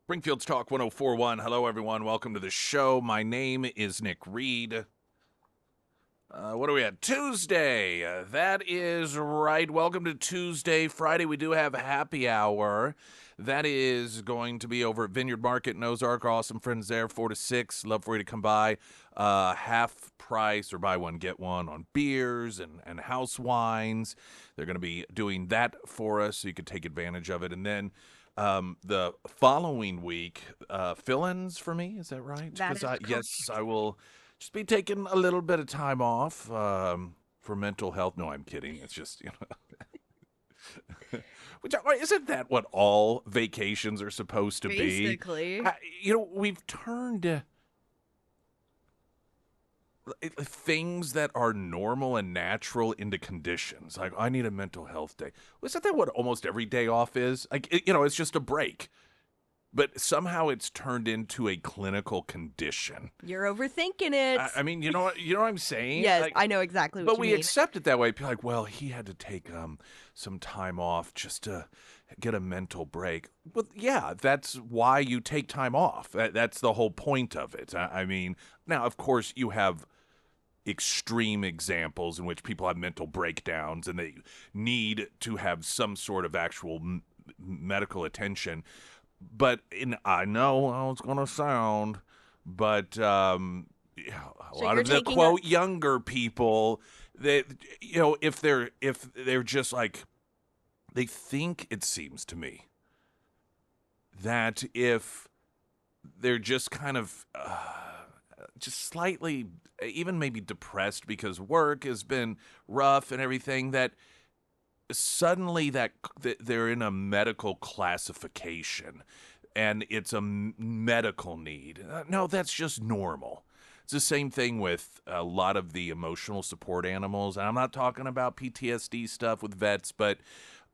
Springfield's Talk 1041. Hello, everyone. Welcome to the show. My name is Nick Reed. What are we at? Tuesday. That is right. Welcome to Tuesday. Friday, we do have a happy hour. That is going to be over at Vineyard Market in Ozark. Our awesome friends there, 4 to 6. Love for you to come by. Half price or buy one, get one on beers and house wines. They're going to be doing that for us so you can take advantage of it. And then the following week, fill-ins for me, is that right? That is correct. Yes, I will just be taking a little bit of time off for mental health. No, I'm kidding. It's just, isn't that what all vacations are supposed to be? Basically. We've turned things that are normal and natural into conditions. Like, I need a mental health day. Isn't that what almost every day off is? Like, it's just a break. But somehow it's turned into a clinical condition. You're overthinking it. I mean, you know what I'm saying? Yes, Like, I know exactly what but you we mean. accept it that way. People are like, well, he had to take some time off just to get a mental break. Well, yeah, that's why you take time off. That's the whole point of it. I mean, now, of course, you have extreme examples in which people have mental breakdowns and they need to have some sort of actual medical attention. But I know how it's going to sound, but a lot of the quote younger people, that if they're just like, they think, it seems to me, that if they're just kind of just slightly, even maybe depressed because work has been rough and everything, that suddenly that they're in a medical classification and it's a medical need. No, that's just normal. It's the same thing with a lot of the emotional support animals. And I'm not talking about PTSD stuff with vets, but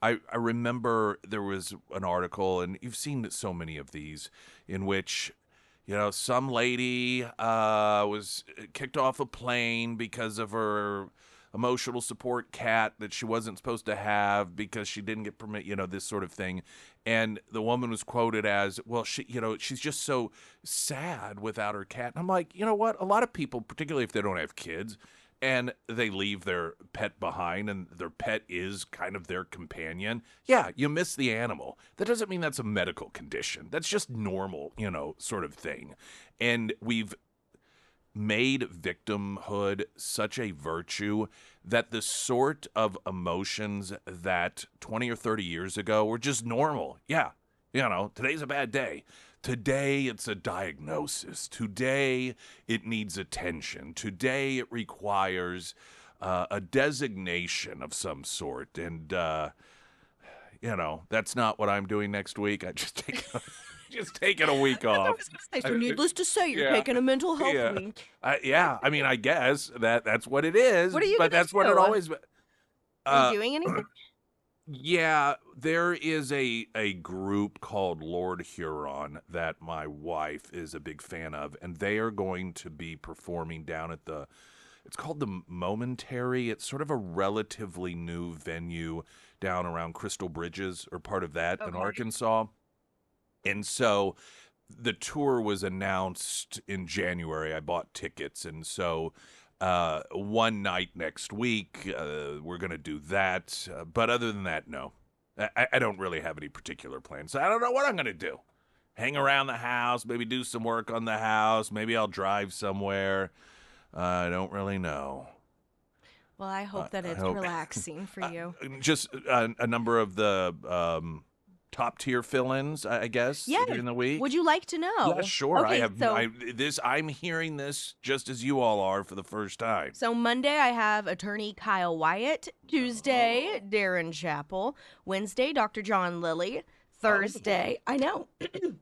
I remember there was an article, and you've seen so many of these, in which some lady was kicked off a plane because of her emotional support cat that she wasn't supposed to have because she didn't get permit, this sort of thing. And the woman was quoted as, well, she's just so sad without her cat. And I'm like, you know what? A lot of people, particularly if they don't have kids, and they leave their pet behind, and their pet is kind of their companion. Yeah, you miss the animal. That doesn't mean that's a medical condition. That's just normal, sort of thing. And we've made victimhood such a virtue that the sort of emotions that 20 or 30 years ago were just normal. Yeah, today's a bad day. Today, it's a diagnosis. Today, it needs attention. Today, it requires a designation of some sort. And, that's not what I'm doing next week. I just taking a week off. So needless to say, you're taking a mental health week. I mean, I guess that's what it is. What are you but that's do? what it always. Are you doing anything? Yeah, there is a group called Lord Huron that my wife is a big fan of, and they are going to be performing down at it's called the Momentary. It's sort of a relatively new venue down around Crystal Bridges, or part of that, in Arkansas. And so the tour was announced in January. I bought tickets, and so one night next week, we're going to do that. But other than that, no. I don't really have any particular plans. So I don't know what I'm going to do. Hang around the house, maybe do some work on the house. Maybe I'll drive somewhere. I don't really know. Well, I hope that it's relaxing for you. Just a number of the top tier fill-ins, I guess, during the week. Would you like to know? Yeah, sure. Okay, I'm hearing this just as you all are for the first time. So Monday I have attorney Kyle Wyatt. Tuesday, Darren Chappell. Wednesday, Dr. John Lilly. Thursday, I know.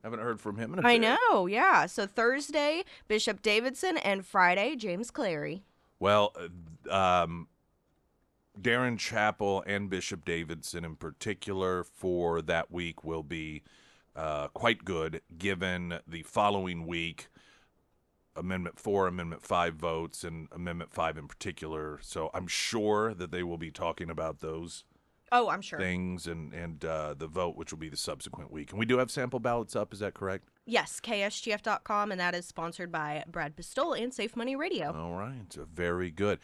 Haven't heard from him in a I bit. know, yeah. So Thursday, Bishop Davidson, and Friday, James Clary. Well, Darren Chappell and Bishop Davidson in particular for that week will be quite good, given the following week, Amendment 4, Amendment 5 votes, and Amendment 5 in particular. So I'm sure that they will be talking about those Oh, I'm sure. things and the vote, which will be the subsequent week. And we do have sample ballots up. Is that correct? Yes, KSGF.com, and that is sponsored by Brad Pistol and Safe Money Radio. All right. Very good.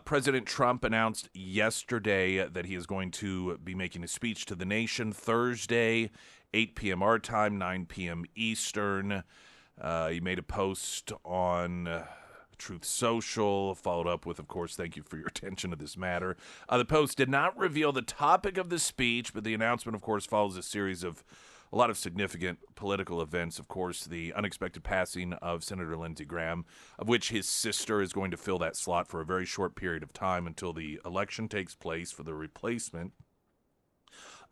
President Trump announced yesterday that he is going to be making a speech to the nation Thursday, 8 p.m. our time, 9 p.m. Eastern. He made a post on Truth Social, followed up with, of course, thank you for your attention to this matter. The post did not reveal the topic of the speech, but the announcement, of course, follows a series of a lot of significant political events. Of course, the unexpected passing of Senator Lindsey Graham, of which his sister is going to fill that slot for a very short period of time until the election takes place for the replacement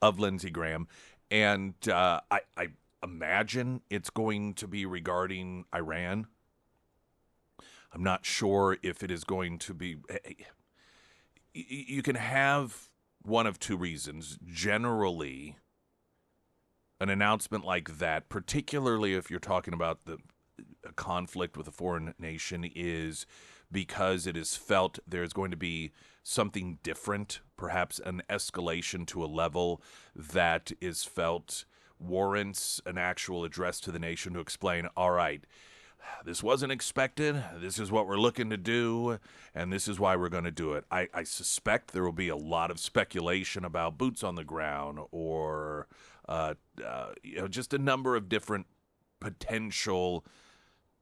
of Lindsey Graham. And I imagine it's going to be regarding Iran. I'm not sure if it is going to be. You can have one of two reasons. Generally, an announcement like that, particularly if you're talking about a conflict with a foreign nation, is because it is felt there's going to be something different, perhaps an escalation to a level that is felt warrants an actual address to the nation to explain, all right, this wasn't expected, this is what we're looking to do, and this is why we're going to do it. I suspect there will be a lot of speculation about boots on the ground or just a number of different potential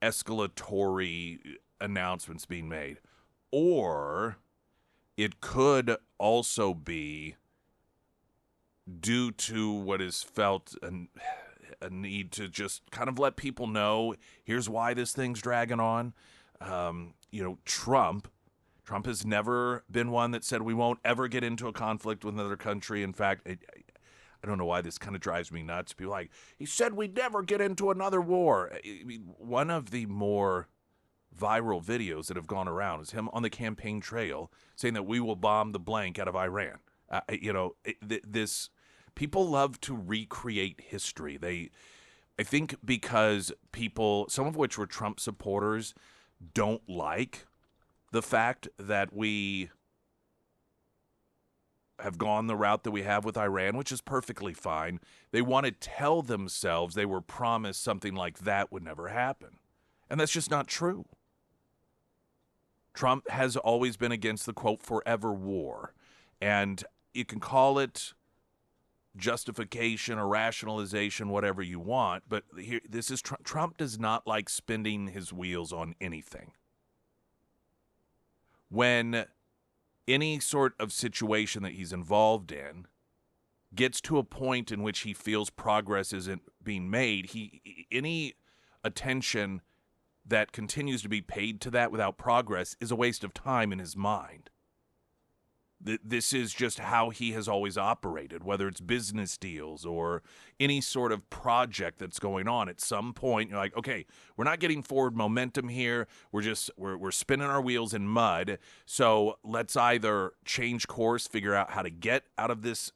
escalatory announcements being made. Or it could also be due to what is felt a need to just kind of let people know, here's why this thing's dragging on. Trump has never been one that said we won't ever get into a conflict with another country. In fact, I don't know why this kind of drives me nuts. People are like, he said we'd never get into another war. I mean, one of the more viral videos that have gone around is him on the campaign trail saying that we will bomb the blank out of Iran. This people love to recreate history. I think because people, some of which were Trump supporters, don't like the fact that we have gone the route that we have with Iran, which is perfectly fine. They want to tell themselves they were promised something like that would never happen. And that's just not true. Trump has always been against the, quote, forever war. And you can call it justification or rationalization, whatever you want, but here, this is Trump does not like spinning his wheels on anything. When any sort of situation that he's involved in gets to a point in which he feels progress isn't being made, any attention that continues to be paid to that without progress is a waste of time in his mind. This is just how he has always operated, whether it's business deals or any sort of project that's going on. At some point, you're like, okay, we're not getting forward momentum here. We're spinning our wheels in mud. So let's either change course, figure out how to get out of this,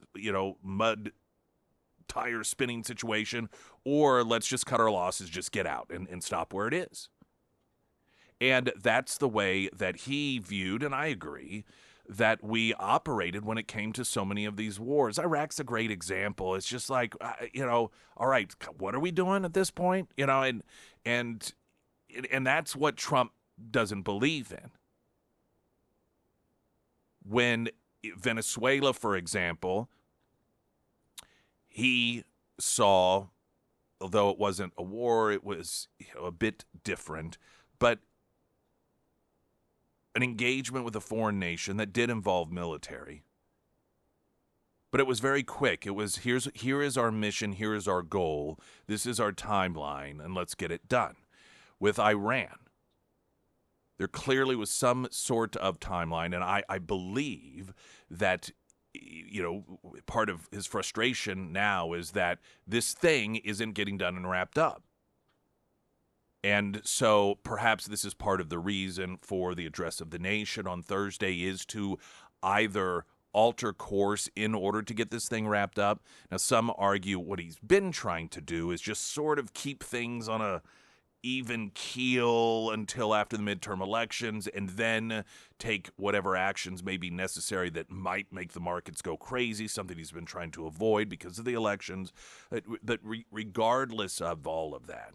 mud tire spinning situation, or let's just cut our losses, just get out and stop where it is. And that's the way that he viewed, and I agree, that we operated when it came to so many of these wars. Iraq's a great example. It's just like, all right, what are we doing at this point? And that's what Trump doesn't believe in. When Venezuela, for example, he saw, although it wasn't a war, it was a bit different, but an engagement with a foreign nation that did involve military. But it was very quick. It was, here is our mission, here is our goal, this is our timeline, and let's get it done. With Iran, there clearly was some sort of timeline, and I believe that, part of his frustration now is that this thing isn't getting done and wrapped up. And so perhaps this is part of the reason for the address of the nation on Thursday is to either alter course in order to get this thing wrapped up. Now, some argue what he's been trying to do is just sort of keep things on a even keel until after the midterm elections and then take whatever actions may be necessary that might make the markets go crazy, something he's been trying to avoid because of the elections. But regardless of all of that,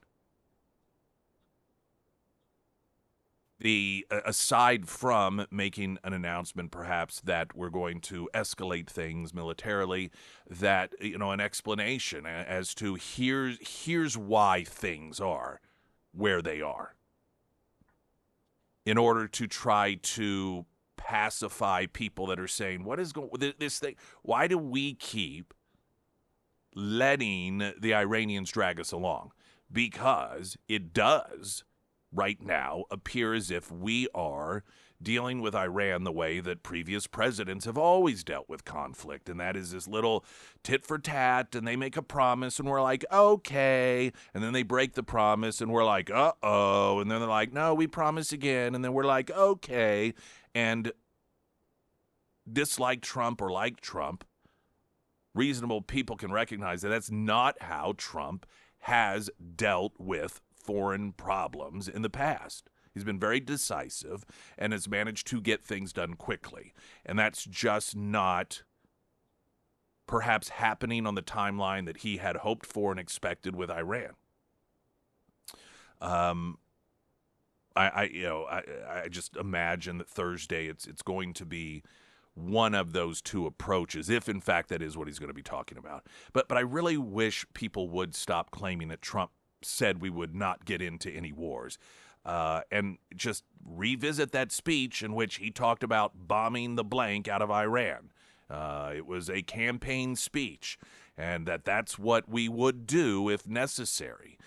the aside from making an announcement perhaps that we're going to escalate things militarily, that an explanation as to here's why things are where they are, in order to try to pacify people that are saying, what is going this thing, why do we keep letting the Iranians drag us along? Because it does right now appear as if we are dealing with Iran the way that previous presidents have always dealt with conflict, and that is this little tit for tat, and they make a promise, and we're like, okay, and then they break the promise, and we're like, uh-oh, and then they're like, no, we promise again, and then we're like, okay, and dislike Trump or like Trump, reasonable people can recognize that that's not how Trump has dealt with foreign problems in the past. He's been very decisive and has managed to get things done quickly. And that's just not perhaps happening on the timeline that he had hoped for and expected with Iran. I just imagine that Thursday it's going to be one of those two approaches, if in fact that is what he's going to be talking about. But I really wish people would stop claiming that Trump said we would not get into any wars, and just revisit that speech in which he talked about bombing the blank out of Iran. It was a campaign speech, and that's what we would do if necessary.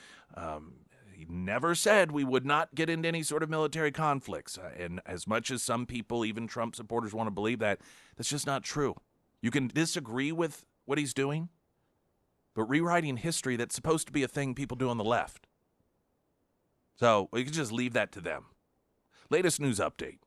He never said we would not get into any sort of military conflicts. And as much as some people, even Trump supporters, want to believe that, that's just not true. You can disagree with what he's doing, but rewriting history, that's supposed to be a thing people do on the left. So we can just leave that to them. Latest news update.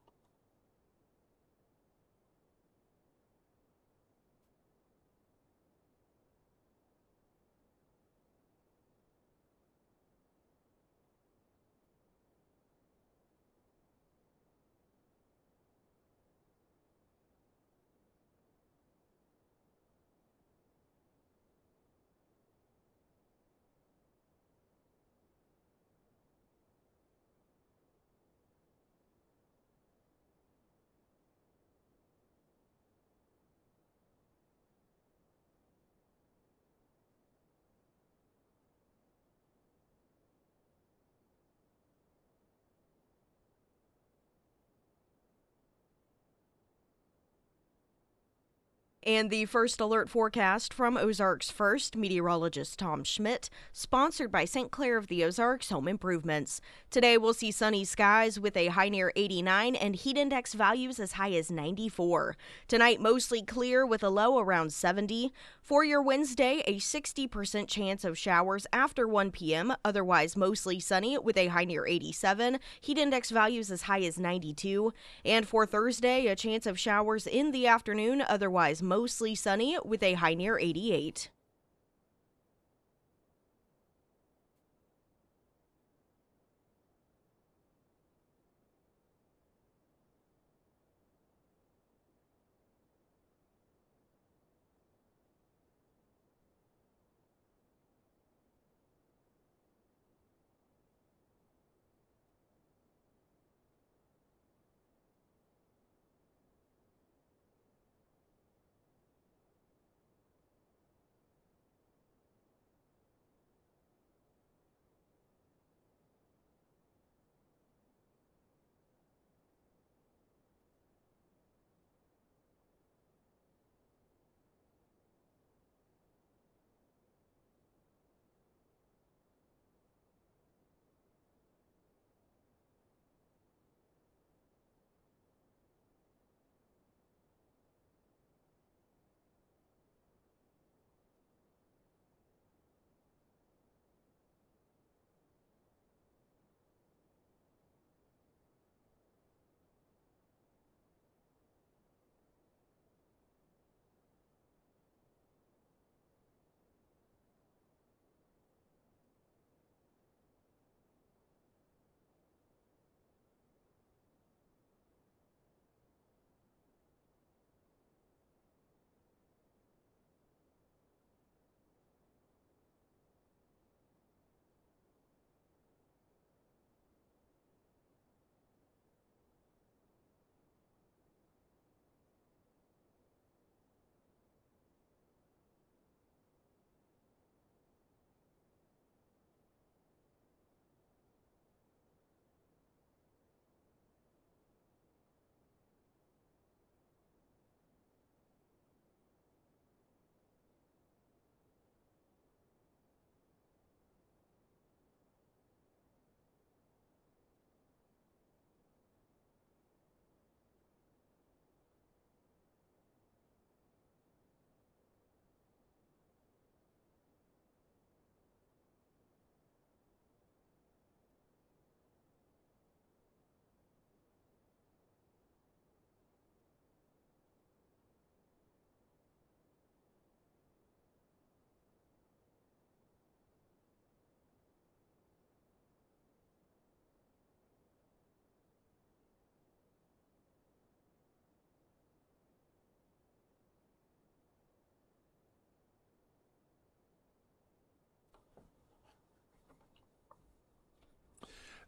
And the first alert forecast from Ozarks First, meteorologist Tom Schmidt, sponsored by St. Clair of the Ozarks Home Improvements. Today we'll see sunny skies with a high near 89 and heat index values as high as 94. Tonight mostly clear with a low around 70. For your Wednesday, a 60% chance of showers after 1 p.m., otherwise mostly sunny with a high near 87, heat index values as high as 92. And for Thursday, a chance of showers in the afternoon, otherwise mostly sunny with a high near 88.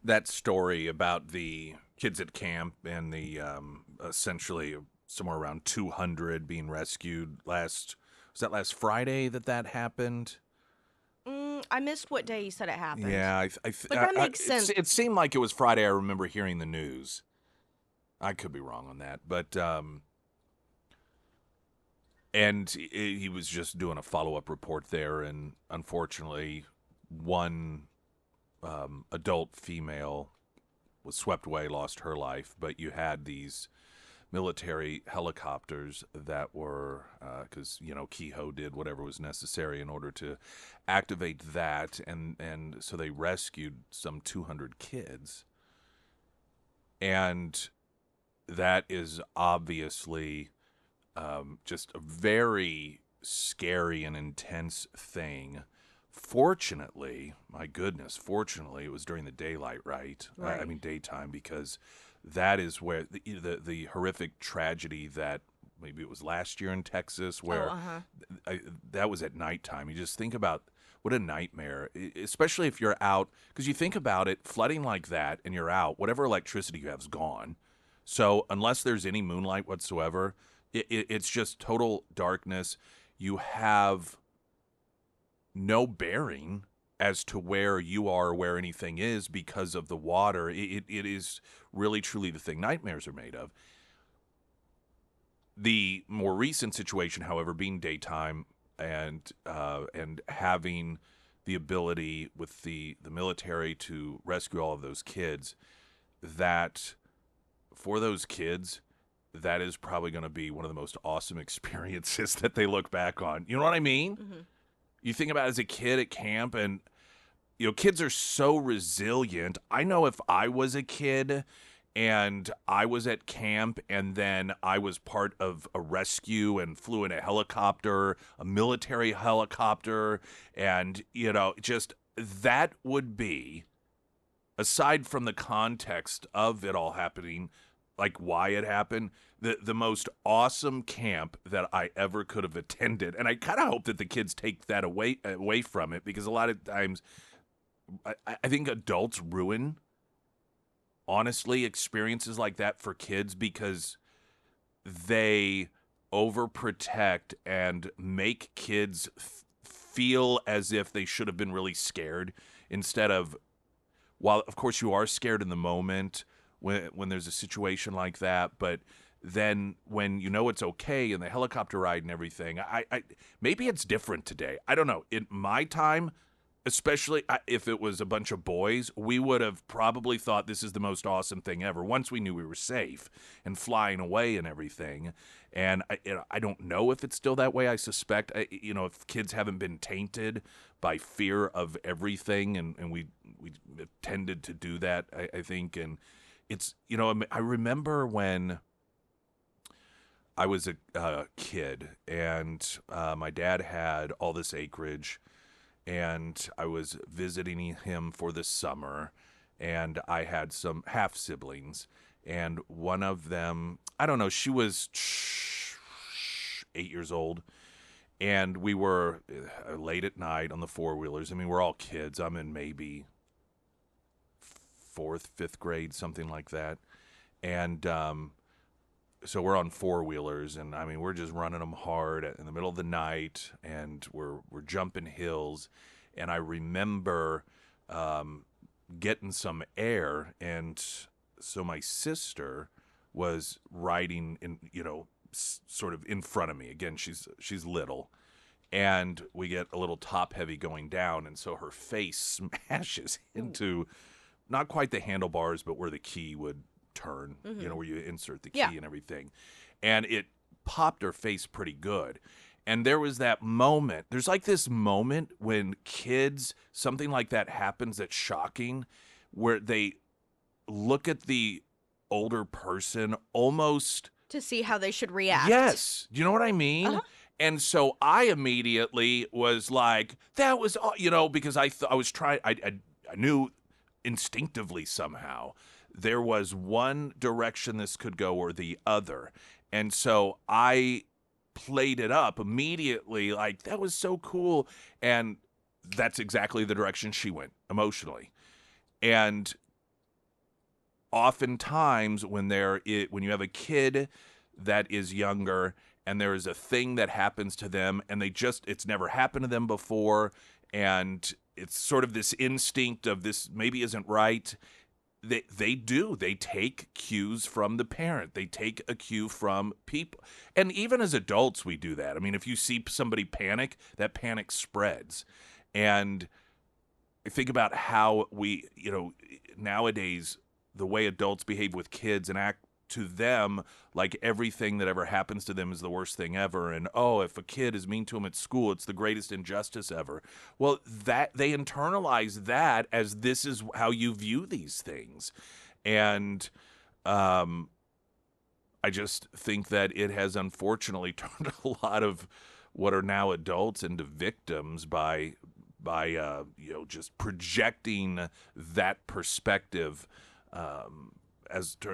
that story about the kids at camp and the essentially somewhere around 200 being rescued last Friday that happened? I missed what day you said it happened, Yeah, but that makes sense. it seemed like it was Friday. I remember hearing the news. I could be wrong on that, but and he was just doing a follow-up report there, and unfortunately, one adult female was swept away, lost her life. But you had these military helicopters that were, because Kehoe did whatever was necessary in order to activate that, and so they rescued some 200 kids, and that is obviously just a very scary and intense thing. Fortunately, my goodness, fortunately, it was during the daylight, right? I Right. mean, daytime, because that is where the horrific tragedy that maybe it was last year in Texas, Oh, where uh-huh. that was at nighttime. You just think about what a nightmare, especially if you're out, because you think about it, flooding like that, and you're out, whatever electricity you have is gone. So unless there's any moonlight whatsoever, it's just total darkness. You have no bearing as to where you are or where anything is because of the water. It is really, truly the thing nightmares are made of. The more recent situation, however, being daytime and having the ability with the military to rescue all of those kids, that for those kids, that is probably going to be one of the most awesome experiences that they look back on. You know what I mean? Hmm. You think about it as a kid at camp, and kids are so resilient. I know if I was a kid and I was at camp and then I was part of a rescue and flew in a helicopter, a military helicopter, and just that would be, aside from the context of it all happening, like why it happened, the most awesome camp that I ever could have attended. And I kind of hope that the kids take that away from it, because a lot of times I think adults ruin, honestly, experiences like that for kids because they overprotect and make kids feel as if they should have been really scared, instead of, while of course you are scared in the moment when there's a situation like that, but then when it's okay and the helicopter ride and everything, I maybe it's different today. I don't know. In my time, especially if it was a bunch of boys, we would have probably thought this is the most awesome thing ever once we knew we were safe and flying away and everything. And I don't know if it's still that way. I suspect, if kids haven't been tainted by fear of everything, and we tended to do that, I think. And it's, I remember when I was a kid, and my dad had all this acreage, and I was visiting him for the summer, and I had some half siblings, and one of them, I don't know, she was 8 years old, and we were late at night on the four wheelers. I mean, we're all kids. I'm in maybe fourth, fifth grade, something like that, and so we're on four wheelers, and I mean we're just running them hard in the middle of the night, and we're jumping hills, and I remember getting some air, and so my sister was riding in, sort of in front of me. Again, she's little, and we get a little top heavy going down, and so her face smashes Ooh. into not quite the handlebars, but where the key would turn, Hmm. where you insert the Yeah. key and everything. And it popped her face pretty good. And there was that moment. There's like this moment when kids, something like that happens that's shocking, where they look at the older person almost. To see how they should react. Yes. Do you know what I mean? Uh-huh. And so I immediately was like, that was, because I was trying, I knew instinctively somehow there was one direction this could go or the other. And so I played it up immediately, like, that was so cool. And that's exactly the direction she went emotionally. And oftentimes when you have a kid that is younger and there is a thing that happens to them and it's never happened to them before, and it's sort of this instinct of this maybe isn't right. They take cues from the parent. They take a cue from people. And even as adults we do that. I mean, if you see somebody panic, that panic spreads. And think about how nowadays, the way adults behave with kids and act to them like everything that ever happens to them is the worst thing ever. And, oh, if a kid is mean to them at school, it's the greatest injustice ever. Well, that they internalize that as this is how you view these things. And I just think that it has unfortunately turned a lot of what are now adults into victims by just projecting that perspective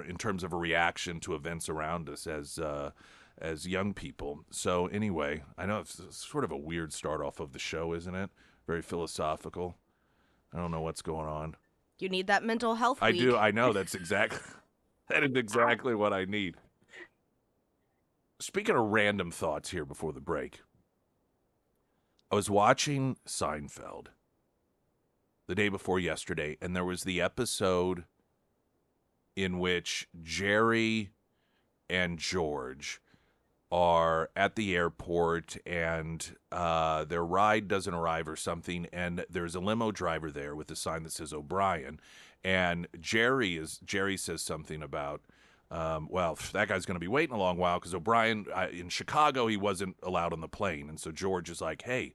in terms of a reaction to events around us as young people. So anyway, I know it's sort of a weird start off of the show, isn't it? Very philosophical. I don't know what's going on. You need that mental health I week. do. I know that is exactly what I need. Speaking of random thoughts here before the break, I was watching Seinfeld the day before yesterday, and there was the episode in which Jerry and George are at the airport, and their ride doesn't arrive or something, and there's a limo driver there with a sign that says O'Brien, and Jerry says something about, well, that guy's going to be waiting a long while because O'Brien, in Chicago, he wasn't allowed on the plane. And so George is like, hey,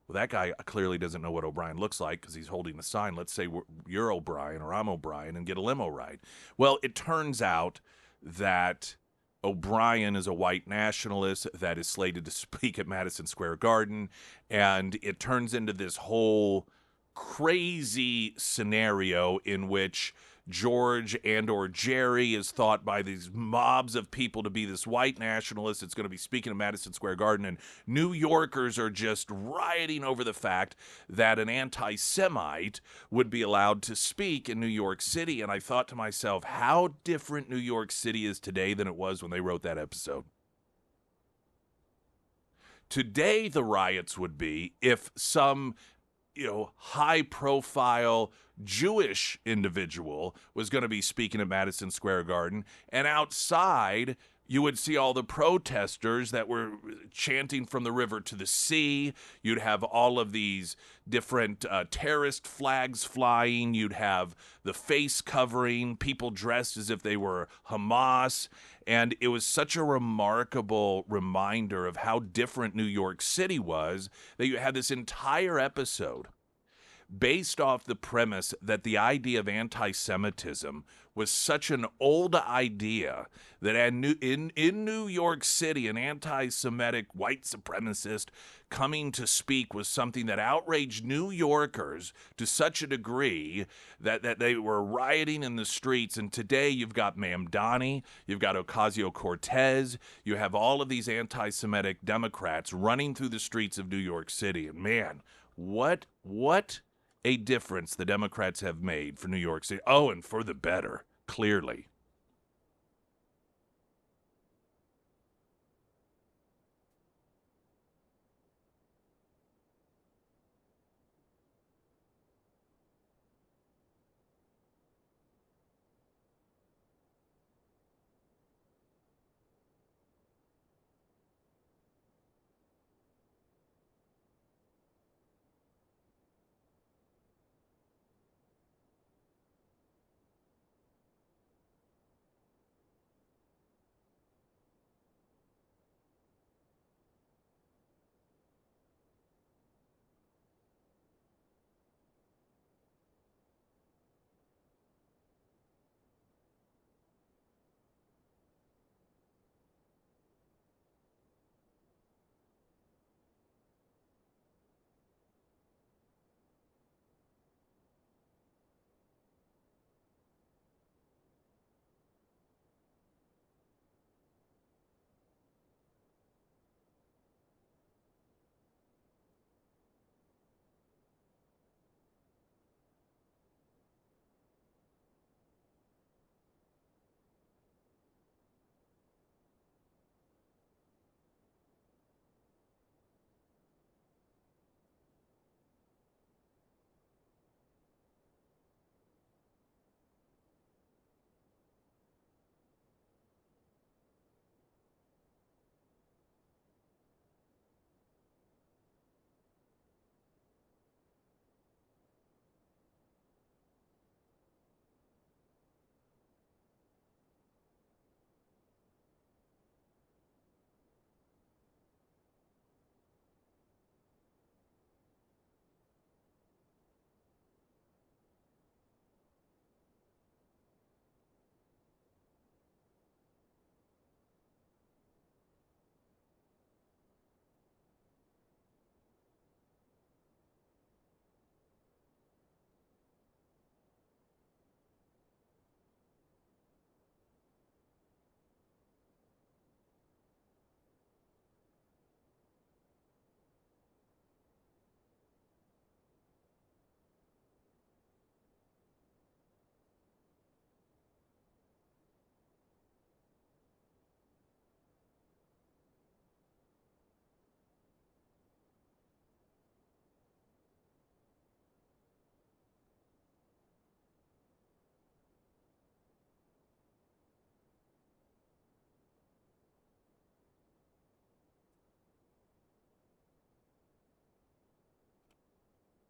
well, that guy clearly doesn't know what O'Brien looks like because he's holding the sign. Let's say you're O'Brien or I'm O'Brien and get a limo ride. Well, it turns out that O'Brien is a white nationalist that is slated to speak at Madison Square Garden. And it turns into this whole crazy scenario in which George and or Jerry is thought by these mobs of people to be this white nationalist. It's going to be speaking at Madison Square Garden, and New Yorkers are just rioting over the fact that an anti-Semite would be allowed to speak in New York City. And I thought to myself, how different New York City is today than it was when they wrote that episode. Today, the riots would be if some high-profile Jewish individual was going to be speaking at Madison Square Garden, and outside you would see all the protesters that were chanting from the river to the sea. You'd have all of these different terrorist flags flying. You'd have the face covering, people dressed as if they were Hamas. And it was such a remarkable reminder of how different New York City was that you had this entire episode based off the premise that the idea of anti-Semitism was such an old idea that in New York City, an anti-Semitic white supremacist coming to speak was something that outraged New Yorkers to such a degree that they were rioting in the streets. And today you've got Mamdani, you've got Ocasio-Cortez, you have all of these anti-Semitic Democrats running through the streets of New York City. And man, what a difference the Democrats have made for New York City. Oh, and for the better, clearly.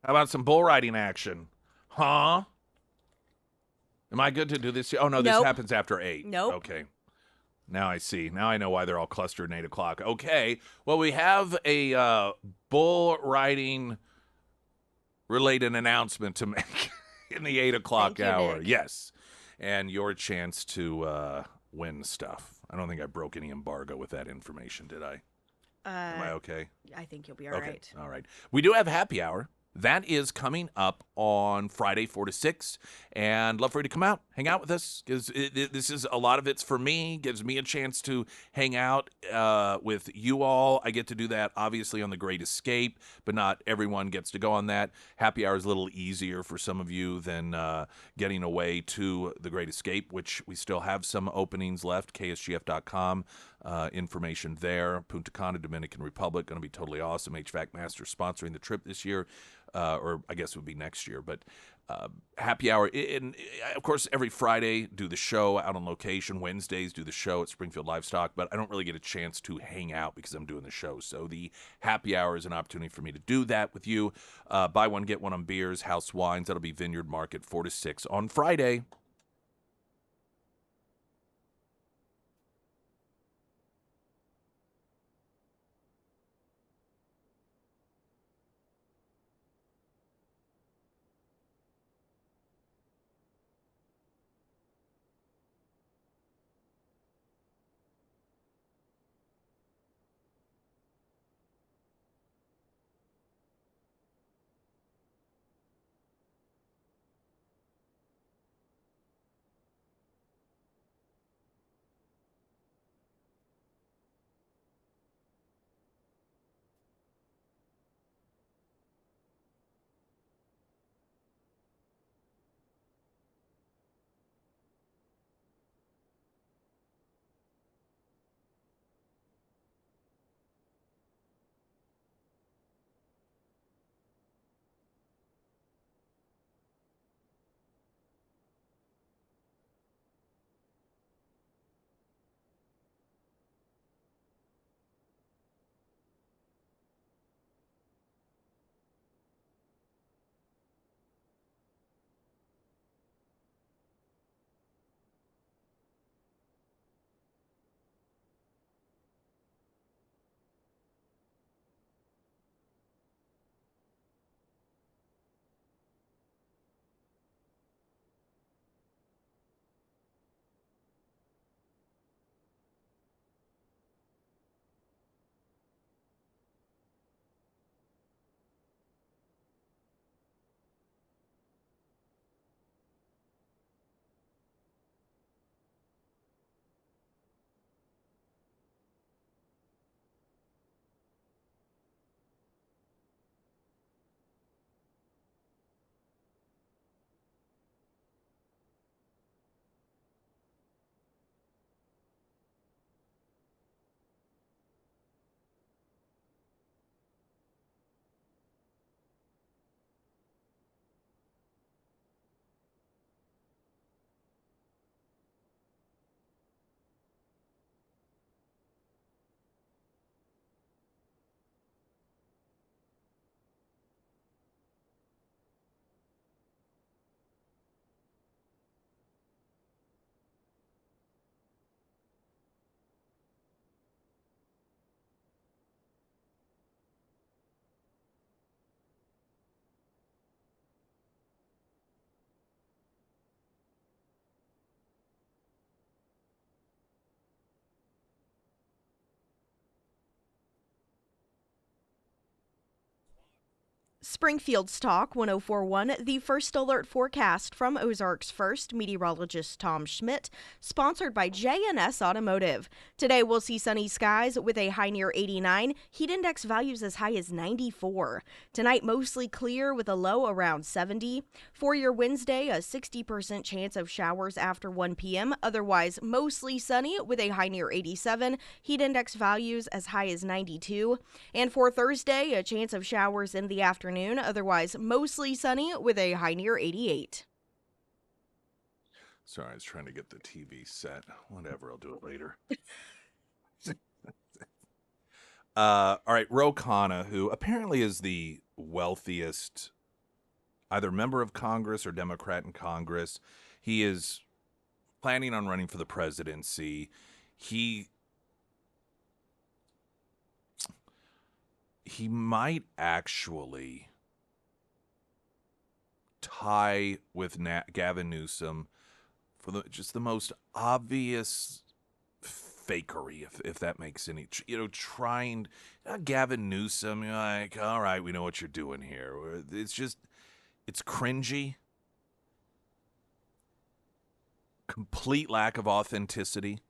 How about some bull riding action? Huh? Am I good to do this? Oh, no, this Nope. happens after 8. Nope. Okay. Now I see. Now I know why they're all clustered at 8 o'clock. Okay. Well, we have a bull riding related announcement to make in the 8 o'clock Thank you, hour. Nick. Yes. And your chance to win stuff. I don't think I broke any embargo with that information, did I? Am I Uh, okay? I think you'll be all Okay. right. All right. We do have happy hour. That is coming up on Friday, 4 to 6. And love for you to come out, hang out with us, because this is a lot of it's for me, gives me a chance to hang out with you all. I get to do that, obviously, on The Great Escape, but not everyone gets to go on that. Happy hour is a little easier for some of you than getting away to The Great Escape, which we still have some openings left, ksgf.com. Information there. Punta Cana, Dominican Republic, going to be totally awesome. HVAC Master sponsoring the trip this year, or I guess it would be next year. But happy hour, and of course, every Friday do the show out on location. Wednesdays do the show at Springfield Livestock, but I don't really get a chance to hang out because I'm doing the show. So the happy hour is an opportunity for me to do that with you. Buy one, get one on beers, house wines. That'll be Vineyard Market 4 to 6 on Friday. Springfield's Talk 1041, the first alert forecast from Ozarks First, meteorologist Tom Schmidt, sponsored by J&S Automotive. Today we'll see sunny skies with a high near 89, heat index values as high as 94. Tonight mostly clear with a low around 70. For your Wednesday, a 60% chance of showers after 1 p.m., otherwise mostly sunny with a high near 87, heat index values as high as 92. And for Thursday, a chance of showers in the afternoon, otherwise mostly sunny with a high near 88. Sorry, I was trying to get the TV set. Whatever, I'll do it later. All right, Ro Khanna, who apparently is the wealthiest either member of Congress or Democrat in Congress. He is planning on running for the presidency. He might actually tie with Gavin Newsom for just the most obvious fakery, if that makes any, trying, Gavin Newsom, you're like, all right, we know what you're doing here. It's cringy, complete lack of authenticity.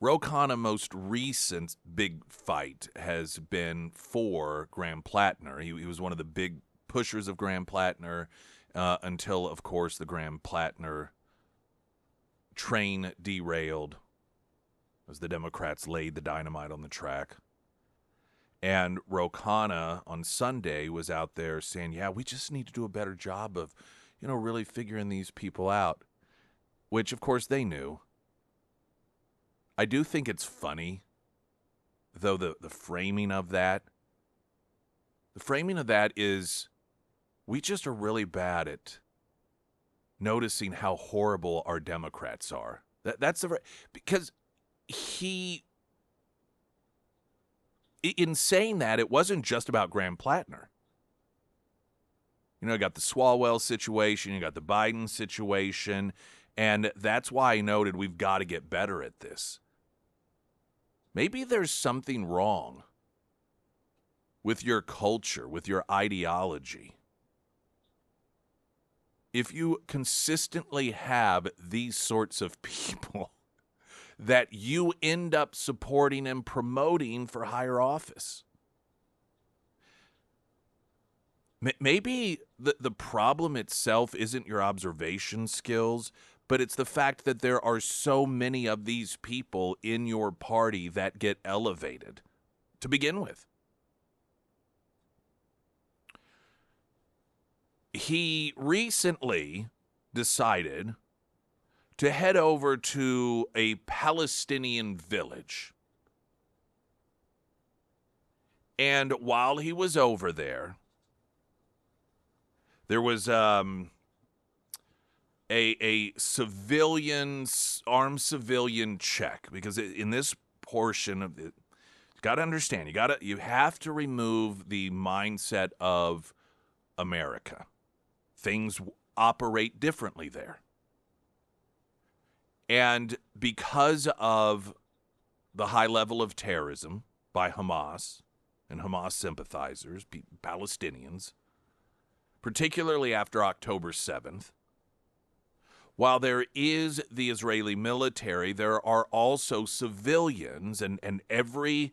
Ro Khanna's most recent big fight has been for Graham Plattner. He was one of the big pushers of Graham Plattner until, of course, the Graham Plattner train derailed as the Democrats laid the dynamite on the track. And Ro Khanna on Sunday was out there saying, yeah, we just need to do a better job of, really figuring these people out, which, of course, they knew. I do think it's funny, though, the framing of that. The framing of that is, we just are really bad at noticing how horrible our Democrats are. That's because in saying that, it wasn't just about Graham Plattner. You got the Swalwell situation, you got the Biden situation, and that's why I noted we've got to get better at this. Maybe there's something wrong with your culture, with your ideology. If you consistently have these sorts of people that you end up supporting and promoting for higher office. Maybe the problem itself isn't your observation skills, but it's the fact that there are so many of these people in your party that get elevated to begin with. He recently decided to head over to a Palestinian village. And while he was over there was a armed civilian check, because in this portion of it, you got to understand, you have to remove the mindset of America. Things operate differently there. And because of the high level of terrorism by Hamas and Hamas sympathizers, Palestinians, particularly after October 7th, while there is the Israeli military, there are also civilians, and every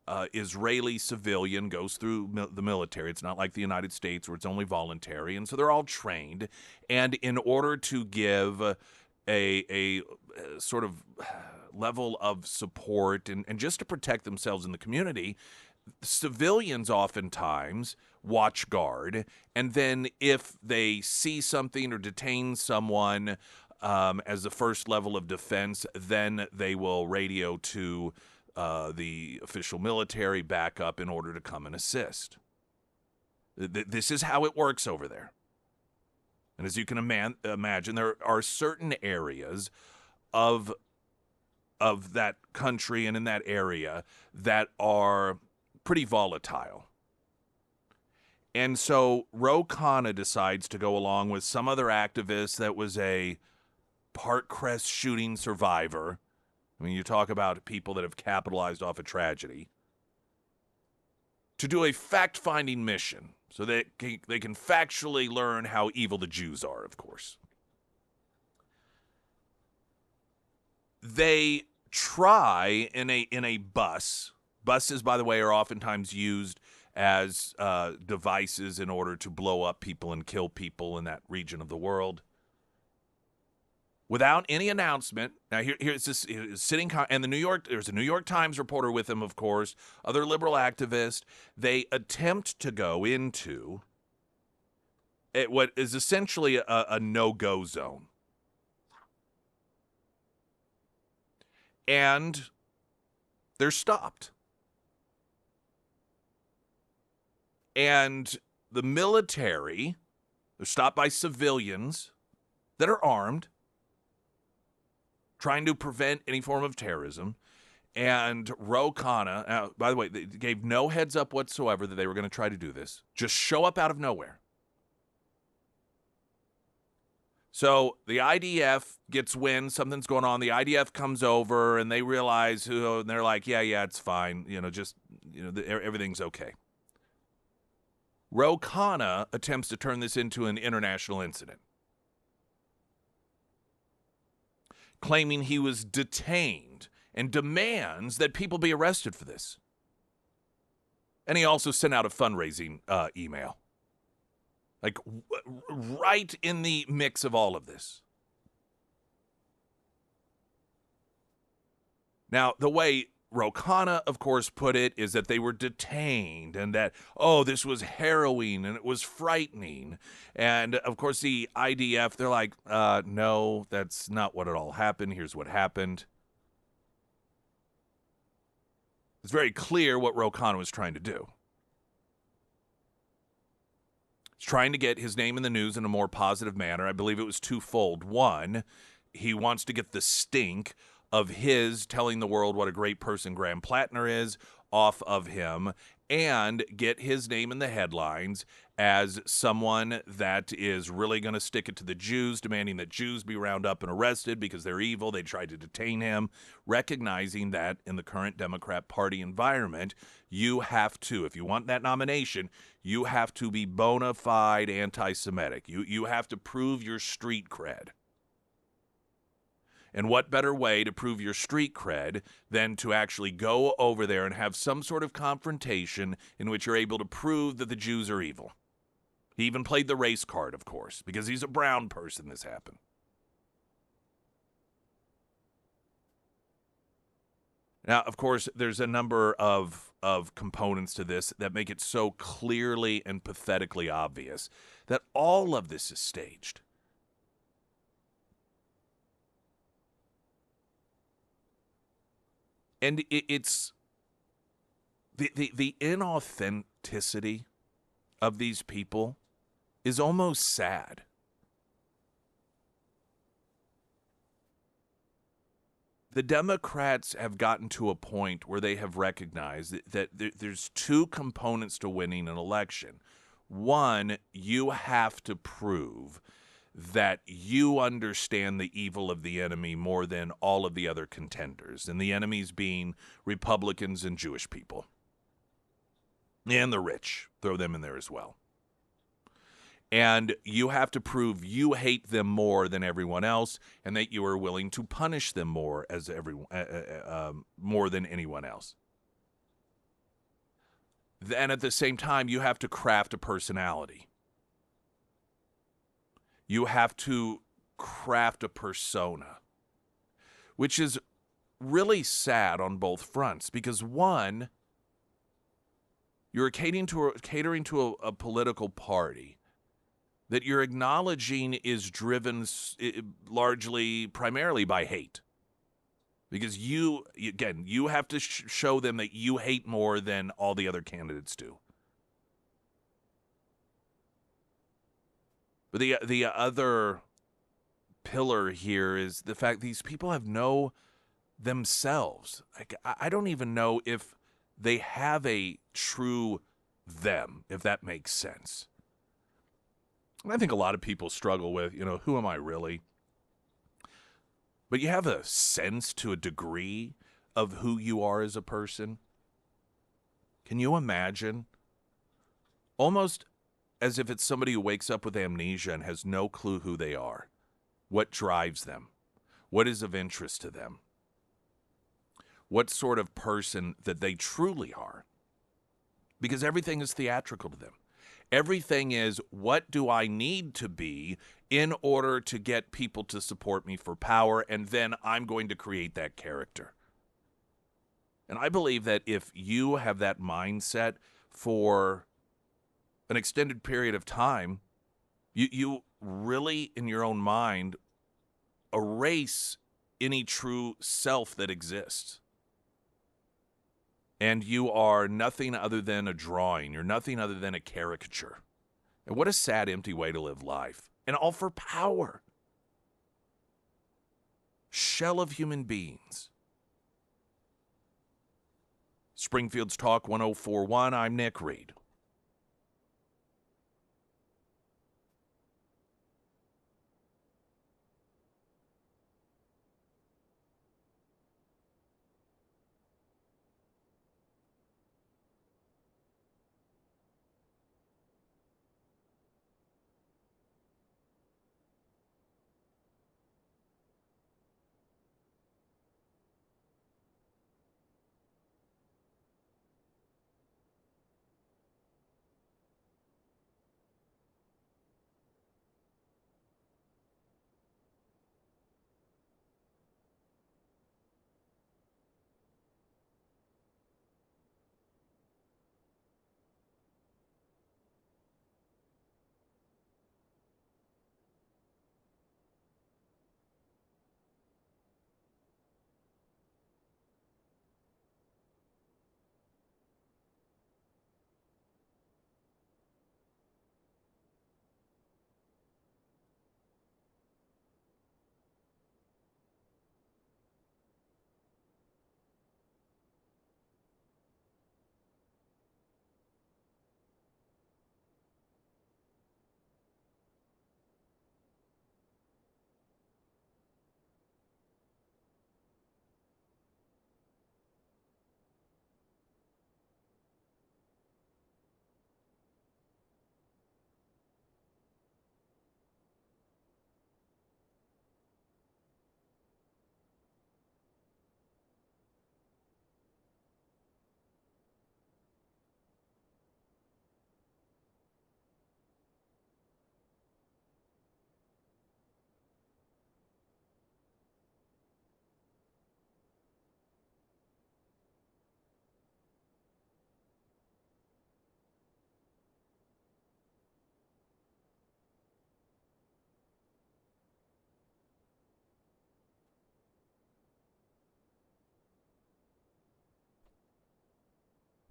Israeli civilian goes through the military. It's not like the United States where it's only voluntary, and so they're all trained. And in order to give a sort of level of support and just to protect themselves in the community, civilians oftentimes watch guard, and then if they see something or detain someone as the first level of defense, then they will radio to the official military backup in order to come and assist. This is how it works over there. And as you can imagine, there are certain areas of that country and in that area that are pretty volatile. And so Ro Khanna decides to go along with some other activist that was a Park Crest shooting survivor. I mean, you talk about people that have capitalized off a tragedy, to do a fact-finding mission so that they can factually learn how evil the Jews are, of course. They try in a bus. Buses, by the way, are oftentimes used as devices in order to blow up people and kill people in that region of the world. Without any announcement, now here's this sitting, and there's a New York Times reporter with him, of course, other liberal activists. They attempt to go into what is essentially a no-go zone. And they're stopped. And the military, they're stopped by civilians that are armed, trying to prevent any form of terrorism. And Ro Khanna, by the way, they gave no heads up whatsoever that they were going to try to do this. Just show up out of nowhere. So the IDF gets wind, something's going on. The IDF comes over and they realize, and they're like, yeah, it's fine. Everything's okay. Ro Khanna attempts to turn this into an international incident, claiming he was detained and demands that people be arrested for this. And he also sent out a fundraising email. Like, right in the mix of all of this. Now, the way Ro Khanna, of course, put it is that they were detained and that, this was harrowing and it was frightening. And, of course, the IDF, they're like, no, that's not what it all happened. Here's what happened. It's very clear what Ro Khanna was trying to do. He's trying to get his name in the news in a more positive manner. I believe it was twofold. One, he wants to get the stink of his telling the world what a great person Graham Plattner is off of him and get his name in the headlines as someone that is really going to stick it to the Jews, demanding that Jews be rounded up and arrested because they're evil. They tried to detain him, recognizing that in the current Democrat Party environment, you have to, if you want that nomination, you have to be bona fide anti-Semitic. You have to prove your street cred. And what better way to prove your street cred than to actually go over there and have some sort of confrontation in which you're able to prove that the Jews are evil? He even played the race card, of course, because he's a brown person this happened. Now, of course, there's a number of components to this that make it so clearly and pathetically obvious that all of this is staged. And it's the inauthenticity of these people is almost sad. The Democrats have gotten to a point where they have recognized that there's two components to winning an election. One, you have to prove that you understand the evil of the enemy more than all of the other contenders, and the enemies being Republicans and Jewish people. And the rich. Throw them in there as well. And you have to prove you hate them more than everyone else and that you are willing to punish them more more than anyone else. Then at the same time, you have to craft a personality. You have to craft a persona, which is really sad on both fronts because, one, you're catering to a political party that you're acknowledging is driven primarily by hate. Because you have to show them that you hate more than all the other candidates do. But the other pillar here is the fact these people have no themselves. Like, I don't even know if they have a true them, if that makes sense. And I think a lot of people struggle with, who am I really? But you have a sense to a degree of who you are as a person. Can you imagine? Almost as if it's somebody who wakes up with amnesia and has no clue who they are, what drives them, what is of interest to them, what sort of person that they truly are. Because everything is theatrical to them. Everything is, what do I need to be in order to get people to support me for power, and then I'm going to create that character. And I believe that if you have that mindset for an extended period of time, you really, in your own mind, erase any true self that exists. And you are nothing other than a drawing. You're nothing other than a caricature. And what a sad, empty way to live life. And all for power. Shell of human beings. Springfield's Talk 1041. I'm Nick Reed.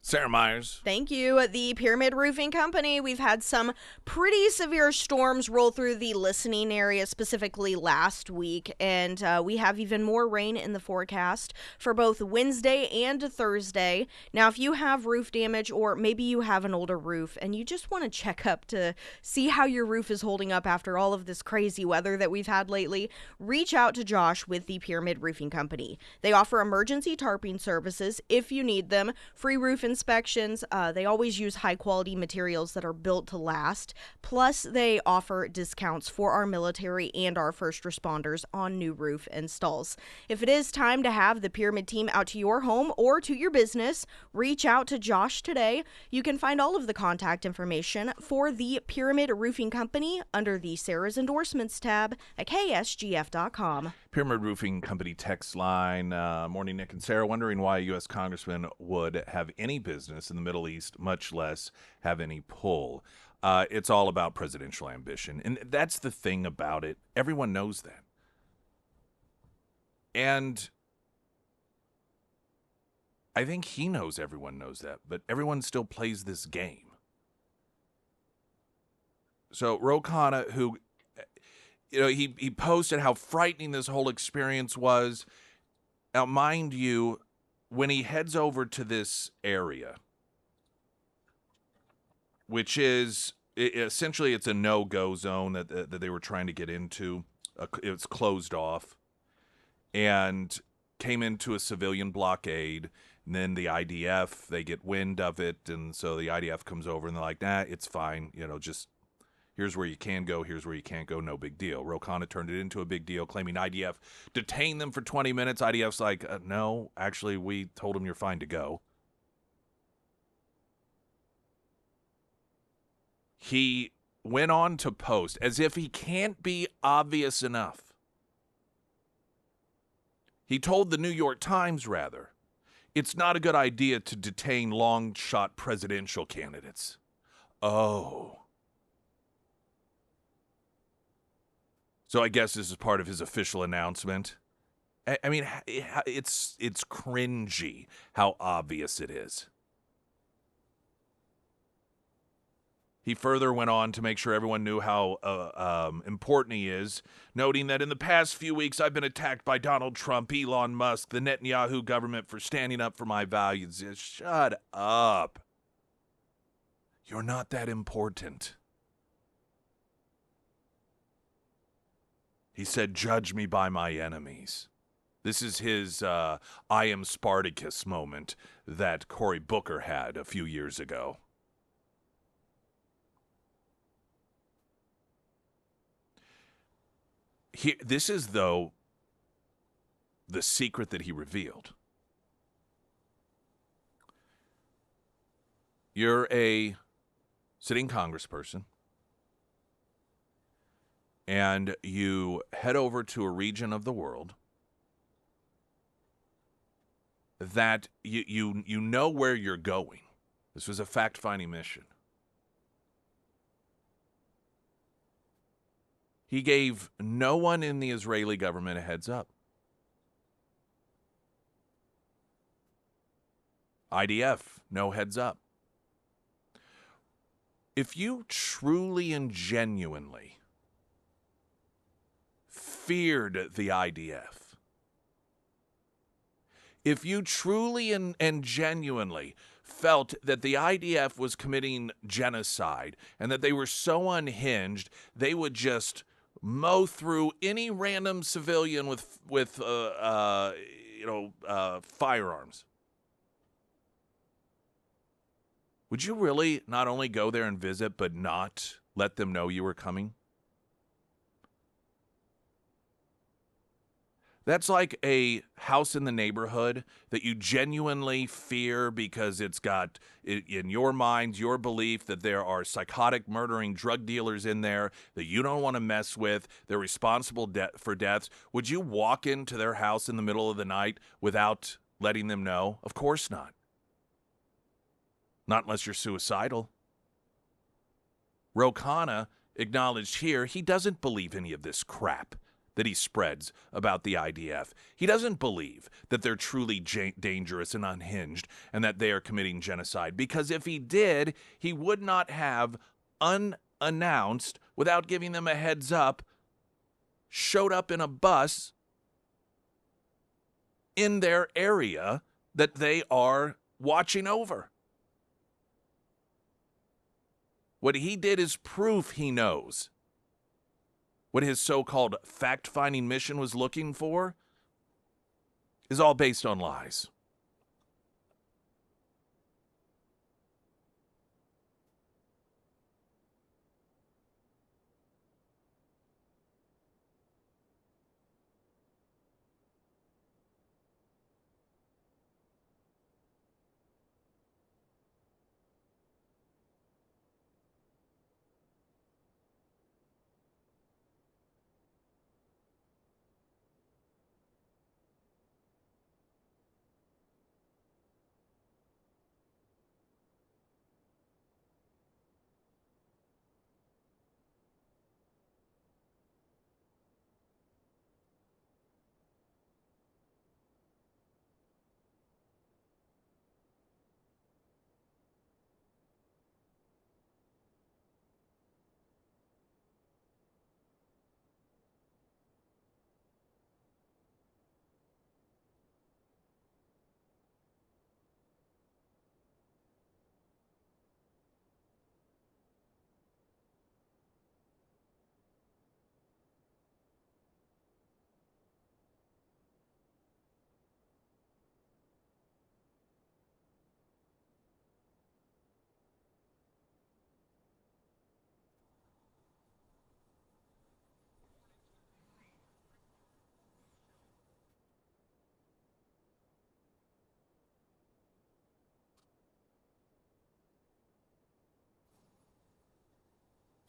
Sarah Myers. Thank you. The Pyramid Roofing Company. We've had some pretty severe storms roll through the listening area, specifically last week, and we have even more rain in the forecast for both Wednesday and Thursday. Now, if you have roof damage, or maybe you have an older roof and you just want to check up to see how your roof is holding up after all of this crazy weather that we've had lately, reach out to Josh with the Pyramid Roofing Company. They offer emergency tarping services if you need them, free roof inspections. They always use high quality materials that are built to last. Plus, they offer discounts for our military and our first responders on new roof installs. If it is time to have the Pyramid team out to your home or to your business, reach out to Josh today. You can find all of the contact information for the Pyramid Roofing Company under the Sarah's Endorsements tab at ksgf.com. Pyramid Roofing Company text line. Morning, Nick and Sarah. Wondering why a U.S. congressman would have any business in the Middle East, much less have any pull. It's all about presidential ambition. And that's the thing about it. Everyone knows that. And I think he knows everyone knows that, but everyone still plays this game. So Ro Khanna, who, he posted how frightening this whole experience was. Now, mind you, when he heads over to this area, which is essentially it's a no-go zone that they were trying to get into. It's closed off, and came into a civilian blockade. And then the IDF, they get wind of it, and so the IDF comes over and they're like, nah, it's fine. Just here's where you can go, here's where you can't go, no big deal. Ro Khanna turned it into a big deal, claiming IDF detained them for 20 minutes. IDF's like, no, actually, we told them you're fine to go. He went on to post, as if he can't be obvious enough. He told the New York Times, rather, it's not a good idea to detain long-shot presidential candidates. Oh. So I guess this is part of his official announcement. I mean, it's cringy how obvious it is. He further went on to make sure everyone knew how important he is, noting that in the past few weeks I've been attacked by Donald Trump, Elon Musk, the Netanyahu government for standing up for my values. Just shut up. You're not that important. He said, judge me by my enemies. This is his I am Spartacus moment that Cory Booker had a few years ago. This is, though, the secret that he revealed. You're a sitting congressperson, and you head over to a region of the world that you know where you're going. This was a fact-finding mission. He gave no one in the Israeli government a heads up. IDF, no heads up. If you truly and genuinely feared the IDF, if you truly and genuinely felt that the IDF was committing genocide and that they were so unhinged, they would just mow through any random civilian with firearms. Would you really not only go there and visit, but not let them know you were coming? That's like a house in the neighborhood that you genuinely fear because it's got, in your mind, your belief that there are psychotic, murdering drug dealers in there that you don't want to mess with. They're responsible for deaths. Would you walk into their house in the middle of the night without letting them know? Of course not. Not unless you're suicidal. Ro Khanna acknowledged here he doesn't believe any of this crap that he spreads about the IDF. He doesn't believe that they're truly dangerous and unhinged and that they are committing genocide, because if he did, he would not have unannounced, without giving them a heads up, showed up in a bus in their area that they are watching over. What he did is proof he knows. What his so-called fact-finding mission was looking for is all based on lies.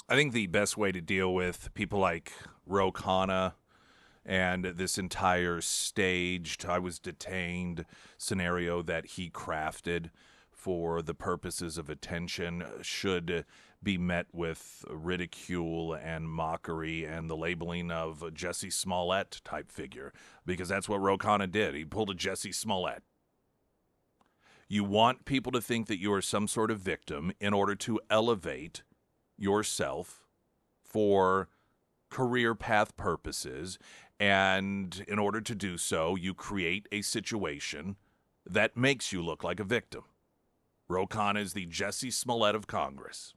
I think the best way to deal with people like Ro Khanna and this entire staged, I was detained scenario that he crafted for the purposes of attention should be met with ridicule and mockery and the labeling of a Jesse Smollett type figure, because that's what Ro Khanna did. He pulled a Jesse Smollett. You want people to think that you are some sort of victim in order to elevate yourself for career path purposes. And in order to do so, you create a situation that makes you look like a victim. Ro Khanna is the Jesse Smollett of Congress.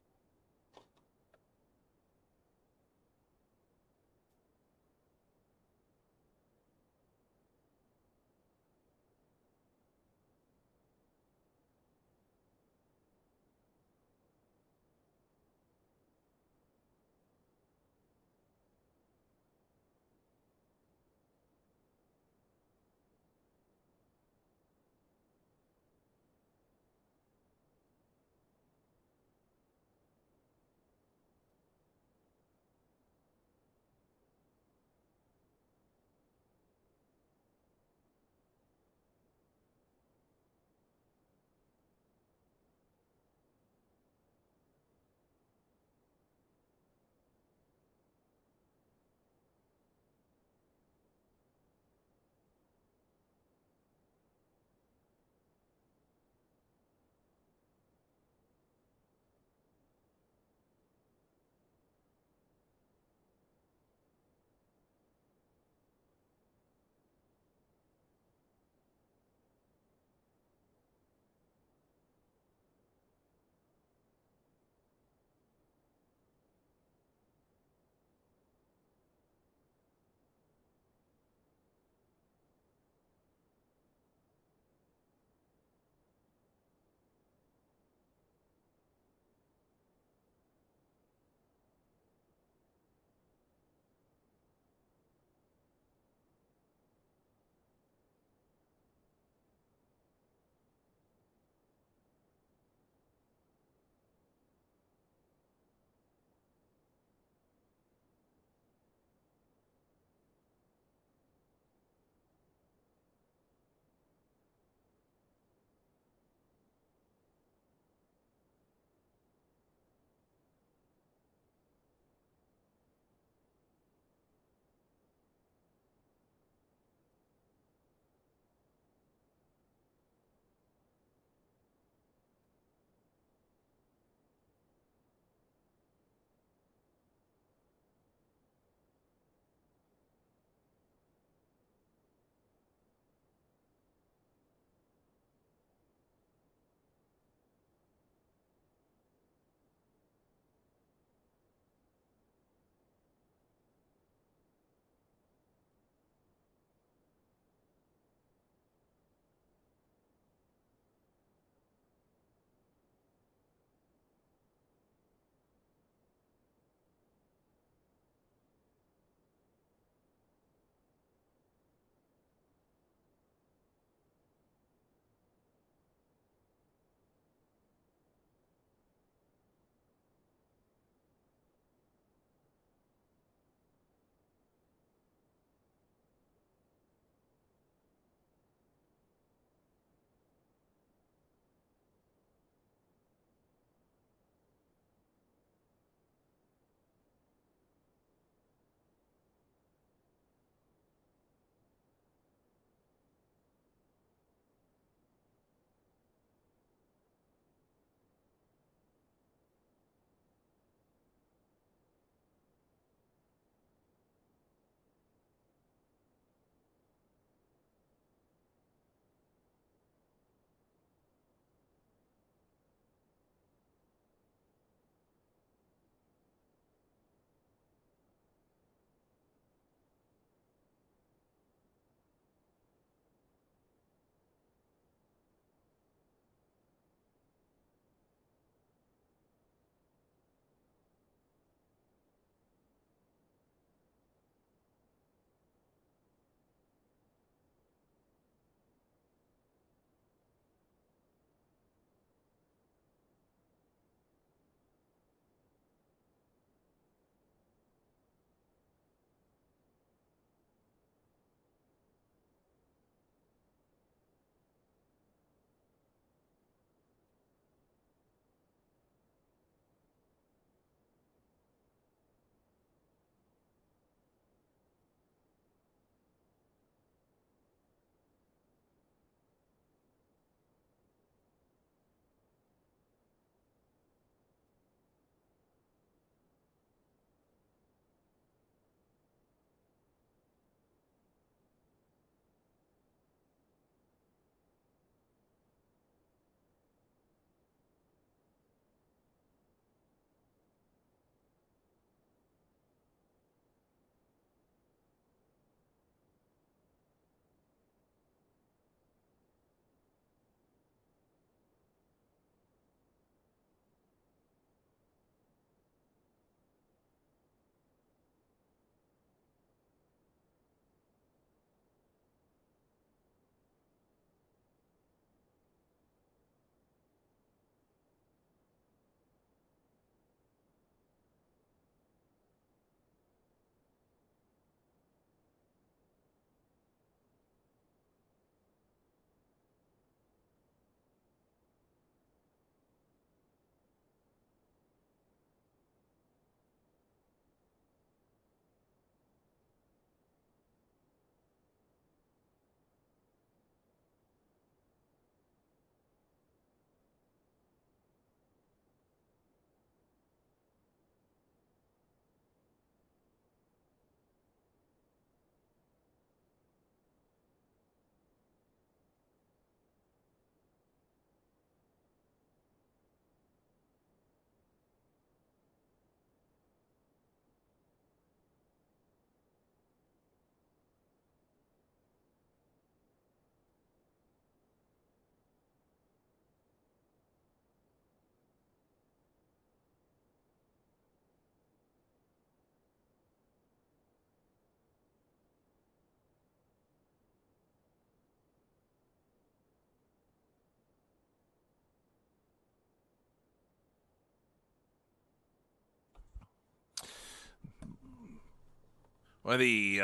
Well, the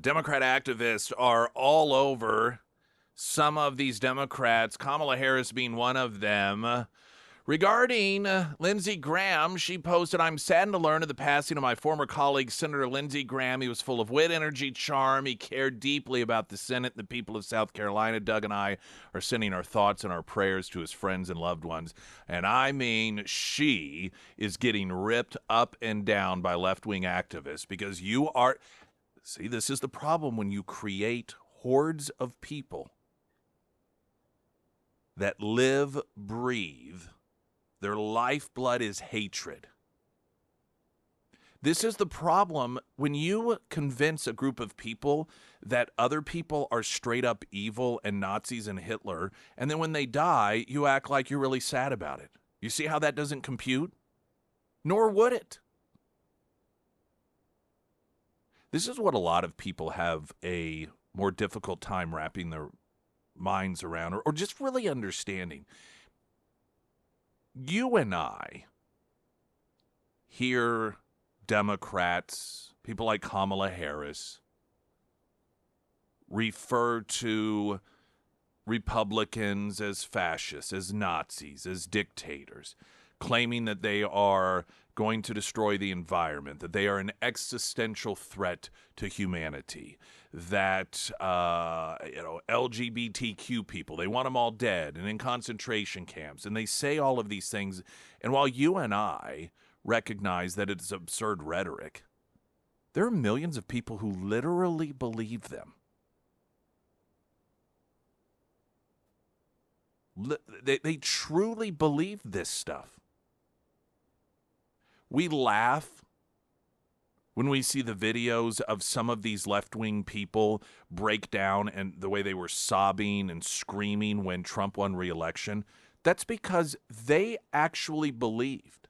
Democrat activists are all over some of these Democrats, Kamala Harris being one of them. Regarding Lindsey Graham, she posted, "I'm saddened to learn of the passing of my former colleague, Senator Lindsey Graham. He was full of wit, energy, charm. He cared deeply about the Senate and the people of South Carolina. Doug and I are sending our thoughts and our prayers to his friends and loved ones." And I mean, she is getting ripped up and down by left-wing activists because you are... See, this is the problem when you create hordes of people that live, breathe, their lifeblood is hatred. This is the problem when you convince a group of people that other people are straight up evil and Nazis and Hitler, and then when they die, you act like you're really sad about it. You see how that doesn't compute? Nor would it. This is what a lot of people have a more difficult time wrapping their minds around or just really understanding. You and I hear Democrats, people like Kamala Harris, refer to Republicans as fascists, as Nazis, as dictators, claiming that they are going to destroy the environment, that they are an existential threat to humanity, that LGBTQ people, they want them all dead and in concentration camps, and they say all of these things. And while you and I recognize that it's absurd rhetoric, there are millions of people who literally believe them. They truly believe this stuff. We laugh when we see the videos of some of these left-wing people break down and the way they were sobbing and screaming when Trump won re-election. That's because they actually believed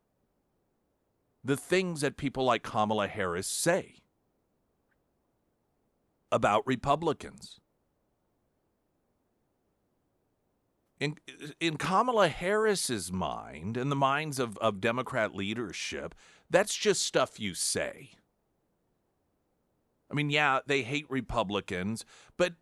the things that people like Kamala Harris say about Republicans. In Kamala Harris's mind, in the minds of Democrat leadership, that's just stuff you say. I mean, yeah, they hate Republicans, but,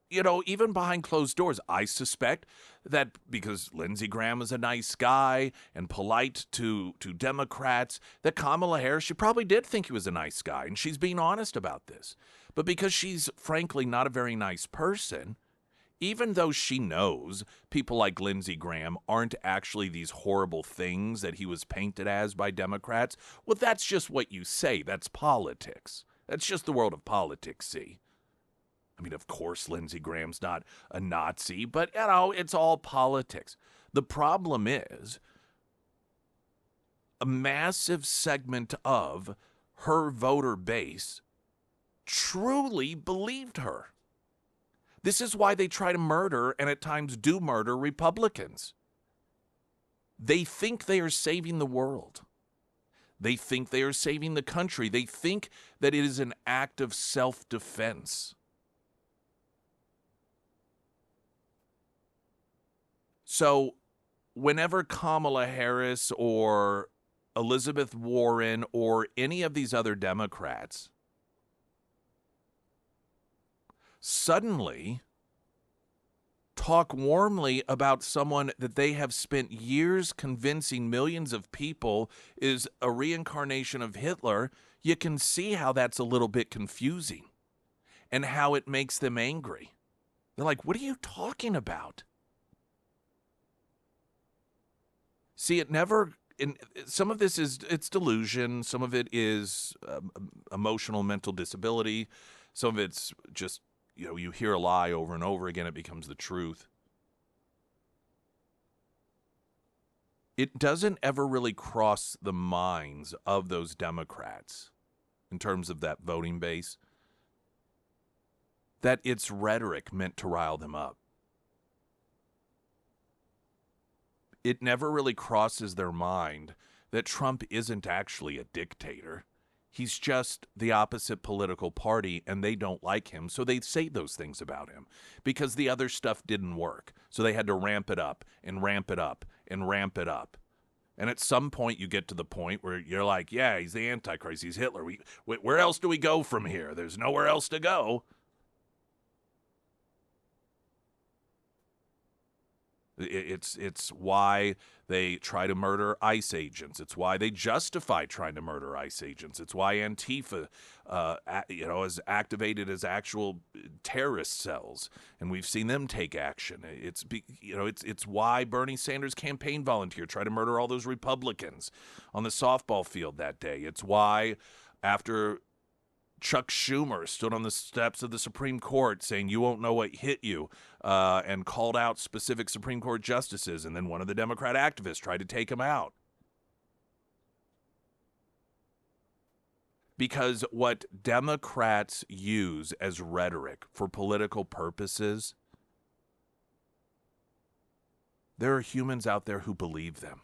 even behind closed doors, I suspect that because Lindsey Graham is a nice guy and polite to Democrats, that Kamala Harris, she probably did think he was a nice guy, and she's being honest about this. But because she's, frankly, not a very nice person, even though she knows people like Lindsey Graham aren't actually these horrible things that he was painted as by Democrats, well, that's just what you say. That's politics. That's just the world of politics, see? I mean, of course, Lindsey Graham's not a Nazi, but, it's all politics. The problem is a massive segment of her voter base truly believed her. This is why they try to murder and at times do murder Republicans. They think they are saving the world. They think they are saving the country. They think that it is an act of self-defense. So whenever Kamala Harris or Elizabeth Warren or any of these other Democrats suddenly talk warmly about someone that they have spent years convincing millions of people is a reincarnation of Hitler, you can see how that's a little bit confusing and how it makes them angry. They're like, what are you talking about? See, some of this it's delusion. Some of it is emotional, mental disability. Some of it's just, you hear a lie over and over again, it becomes the truth. It doesn't ever really cross the minds of those Democrats in terms of that voting base that it's rhetoric meant to rile them up. It never really crosses their mind that Trump isn't actually a dictator. He's just the opposite political party, and they don't like him, so they say those things about him because the other stuff didn't work. So they had to ramp it up and ramp it up and ramp it up. And at some point, you get to the point where you're like, yeah, he's the Antichrist. He's Hitler. Where else do we go from here? There's nowhere else to go. It's why they try to murder ICE agents. It's why they justify trying to murder ICE agents. It's why Antifa, is activated as actual terrorist cells, and we've seen them take action. It's why Bernie Sanders' campaign volunteer tried to murder all those Republicans on the softball field that day. It's why after Chuck Schumer stood on the steps of the Supreme Court saying, "You won't know what hit you," and called out specific Supreme Court justices, and then one of the Democrat activists tried to take him out. Because what Democrats use as rhetoric for political purposes, there are humans out there who believe them.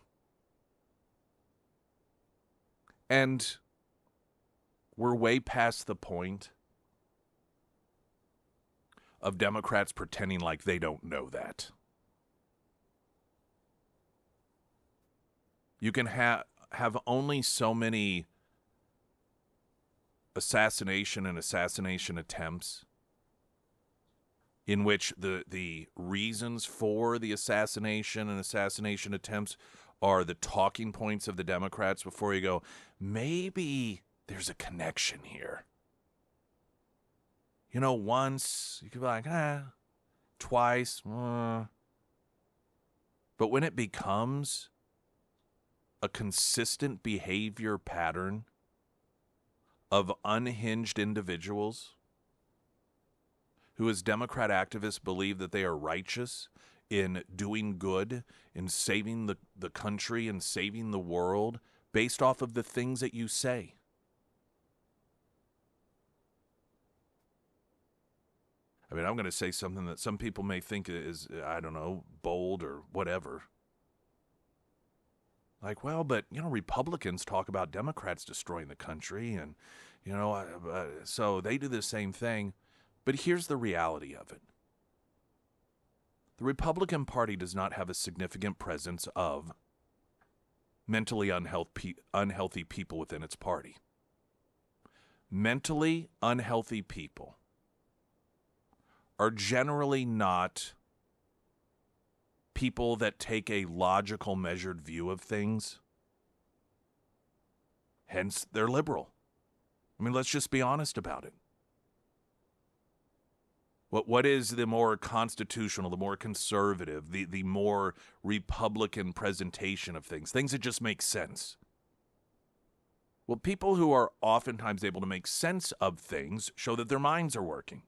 And we're way past the point of Democrats pretending like they don't know that. You can have only so many assassination attempts in which the reasons for the assassination attempts are the talking points of the Democrats before you go, maybe there's a connection here. Once you could be like, twice. But when it becomes a consistent behavior pattern of unhinged individuals who, as Democrat activists, believe that they are righteous in doing good, in saving the country and saving the world based off of the things that you say. I mean, I'm going to say something that some people may think is, I don't know, bold or whatever. Like, well, but, Republicans talk about Democrats destroying the country, and, so they do the same thing. But here's the reality of it. The Republican Party does not have a significant presence of mentally unhealthy people within its party. Mentally unhealthy people are generally not people that take a logical, measured view of things. Hence, they're liberal. I mean, let's just be honest about it. What is the more constitutional, the more conservative, the more Republican presentation of things? Things that just make sense. Well, people who are oftentimes able to make sense of things show that their minds are working.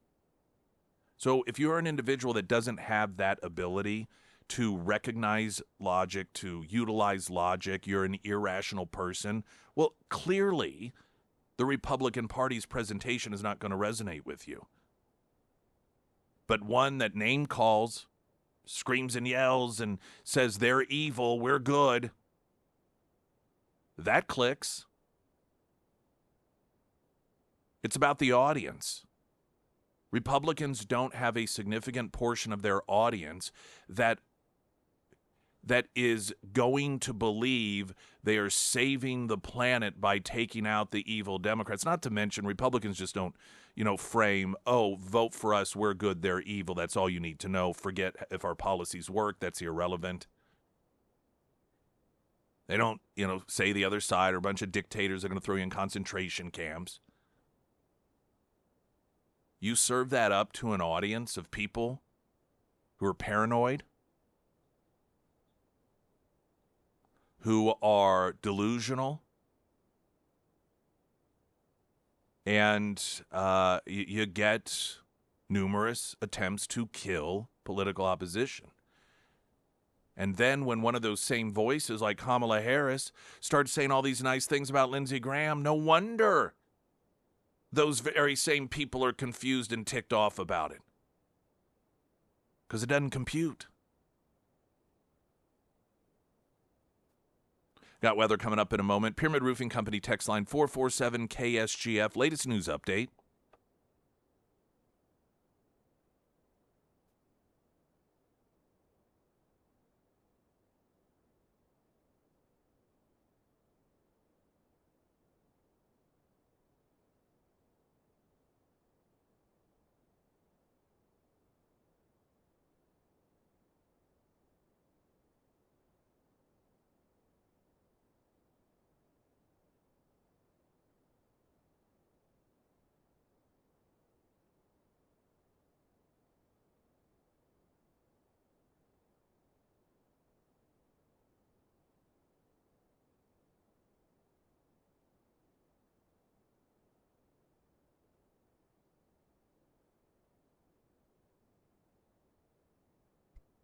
So if you're an individual that doesn't have that ability to recognize logic, to utilize logic, you're an irrational person, well, clearly the Republican Party's presentation is not going to resonate with you. But one that name calls, screams and yells and says they're evil, we're good, that clicks. It's about the audience. Republicans don't have a significant portion of their audience that is going to believe they are saving the planet by taking out the evil Democrats. Not to mention, Republicans just don't, frame, vote for us, we're good, they're evil. That's all you need to know. Forget if our policies work. That's irrelevant. They don't, say the other side are a bunch of dictators that are going to throw you in concentration camps. You serve that up to an audience of people who are paranoid, who are delusional, and you get numerous attempts to kill political opposition. And then when one of those same voices, like Kamala Harris, starts saying all these nice things about Lindsey Graham, no wonder those very same people are confused and ticked off about it. Because it doesn't compute. Got weather coming up in a moment. Pyramid Roofing Company text line 447 KSGF. Latest news update.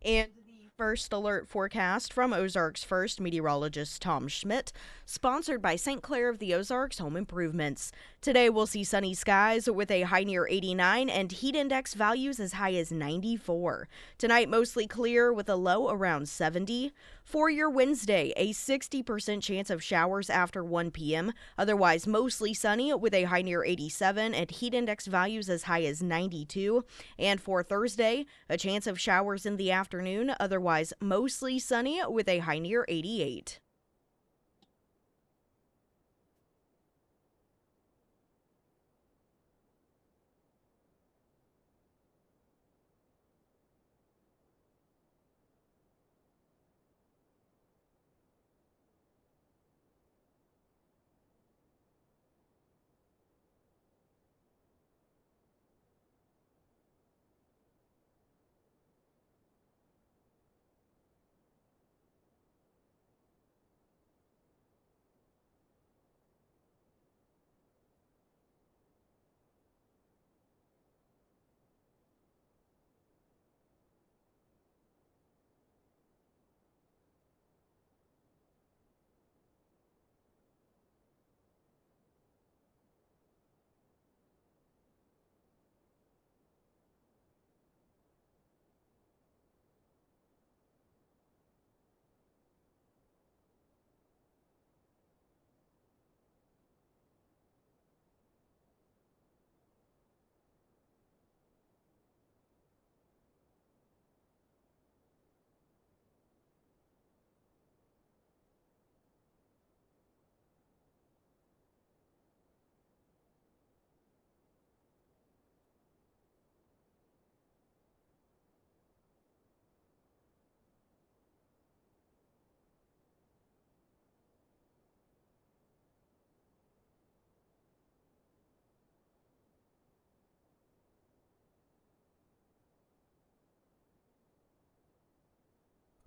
And the first alert forecast from Ozarks First meteorologist Tom Schmidt, sponsored by St. Clair of the Ozarks Home Improvements. Today we'll see sunny skies with a high near 89 and heat index values as high as 94. Tonight mostly clear with a low around 70. For your Wednesday, a 60% chance of showers after 1 p.m. Otherwise mostly sunny with a high near 87 and heat index values as high as 92. And for Thursday, a chance of showers in the afternoon, otherwise mostly sunny with a high near 88.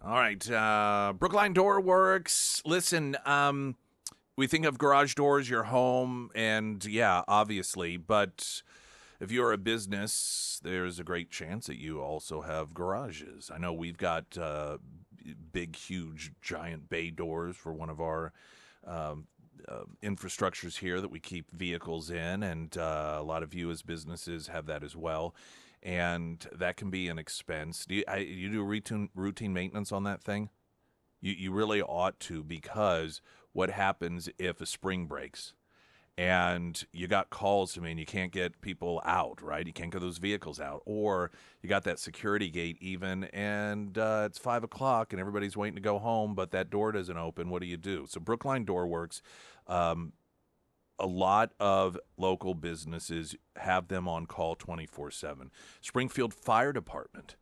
All right, Brookline Door Works. Listen, we think of garage doors, your home, and yeah, obviously, but if you're a business, there's a great chance that you also have garages. I know we've got big, huge, giant bay doors for one of our um, infrastructures here that we keep vehicles in, and a lot of you as businesses have that as well. And that can be an expense. You do routine maintenance on that thing? You really ought to, because what happens if a spring breaks and you got calls to me and you can't get people out, right? You can't get those vehicles out, or you got that security gate even, and it's 5 o'clock and everybody's waiting to go home, but that door doesn't open. What do you do? So Brookline Door Works, um, a lot of local businesses have them on call 24/7. Springfield Fire Department,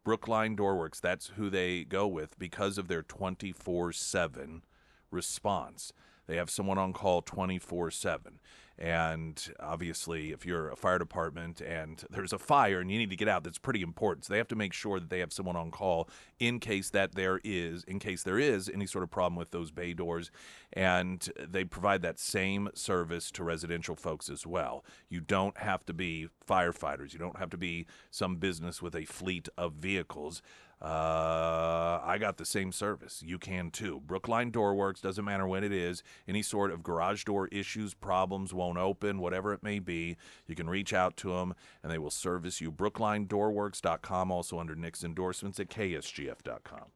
Brookline Doorworks, that's who they go with because of their 24/7 response. They have someone on call 24/7. And obviously, if you're a fire department and there's a fire and you need to get out, that's pretty important. So they have to make sure that they have someone on call in case there is any sort of problem with those bay doors. And they provide that same service to residential folks as well. You don't have to be firefighters. You don't have to be some business with a fleet of vehicles. I got the same service. You can too. Brookline Door Works, doesn't matter when it is. Any sort of garage door issues, problems, won't open, whatever it may be, you can reach out to them and they will service you. BrooklineDoorWorks.com, also under Nick's endorsements at KSGF.com.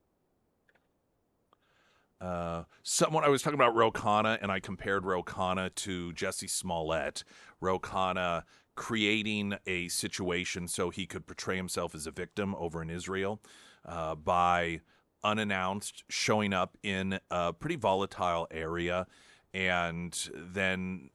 Someone I was talking about Ro Khanna, and I compared Ro Khanna to Jesse Smollett. Ro Khanna creating a situation so he could portray himself as a victim over in Israel by unannounced showing up in a pretty volatile area, and then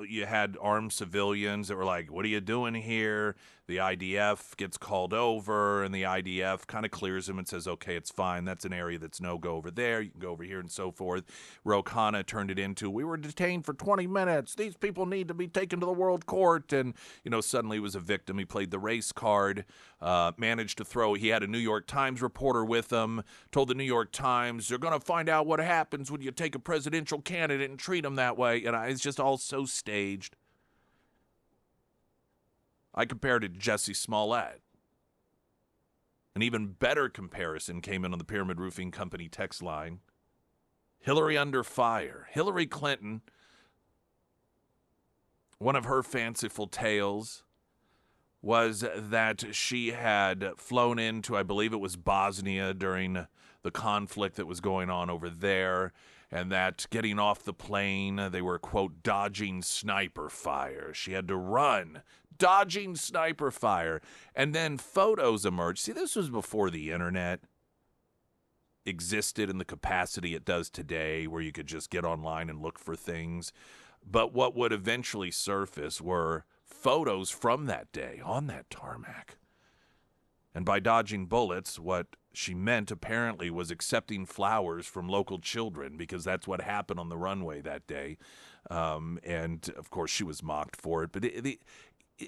you had armed civilians that were like, "What are you doing here?" The IDF gets called over, and the IDF kind of clears him and says, "Okay, it's fine. That's an area that's no go over there. You can go over here," and so forth. Ro Khanna turned it into, "We were detained for 20 minutes. These people need to be taken to the world court." And, suddenly he was a victim. He played the race card, managed to throw. He had a New York Times reporter with him, told the New York Times, "You're going to find out what happens when you take a presidential candidate and treat him that way." And it's just all so staged. I compared it to Jesse Smollett. An even better comparison came in on the Pyramid Roofing Company text line. Hillary under fire. Hillary Clinton, one of her fanciful tales was that she had flown into, I believe it was Bosnia during the conflict that was going on over there, and that getting off the plane, they were, quote, dodging sniper fire. She had to run, dodging sniper fire. And then photos emerged. See, this was before the internet existed in the capacity it does today, where you could just get online and look for things. But what would eventually surface were photos from that day on that tarmac. And by dodging bullets, what she meant apparently was accepting flowers from local children, because that's what happened on the runway that day. And, of course, she was mocked for it. But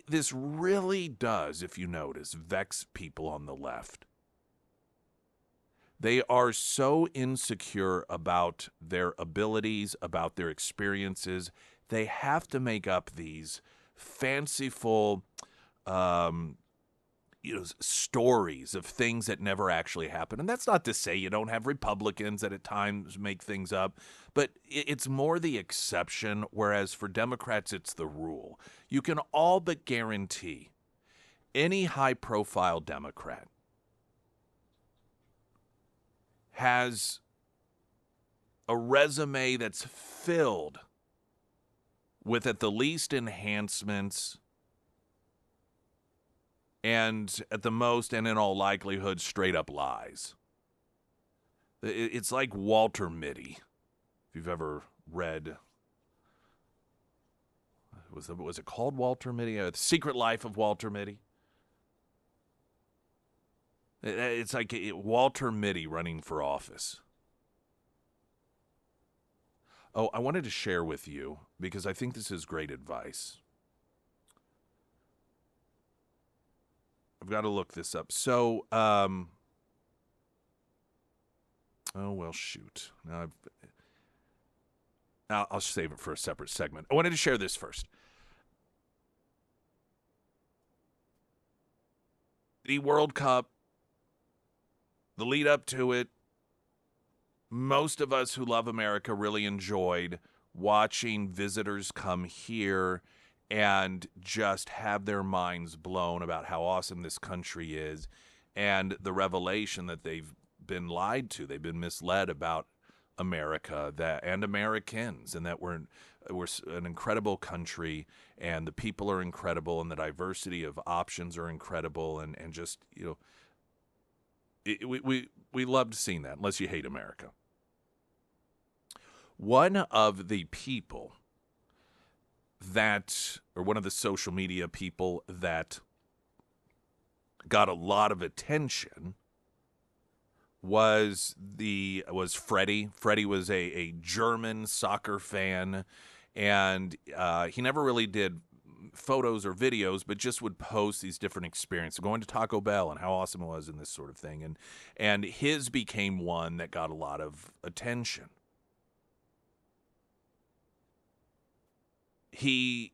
this really does, if you notice, vex people on the left. They are so insecure about their abilities, about their experiences. They have to make up these fanciful stories of things that never actually happen. And that's not to say you don't have Republicans that at times make things up, but it's more the exception, whereas for Democrats, it's the rule. You can all but guarantee any high-profile Democrat has a resume that's filled with, at the least, enhancements, and at the most, and in all likelihood, straight up lies. It's like Walter Mitty. If you've ever read, was it called Walter Mitty? The Secret Life of Walter Mitty. It's like Walter Mitty running for office. Oh, I wanted to share with you, because I think this is great advice. I've got to look this up. So, oh, well, shoot. Now I'll save it for a separate segment. I wanted to share this first. The World Cup, the lead up to it, most of us who love America really enjoyed watching visitors come here and just have their minds blown about how awesome this country is, and the revelation that they've been lied to. They've been misled about America and Americans, and that we're an incredible country, and the people are incredible, and the diversity of options are incredible, and just, we loved seeing that, unless you hate America. One of the people one of the social media people that got a lot of attention was Freddie. Freddie was a German soccer fan, and he never really did photos or videos, but just would post these different experiences, going to Taco Bell and how awesome it was and this sort of thing. And his became one that got a lot of attention. He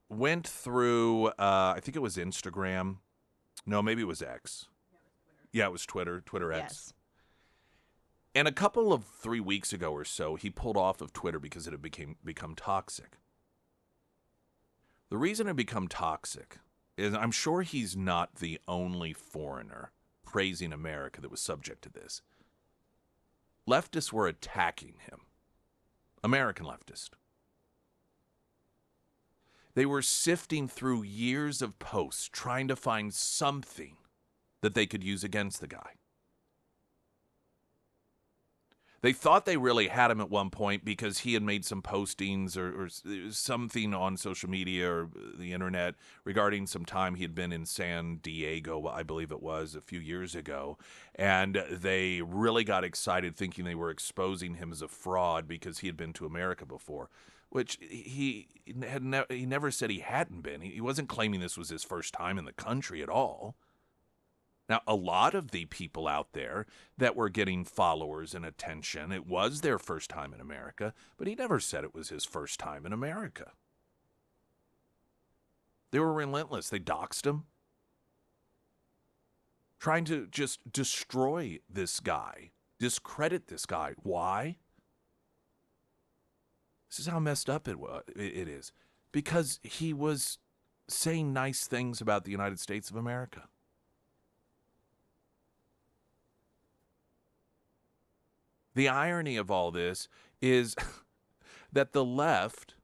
went through, I think it was Instagram. No, maybe it was X. Yeah, it was Twitter X. Yes. And a couple of 3 weeks ago or so, he pulled off of Twitter because it had become toxic. The reason it become toxic is, I'm sure he's not the only foreigner praising America that was subject to this. Leftists were attacking him. American leftists. They were sifting through years of posts trying to find something that they could use against the guy. They thought they really had him at one point because he had made some postings or something on social media or the internet regarding some time he had been in San Diego, I believe it was, a few years ago. And they really got excited thinking they were exposing him as a fraud because he had been to America before, which he never said he hadn't been. He wasn't claiming this was his first time in the country at all. Now, a lot of the people out there that were getting followers and attention, it was their first time in America, but he never said it was his first time in America. They were relentless. They doxed him. trying to just destroy this guy, discredit this guy. Why? This is how messed up it is. Because he was saying nice things about the United States of America. The irony of all this is that the left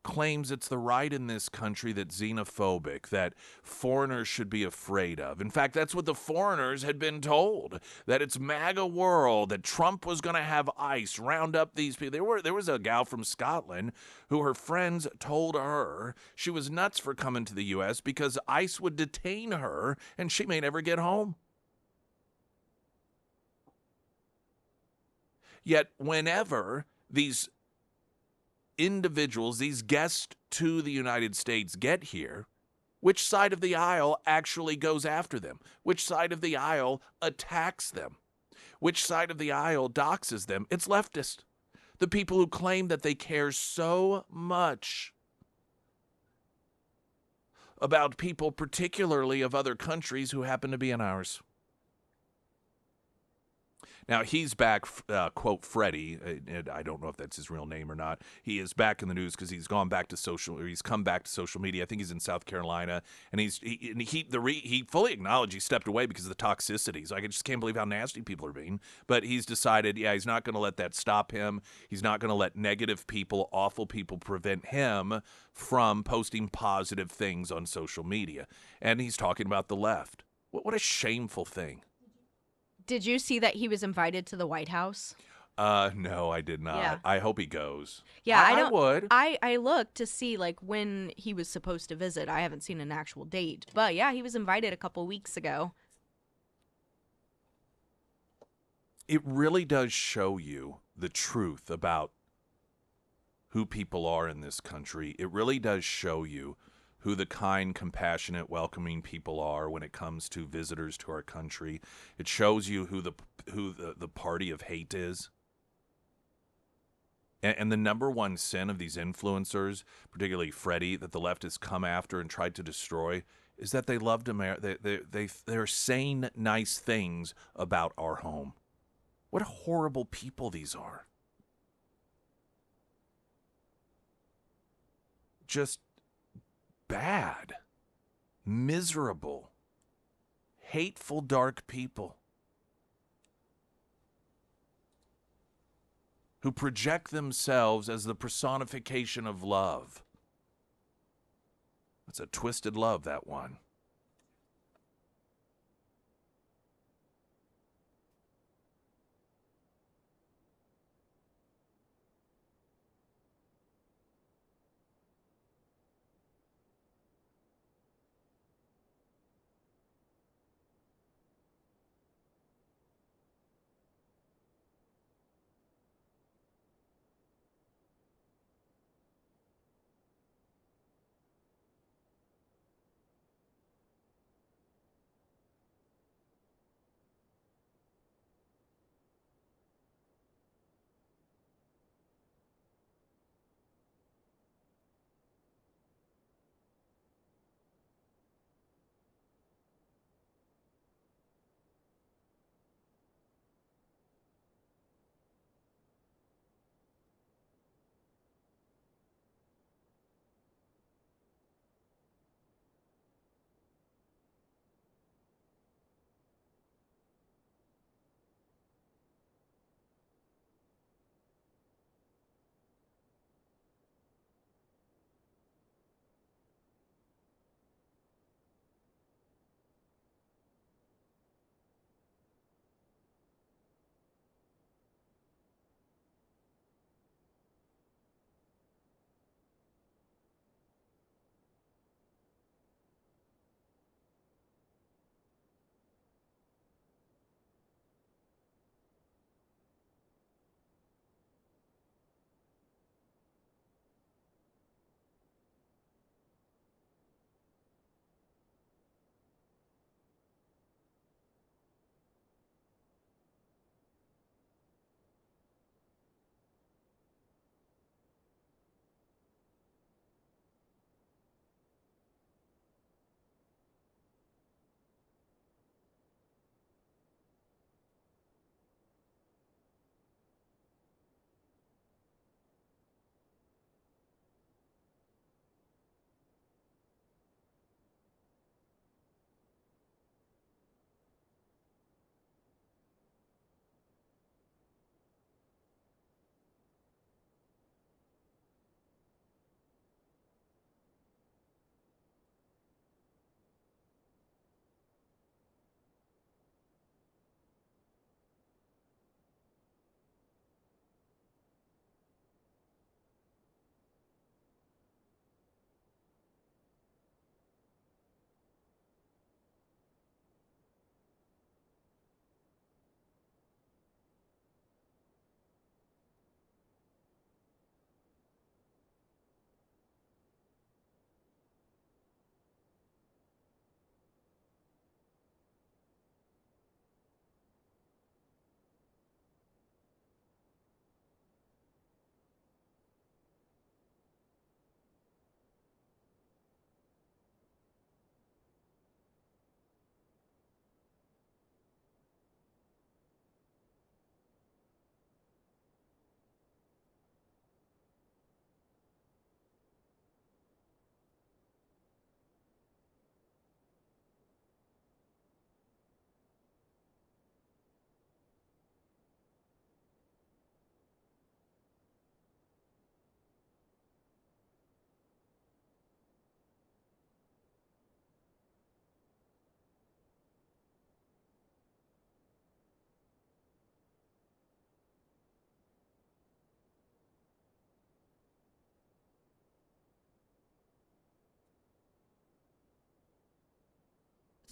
claims it's the right in this country that's xenophobic, that foreigners should be afraid of. In fact, that's what the foreigners had been told, that it's MAGA world, that Trump was going to have ICE round up these people. There was a gal from Scotland who her friends told her she was nuts for coming to the U.S. because ICE would detain her and she may never get home. Yet whenever these individuals, these guests to the United States get here, which side of the aisle actually goes after them? Which side of the aisle attacks them? Which side of the aisle doxes them? It's leftist. The people who claim that they care so much about people, particularly of other countries who happen to be in ours. Now, he's back, quote, Freddie. I don't know if that's his real name or not. He is back in the news because he's come back to social media. I think he's in South Carolina, and he fully acknowledged he stepped away because of the toxicity. So I just can't believe how nasty people are being. But he's decided, he's not going to let that stop him. He's not going to let negative people, awful people, prevent him from posting positive things on social media. And he's talking about the left. What a shameful thing. Did you see that he was invited to the White House? No, I did not. Yeah. I hope he goes. Yeah, I would. I looked to see like when he was supposed to visit. I haven't seen an actual date, but yeah, he was invited a couple weeks ago. It really does show you the truth about who people are in this country. It really does show you who the kind, compassionate, welcoming people are when it comes to visitors to our country. It shows you who the party of hate is. And the number one sin of these influencers, particularly Freddie, that the left has come after and tried to destroy, is that they loved America. They're saying nice things about our home. What horrible people these are. Just bad, miserable, hateful, dark people who project themselves as the personification of love. It's a twisted love, that one.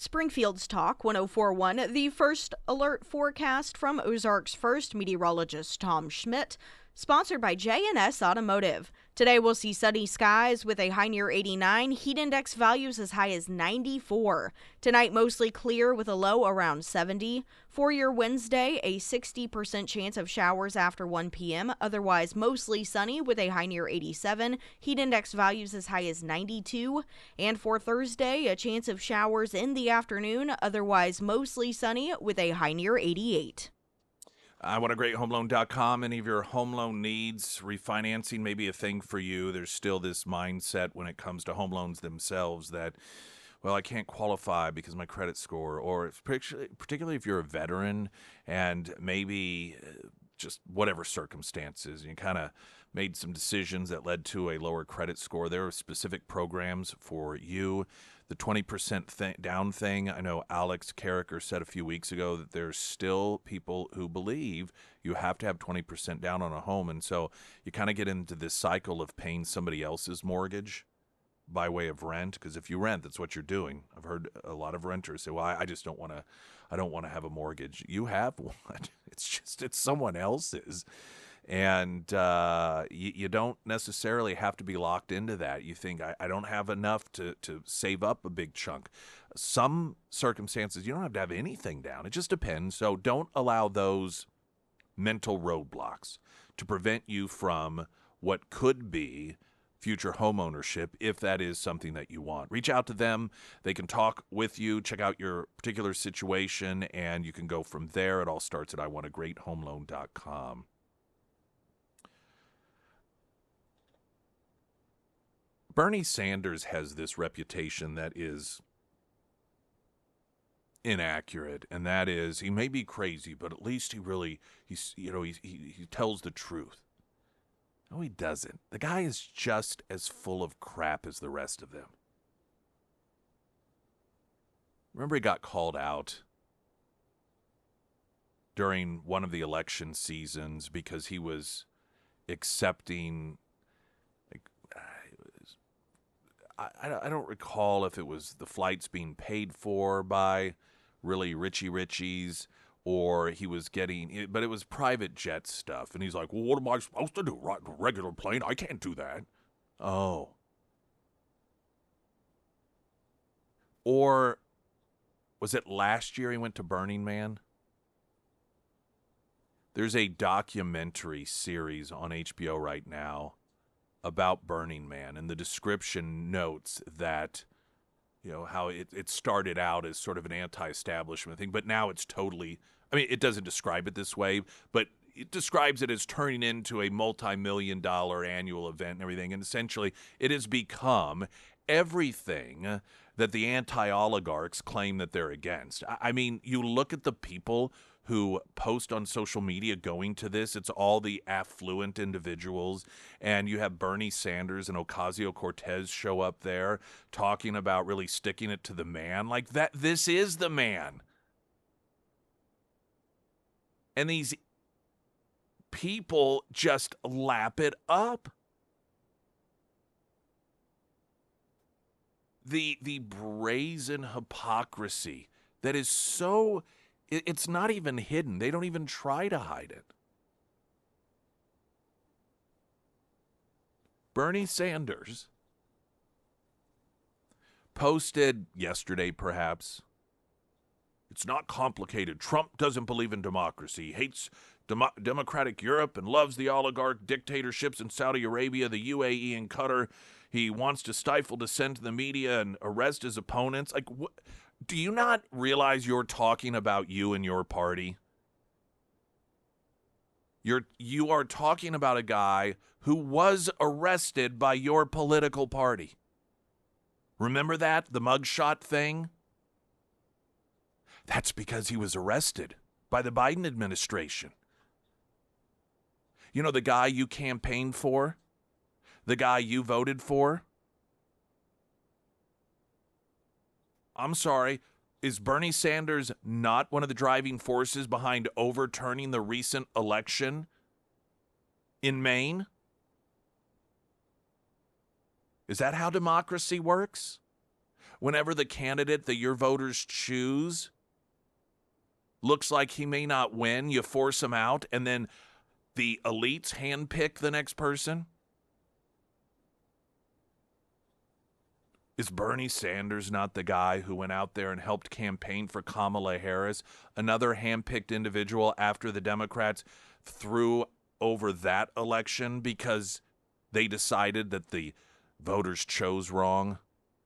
Springfield's Talk 1041, the first alert forecast from Ozarks First meteorologist Tom Schmidt, sponsored by J&S Automotive. Today we'll see sunny skies with a high near 89, heat index values as high as 94. Tonight mostly clear with a low around 70. For your Wednesday, a 60% chance of showers after 1 p.m., otherwise mostly sunny with a high near 87, heat index values as high as 92. And for Thursday, a chance of showers in the afternoon, otherwise mostly sunny with a high near 88. I want a great homeloan.com. Any of your home loan needs, refinancing may be a thing for you. There's still this mindset when it comes to home loans themselves that, well, I can't qualify because of my credit score, or particularly if you're a veteran and maybe just whatever circumstances, you kind of made some decisions that led to a lower credit score. There are specific programs for you. The 20% down thing, I know Alex Carricker said a few weeks ago that there's still people who believe you have to have 20% down on a home. And so you kind of get into this cycle of paying somebody else's mortgage by way of rent, because if you rent, that's what you're doing. I've heard a lot of renters say, well, I just don't want to have a mortgage. You have one. It's someone else's. And you don't necessarily have to be locked into that. You think, I don't have enough to save up a big chunk. Some circumstances, you don't have to have anything down. It just depends. So don't allow those mental roadblocks to prevent you from what could be future home ownership, if that is something that you want. Reach out to them. They can talk with you, check out your particular situation, and you can go from there. It all starts at iwantagreathomeloan.com. Bernie Sanders has this reputation that is inaccurate, and that is he may be crazy, but at least he tells the truth. No, he doesn't. The guy is just as full of crap as the rest of them. Remember, he got called out during one of the election seasons because he was accepting, I don't recall if it was the flights being paid for by really Richies, or he was getting, but it was private jet stuff. And he's like, well, what am I supposed to do? Right, regular plane? I can't do that. Oh. Or was it last year he went to Burning Man? There's a documentary series on HBO right now about Burning Man, and the description notes that, how it started out as sort of an anti-establishment thing, but now it's totally, it doesn't describe it this way, but it describes it as turning into a multi-million-dollar annual event and everything, and essentially it has become everything that the anti-oligarchs claim that they're against. You look at the people who post on social media going to this. It's all the affluent individuals, and you have Bernie Sanders and Ocasio-Cortez show up there talking about really sticking it to the man. Like that, this is the man. And these people just lap it up. The brazen hypocrisy that is so... It's not even hidden. They don't even try to hide it. Bernie Sanders posted yesterday, perhaps, it's not complicated. Trump doesn't believe in democracy. He hates democratic Europe and loves the oligarch dictatorships in Saudi Arabia, the UAE, and Qatar. He wants to stifle dissent in the media and arrest his opponents. Like, what? Do you not realize you're talking about you and your party? You are talking about a guy who was arrested by your political party. Remember that? The mugshot thing? That's because he was arrested by the Biden administration. You know, the guy you campaigned for? The guy you voted for? I'm sorry, is Bernie Sanders not one of the driving forces behind overturning the recent election in Maine? Is that how democracy works? Whenever the candidate that your voters choose looks like he may not win, you force him out, and then the elites handpick the next person? Is Bernie Sanders not the guy who went out there and helped campaign for Kamala Harris, another handpicked individual after the Democrats threw over that election because they decided that the voters chose wrong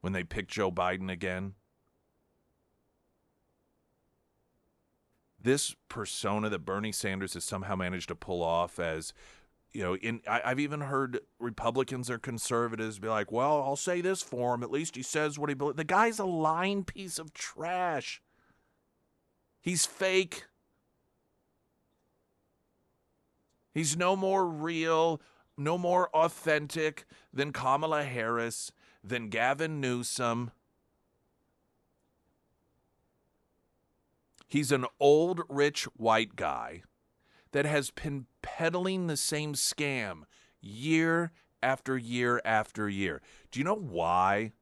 when they picked Joe Biden again? This persona that Bernie Sanders has somehow managed to pull off as, I've even heard Republicans or conservatives be like, well, I'll say this for him. At least he says what he believes. The guy's a lying piece of trash. He's fake. He's no more real, no more authentic than Kamala Harris, than Gavin Newsom. He's an old, rich white guy that has been peddling the same scam year after year after year. Do you know why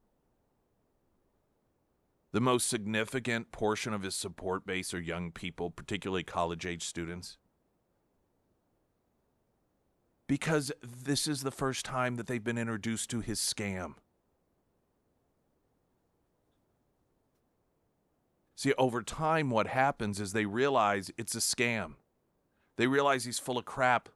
the most significant portion of his support base are young people, particularly college-age students? Because this is the first time that they've been introduced to his scam. See, over time, what happens is they realize it's a scam. They realize he's full of crap.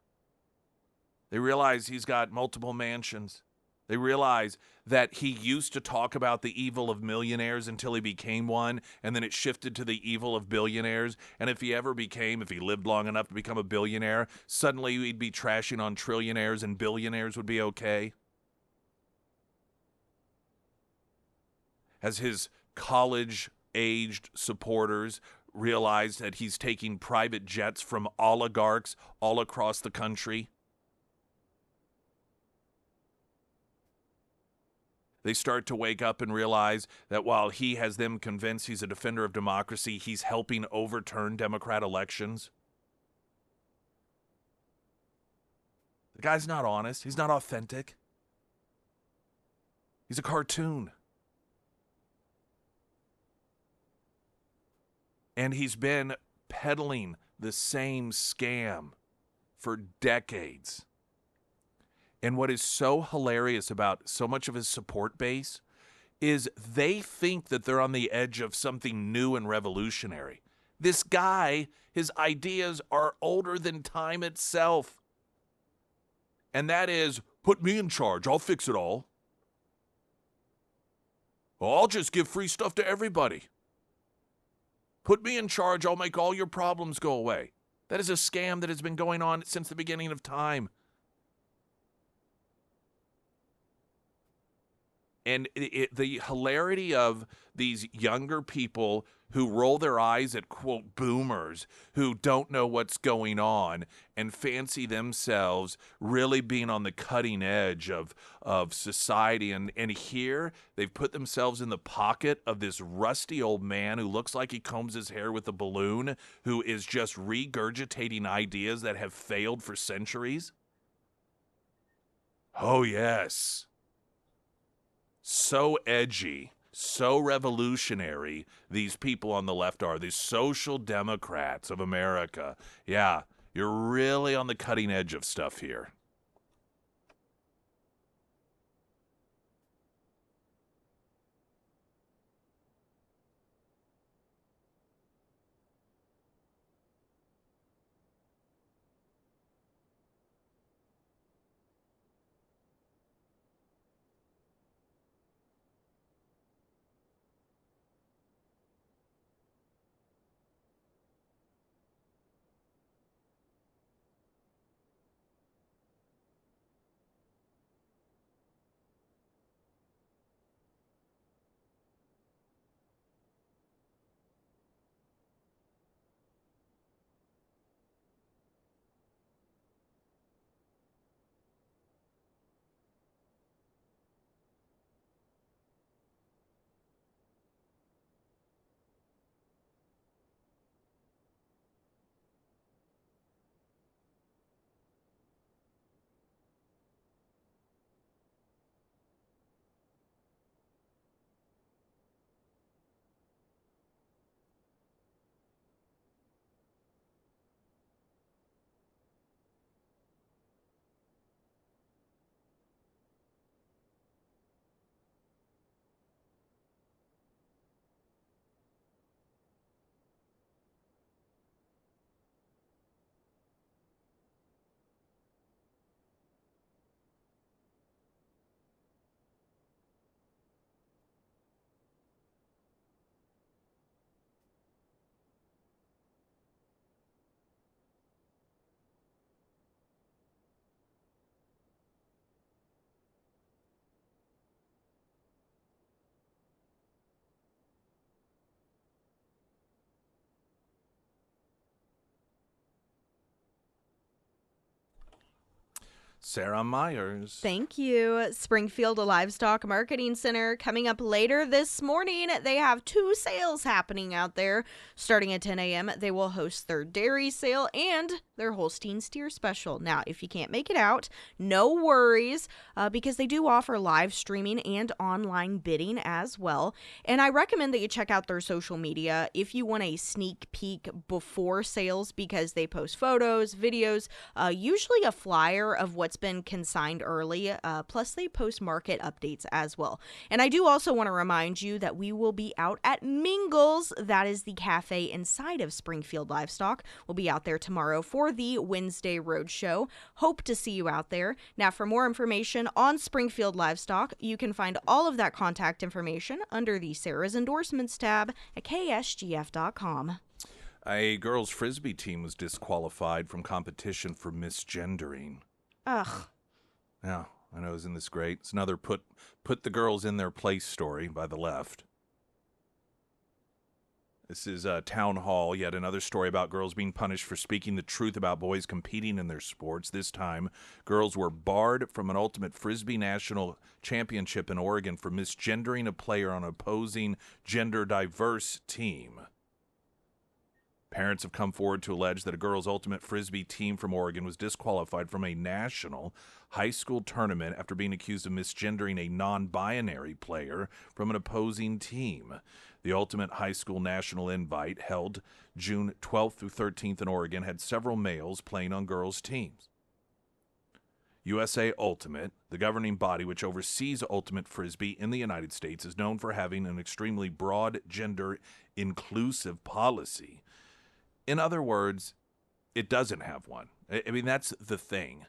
They realize he's got multiple mansions. They realize that he used to talk about the evil of millionaires until he became one, and then it shifted to the evil of billionaires. And if he lived long enough to become a billionaire, suddenly he'd be trashing on trillionaires and billionaires would be okay. As his college-aged supporters realized that he's taking private jets from oligarchs all across the country, they start to wake up and realize that while he has them convinced he's a defender of democracy, he's helping overturn Democrat elections. The guy's not honest. He's not authentic. He's a cartoon. And he's been peddling the same scam for decades. And what is so hilarious about so much of his support base is they think that they're on the edge of something new and revolutionary. This guy, his ideas are older than time itself. And that is, put me in charge, I'll fix it all. I'll just give free stuff to everybody. Put me in charge, I'll make all your problems go away. That is a scam that has been going on since the beginning of time. And the hilarity of these younger people who roll their eyes at, quote, boomers who don't know what's going on and fancy themselves really being on the cutting edge of society. And here they've put themselves in the pocket of this rusty old man who looks like he combs his hair with a balloon, who is just regurgitating ideas that have failed for centuries. Oh, yes. So edgy, so revolutionary, these people on the left are, these social democrats of America. Yeah, you're really on the cutting edge of stuff here. Sarah Myers. Thank you. Springfield Livestock Marketing Center coming up later this morning. They have 2 sales happening out there. Starting at 10 a.m., they will host their dairy sale and their Holstein steer special. Now, if you can't make it out, no worries, because they do offer live streaming and online bidding as well. And I recommend that you check out their social media if you want a sneak peek before sales, because they post photos, videos, usually a flyer of what's been consigned early, plus they post market updates as well. And I do also want to remind you that we will be out at Mingles. That is the cafe inside of Springfield Livestock. We'll be out there tomorrow for the Wednesday Roadshow. Hope to see you out there. Now, for more information on Springfield Livestock, you can find all of that contact information under the Sarah's Endorsements tab at ksgf.com. A girls' frisbee team was disqualified from competition for misgendering. Ugh. Yeah, I know, isn't this great? It's another put the girls in their place story by the left. This is Town Hall, yet another story about girls being punished for speaking the truth about boys competing in their sports. This time, girls were barred from an Ultimate Frisbee National Championship in Oregon for misgendering a player on an opposing gender-diverse team. Parents have come forward to allege that a girls' ultimate frisbee team from Oregon was disqualified from a national high school tournament after being accused of misgendering a non-binary player from an opposing team. The Ultimate High School National Invite, held June 12th through 13th in Oregon, had several males playing on girls' teams. USA Ultimate, the governing body which oversees ultimate frisbee in the United States, is known for having an extremely broad gender-inclusive policy. In other words, it doesn't have one. I mean, that's the thing.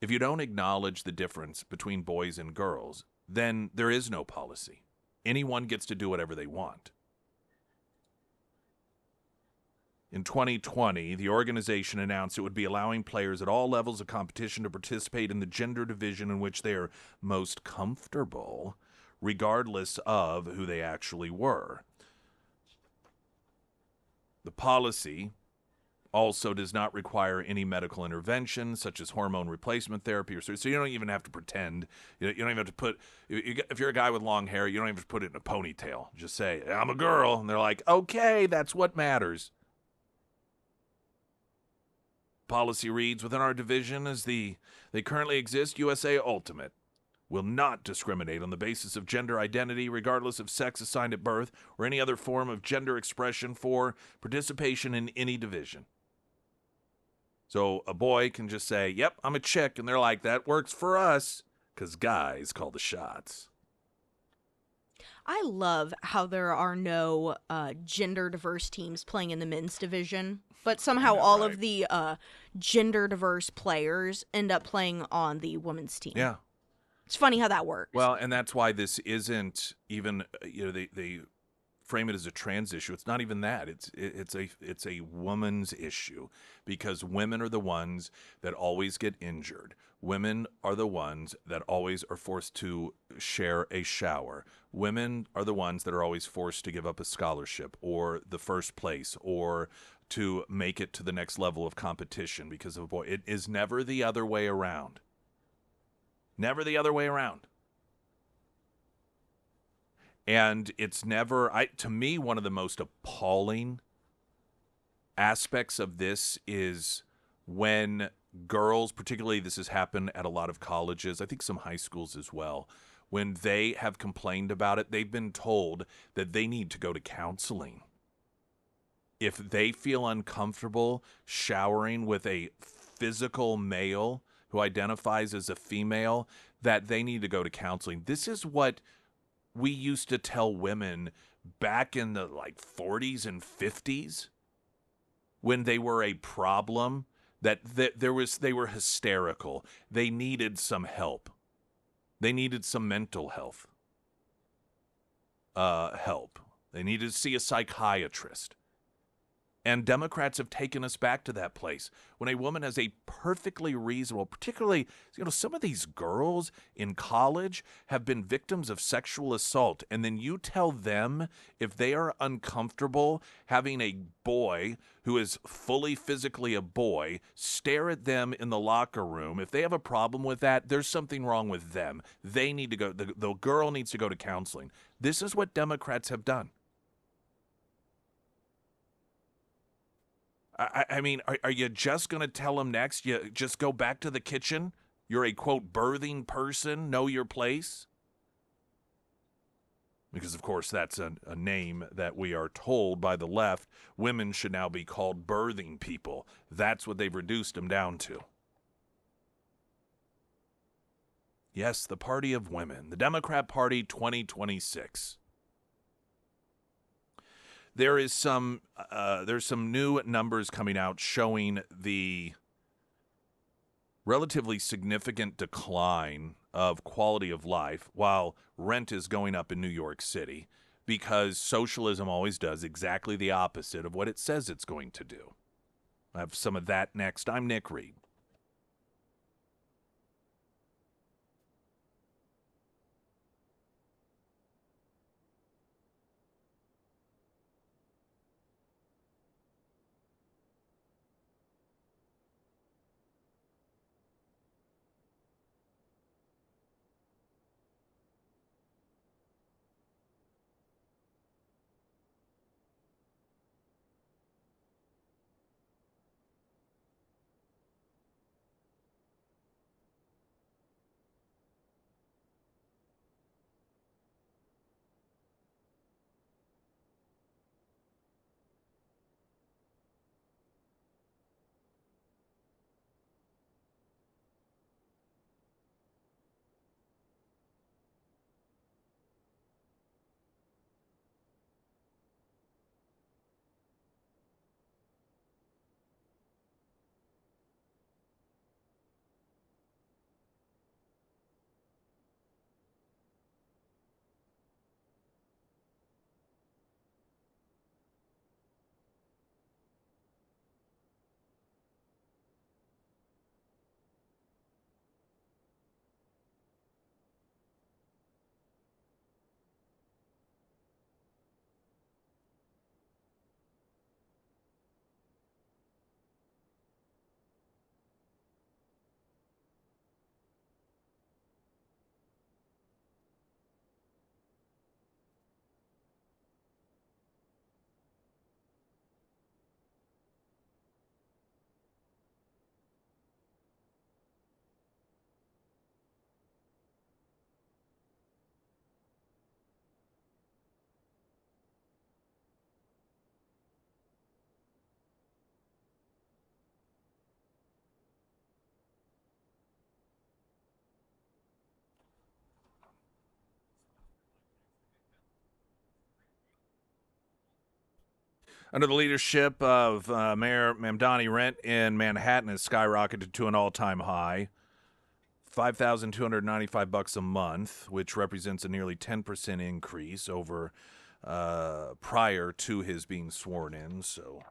If you don't acknowledge the difference between boys and girls, then there is no policy. Anyone gets to do whatever they want. In 2020, the organization announced it would be allowing players at all levels of competition to participate in the gender division in which they are most comfortable, regardless of who they actually were. The policy also does not require any medical intervention, such as hormone replacement therapy, or so you don't even have to pretend. You don't even have to put. If you're a guy with long hair, you don't even have to put it in a ponytail. Just say, "I'm a girl," and they're like, "Okay, that's what matters." Policy reads: within our division, as they currently exist, USA Ultimate will not discriminate on the basis of gender identity, regardless of sex assigned at birth or any other form of gender expression for participation in any division. So a boy can just say, "Yep, I'm a chick," and they're like, "That works for us," because guys call the shots. I love how there are no gender diverse teams playing in the men's division, but somehow all of the gender diverse players end up playing on the women's team. Yeah. It's funny how that works. Well, and that's why this isn't even, they frame it as a trans issue. It's not even that. It's a woman's issue, because women are the ones that always get injured. Women are the ones that always are forced to share a shower. Women are the ones that are always forced to give up a scholarship or the first place or to make it to the next level of competition because of a boy. It is never the other way around. Never the other way around. And it's never, to me, one of the most appalling aspects of this is when girls, particularly this has happened at a lot of colleges, I think some high schools as well, when they have complained about it, they've been told that they need to go to counseling. If they feel uncomfortable showering with a physical male who identifies as a female, that they need to go to counseling. This is what we used to tell women back in the 40s and 50s when they were a problem, that they were hysterical. They needed some help. They needed some mental health help. They needed to see a psychiatrist. And Democrats have taken us back to that place when a woman has a perfectly reasonable, particularly, some of these girls in college have been victims of sexual assault. And then you tell them if they are uncomfortable having a boy who is fully physically a boy stare at them in the locker room. If they have a problem with that, there's something wrong with them. They need to go, the girl needs to go to counseling. This is what Democrats have done. I mean, are you just going to tell them next? You just go back to the kitchen? You're a, quote, birthing person? Know your place? Because, of course, that's a name that we are told by the left. Women should now be called birthing people. That's what they've reduced them down to. Yes, the party of women. The Democrat Party 2026. There's some new numbers coming out showing the relatively significant decline of quality of life while rent is going up in New York City, because socialism always does exactly the opposite of what it says it's going to do. I have some of that next. I'm Nick Reed. Under the leadership of Mayor Mamdani, rent in Manhattan has skyrocketed to an all-time high, $5,295 a month, which represents a nearly 10% increase over prior to his being sworn in. So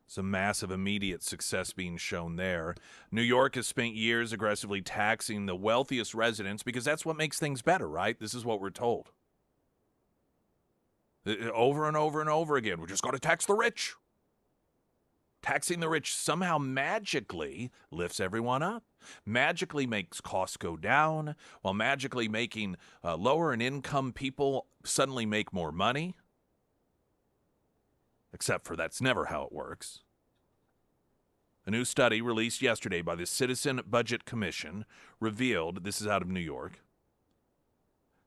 some massive immediate success being shown there. New York has spent years aggressively taxing the wealthiest residents because that's what makes things better, right? This is what we're told. Over and over and over again, we're just going to tax the rich. Taxing the rich somehow magically lifts everyone up, magically makes costs go down, while magically making lower in income people suddenly make more money. Except for that's never how it works. A new study released yesterday by the Citizen Budget Commission revealed, this is out of New York,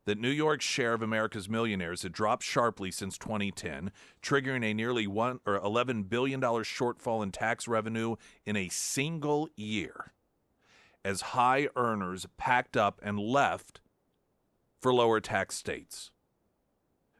that New York's share of America's millionaires had dropped sharply since 2010, triggering a nearly $11 billion shortfall in tax revenue in a single year, as high earners packed up and left for lower tax states.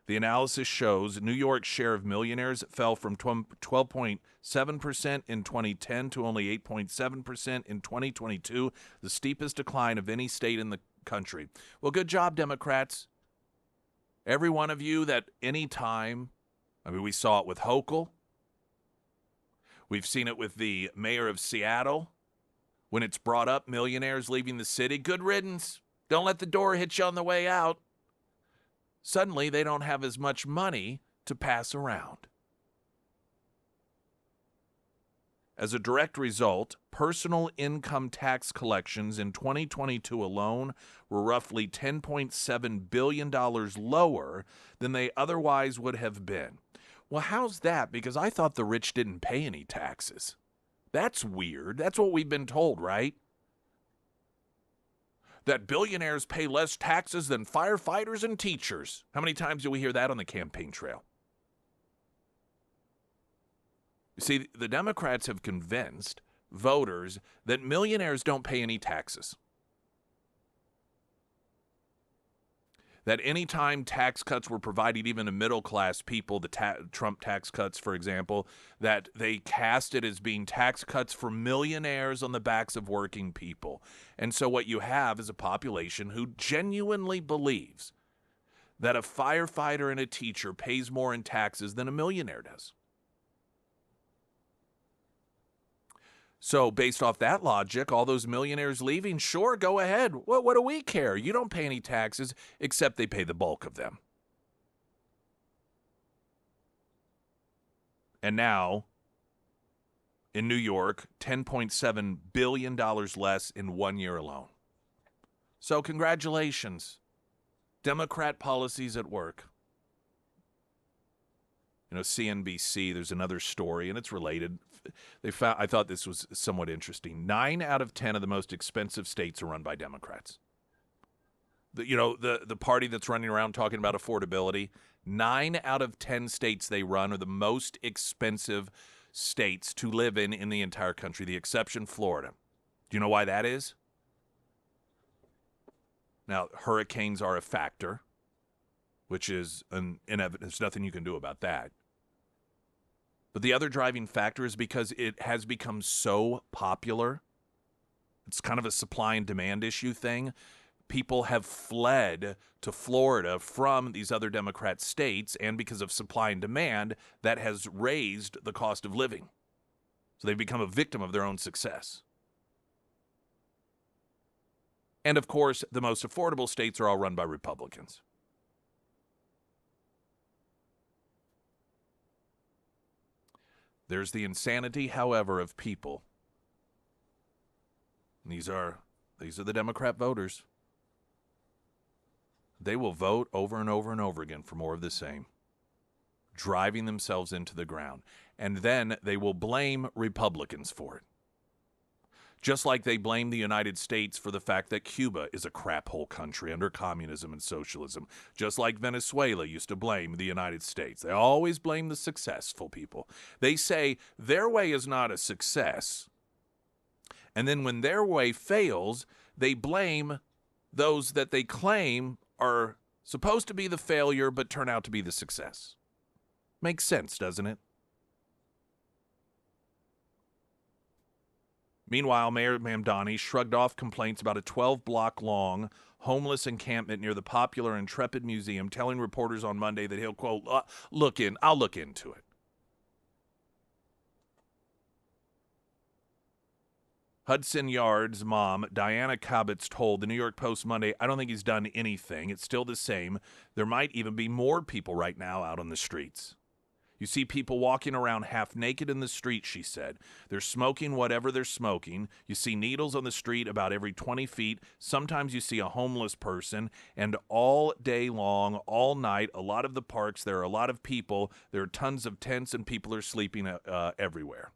The analysis shows New York's share of millionaires fell from 12.7% in 2010 to only 8.7% in 2022, the steepest decline of any state in the country. Well, good job, Democrats. Every one of you that any time, I mean, we saw it with Hochul. We've seen it with the mayor of Seattle. When it's brought up, millionaires leaving the city, good riddance. Don't let the door hit you on the way out. Suddenly, they don't have as much money to pass around. As a direct result, personal income tax collections in 2022 alone were roughly $10.7 billion lower than they otherwise would have been. Well, how's that? Because I thought the rich didn't pay any taxes. That's weird. That's what we've been told, right? That billionaires pay less taxes than firefighters and teachers. How many times do we hear that on the campaign trail? You see, the Democrats have convinced voters that millionaires don't pay any taxes. That any time tax cuts were provided even to middle-class people, the Trump tax cuts, for example, that they cast it as being tax cuts for millionaires on the backs of working people. And so what you have is a population who genuinely believes that a firefighter and a teacher pays more in taxes than a millionaire does. So based off that logic, all those millionaires leaving, sure, go ahead. What do we care? You don't pay any taxes, except they pay the bulk of them. And now, in New York, $10.7 billion less in 1 year alone. So congratulations. Democrat policies at work. You know, CNBC, there's another story, and it's related. I thought this was somewhat interesting. 9 out of 10 of the most expensive states are run by Democrats. The party that's running around talking about affordability, 9 out of 10 states they run are the most expensive states to live in the entire country, the exception Florida. Do you know why that is? Now, hurricanes are a factor, which is there's nothing you can do about that. But the other driving factor is because it has become so popular. It's kind of a supply and demand issue thing. People have fled to Florida from these other Democrat states, and because of supply and demand, that has raised the cost of living. So they've become a victim of their own success. And of course, the most affordable states are all run by Republicans. There's the insanity, however, of people. And these are the Democrat voters. They will vote over and over and over again for more of the same, driving themselves into the ground. And then they will blame Republicans for it. Just like they blame the United States for the fact that Cuba is a crap hole country under communism and socialism. Just like Venezuela used to blame the United States. They always blame the successful people. They say their way is not a success. And then when their way fails, they blame those that they claim are supposed to be the failure but turn out to be the success. Makes sense, doesn't it? Meanwhile, Mayor Mamdani shrugged off complaints about a 12-block-long homeless encampment near the popular Intrepid Museum, telling reporters on Monday that he'll, quote, I'll look into it. Hudson Yard's mom, Diana Cobbitz, told the New York Post Monday, I don't think he's done anything. It's still the same. There might even be more people right now out on the streets. You see people walking around half naked in the street, she said. They're smoking whatever they're smoking. You see needles on the street about every 20 feet. Sometimes you see a homeless person. And all day long, all night, a lot of the parks, there are a lot of people. There are tons of tents and people are sleeping everywhere.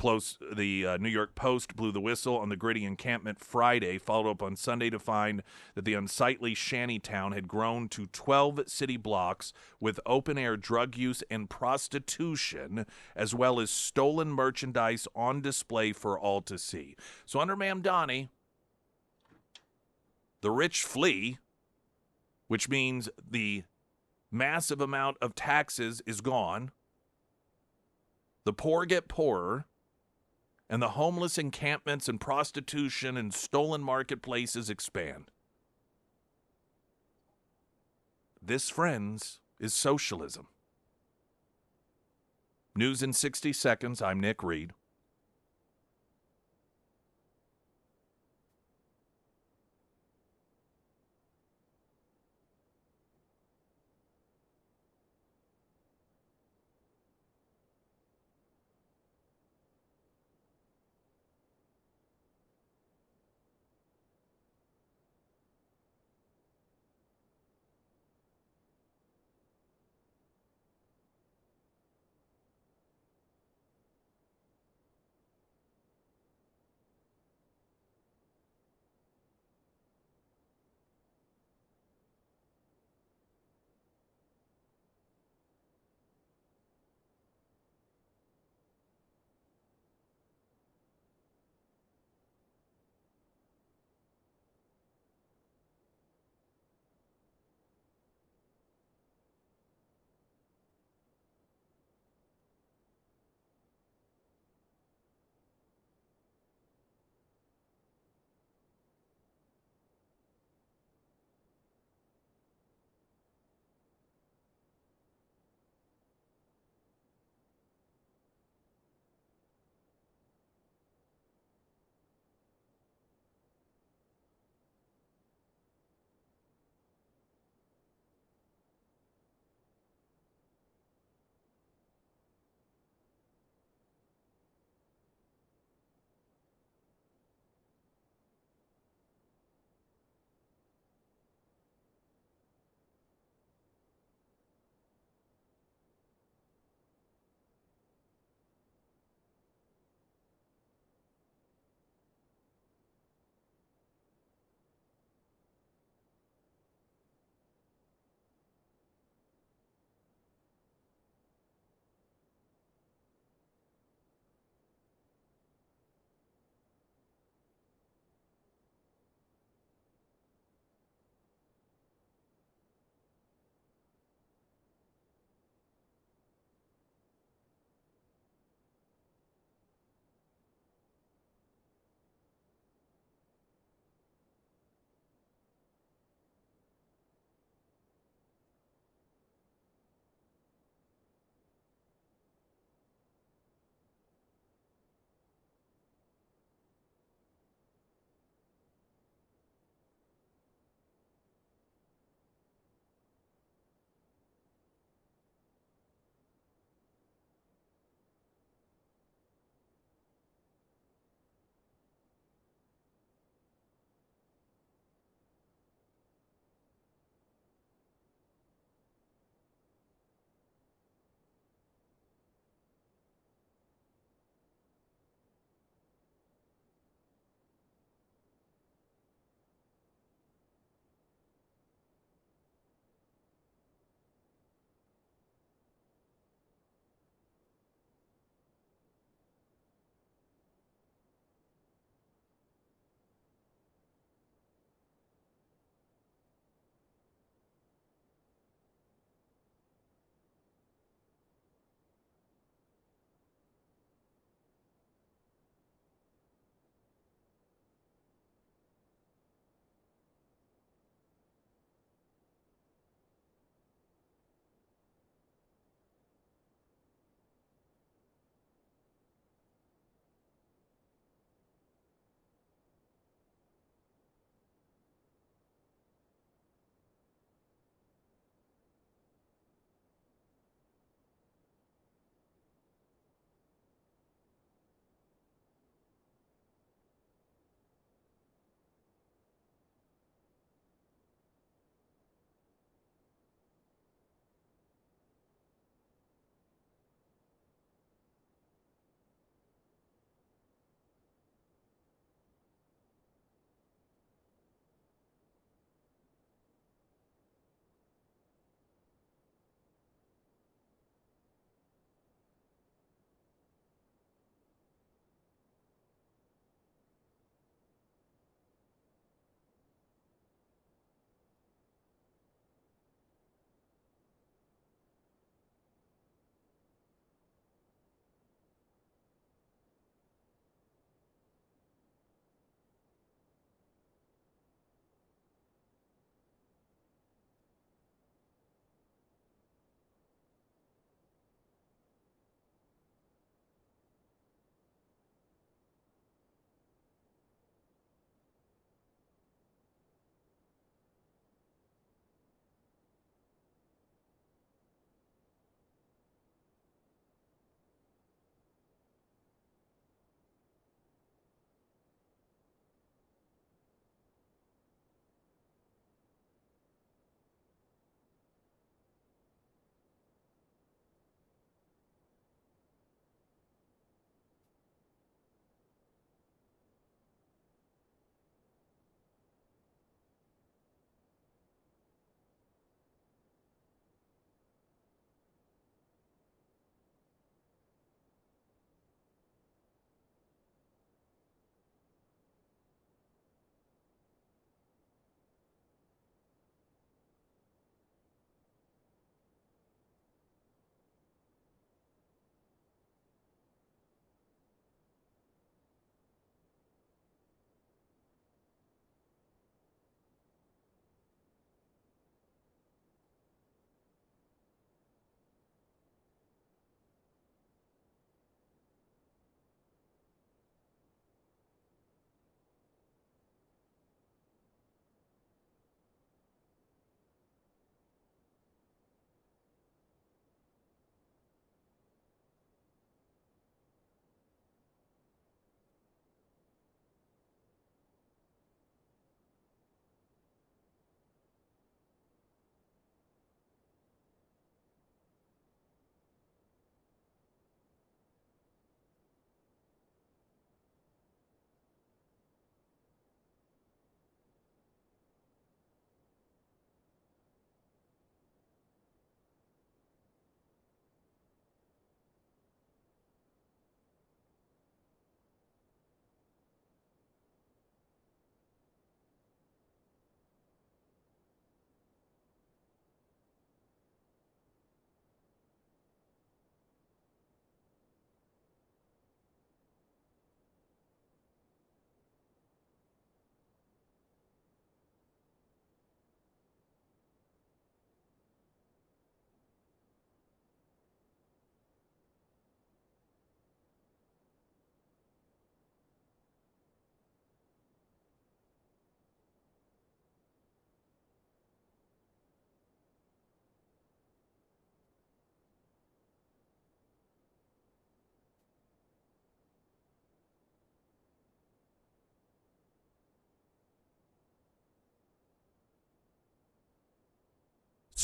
The New York Post blew the whistle on the gritty encampment Friday, followed up on Sunday to find that the unsightly shantytown had grown to 12 city blocks with open-air drug use and prostitution, as well as stolen merchandise on display for all to see. So under Mamdani, the rich flee, which means the massive amount of taxes is gone. The poor get poorer. And the homeless encampments and prostitution and stolen marketplaces expand. This, friends, is socialism. News in 60 seconds. I'm Nick Reed.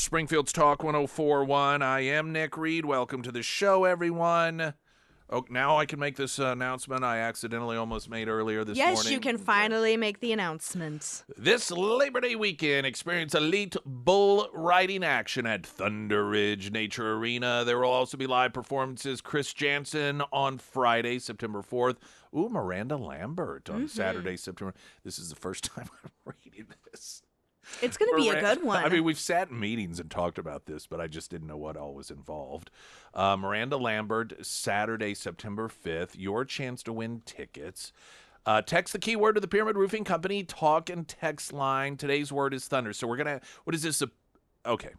Springfield's Talk 1041. I am Nick Reed. Welcome to the show, everyone. Oh, now I can make this announcement I accidentally almost made earlier this morning. Yes, you can finally make the announcement. This Labor Day weekend, experience elite bull riding action at Thunder Ridge Nature Arena. There will also be live performances. Chris Jansen on Friday, September 4th. Ooh, Miranda Lambert on Saturday, September. This is the first time I'm reading this. It's going to be a good one. I mean, we've sat in meetings and talked about this, but I just didn't know what all was involved. Miranda Lambert, Saturday, September 5th. Your chance to win tickets. Text the keyword to the Pyramid Roofing Company talk and text line. Today's word is thunder. So we're going to, what is this? Okay.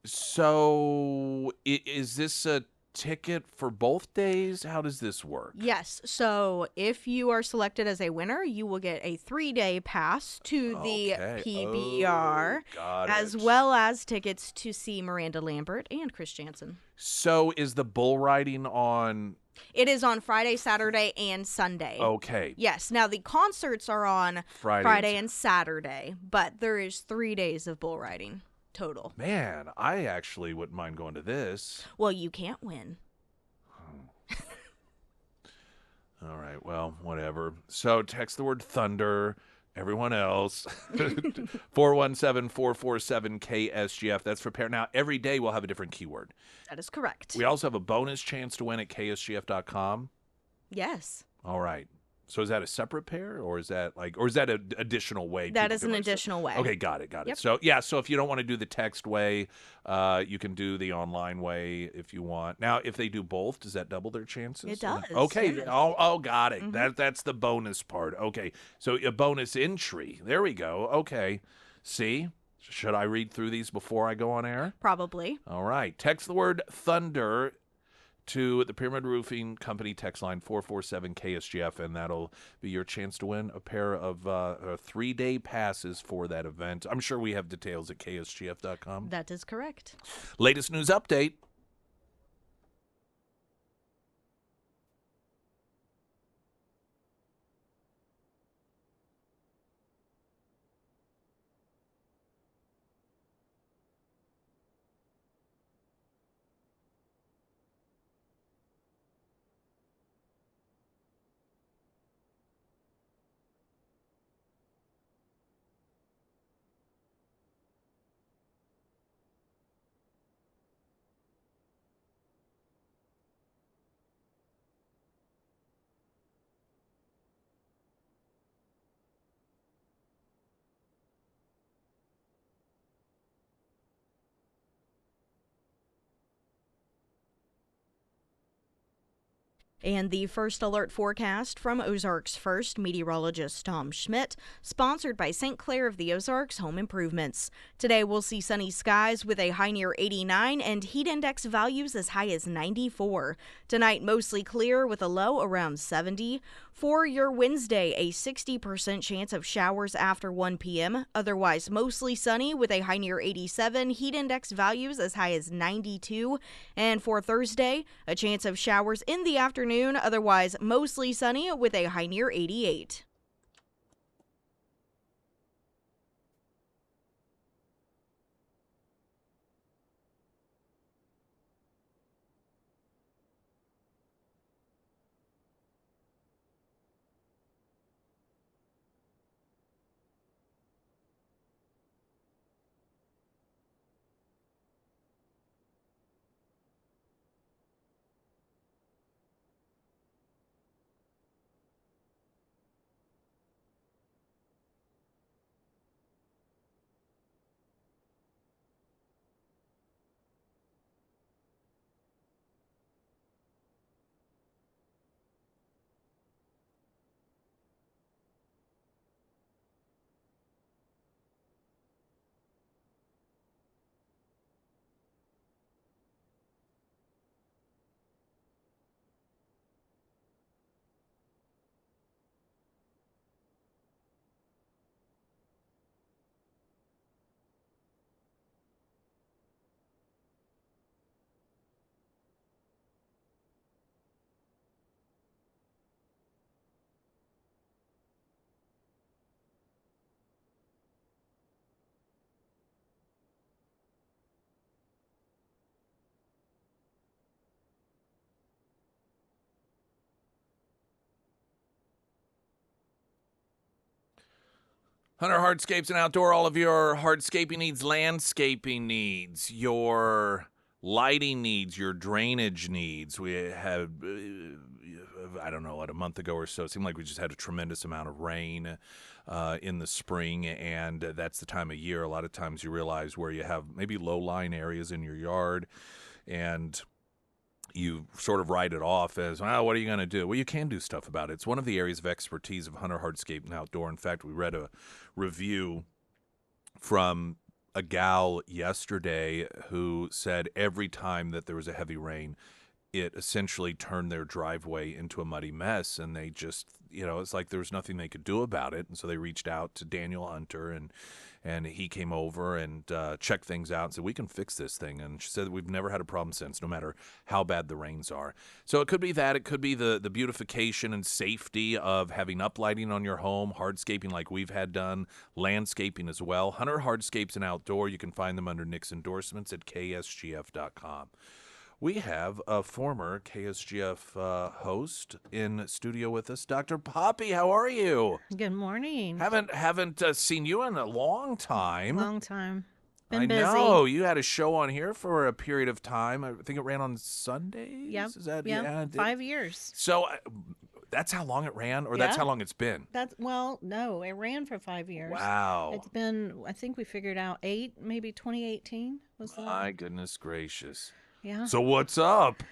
So is this a ticket for both days? How does this work? Yes. So if you are selected as a winner, you will get a 3-day pass to the PBR, as well as tickets to see Miranda Lambert and Chris Jansen. So is the bull riding on? It is on Friday, Saturday, and Sunday. Okay. Yes. Now, the concerts are on Friday and Saturday, but there is 3 days of bull riding total. Man, I actually wouldn't mind going to this. Well, you can't win. All right, well, whatever. So text the word thunder. Everyone else, 417-447-KSGF. That's for pair. Now, every day we'll have a different keyword. That is correct. We also have a bonus chance to win at KSGF.com. Yes. All right. So is that a separate pair, or is that an additional way? That is an additional way. Okay, got it. Yep. So yeah, so if you don't want to do the text way, you can do the online way if you want. Now, if they do both, does that double their chances? It does. Okay. Yes. Oh, got it. That's the bonus part. Okay. So a bonus entry. There we go. Okay. See? Should I read through these before I go on air? Probably. All right. Text the word thunder to the Pyramid Roofing Company text line 447-KSGF, and that'll be your chance to win a pair of 3-day passes for that event. I'm sure we have details at KSGF.com. That is correct. Latest news update. And the first alert forecast from Ozarks First meteorologist Tom Schmidt, sponsored by St. Clair of the Ozarks Home Improvements. Today we'll see sunny skies with a high near 89 and heat index values as high as 94. Tonight mostly clear with a low around 70. For your Wednesday, a 60% chance of showers after 1 p.m. Otherwise mostly sunny with a high near 87, heat index values as high as 92. And for Thursday, a chance of showers in the afternoon, otherwise mostly sunny with a high near 88. Hunter Hardscapes and Outdoor, all of your hardscaping needs, landscaping needs, your lighting needs, your drainage needs. We had, I don't know, a month ago or so, it seemed like we just had a tremendous amount of rain in the spring, and that's the time of year. A lot of times you realize where you have maybe low-lying areas in your yard, and you sort of write it off as, well, what are you going to do? Well, you can do stuff about it. It's one of the areas of expertise of Hunter Hardscape and Outdoor. In fact, we read a review from a gal yesterday who said every time that there was a heavy rain, it essentially turned their driveway into a muddy mess, and they just, it's like there was nothing they could do about it. And so they reached out to Daniel Hunter, and he came over and checked things out and said, we can fix this thing. And she said, we've never had a problem since, no matter how bad the rains are. So it could be that. It could be the beautification and safety of having uplighting on your home, hardscaping like we've had done, landscaping as well. Hunter Hardscapes and Outdoor, you can find them under Nick's endorsements at ksgf.com. We have a former KSGF host in studio with us, Dr. Poppy. How are you? Good morning. Haven't seen you in a long time. Long time. I Been busy. know you had a show on here for a period of time. I think it ran on Sundays. Yep. Is that Yep. 5 years. So that's how long it ran, or that's Yeah. how long it's been. No, it ran for 5 years. Wow. It's been, I think we figured out 8, maybe 2018 was that. My goodness gracious. Yeah. So what's up?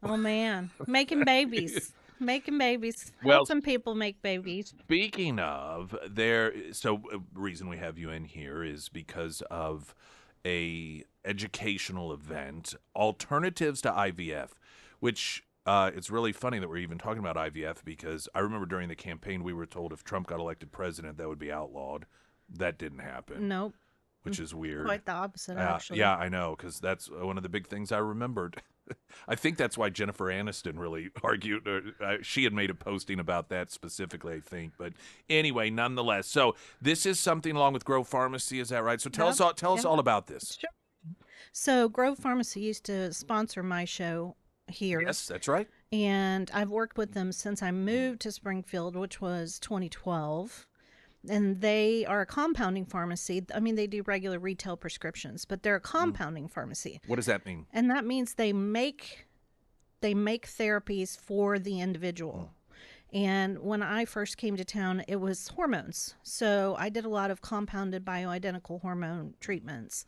Oh man, making babies. Making babies. Well, Helping people make babies. Speaking of, reason we have you in here is because of a educational event, Alternatives to IVF, which it's really funny that we're even talking about IVF, because I remember during the campaign we were told if Trump got elected president, that would be outlawed. That didn't happen. Nope. Which is weird. Quite the opposite, actually. Yeah, I know, because that's one of the big things I remembered. I think that's why Jennifer Aniston really argued. She had made a posting about that specifically, I think. But anyway, nonetheless, so this is something along with Grow Pharmacy, is that right? So tell us all about this. Sure. So Grove Pharmacy used to sponsor my show here. Yes, that's right. And I've worked with them since I moved to Springfield, which was 2012. And they are a compounding pharmacy. I mean, they do regular retail prescriptions, but they're a compounding pharmacy. What does that mean? And that means they make therapies for the individual. And when I first came to town, it was hormones. So I did a lot of compounded bioidentical hormone treatments.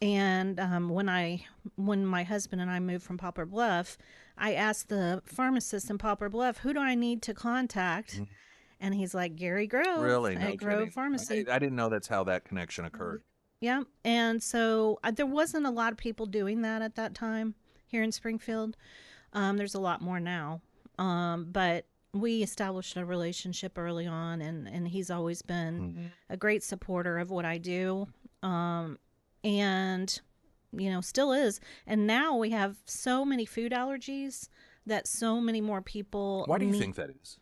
And when my husband and I moved from Poplar Bluff, I asked the pharmacist in Poplar Bluff, who do I need to contact? And he's like, Gary Grove. Really? At No Grove kidding. Pharmacy. I didn't know that's how that connection occurred. Yeah. And so there wasn't a lot of people doing that at that time here in Springfield. There's a lot more now. But we established a relationship early on, and he's always been a great supporter of what I do. And, still is. And now we have so many food allergies that so many more people. Why do you think that is?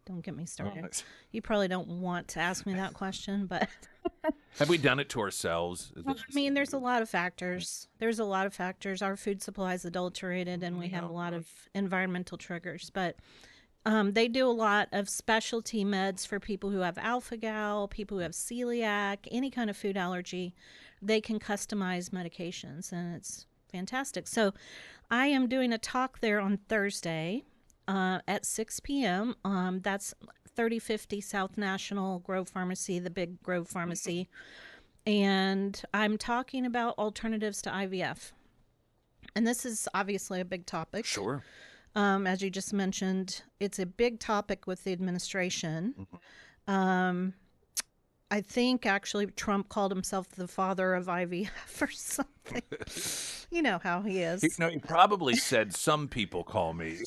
Don't get me started. You probably don't want to ask me that question, but have we done it to ourselves? I mean, there's a lot of factors. Our food supply is adulterated, and we have a lot of environmental triggers. But they do a lot of specialty meds for people who have alpha-gal, people who have celiac, any kind of food allergy. They can customize medications, and it's fantastic. So I am doing a talk there on Thursday at 6 p.m. That's 3050 South National, Grove Pharmacy, the big Grove Pharmacy. And I'm talking about alternatives to IVF. And this is obviously a big topic. Sure. As you just mentioned, it's a big topic with the administration. I think actually Trump called himself the father of IVF or something. You know how he is. He probably said, some people call me.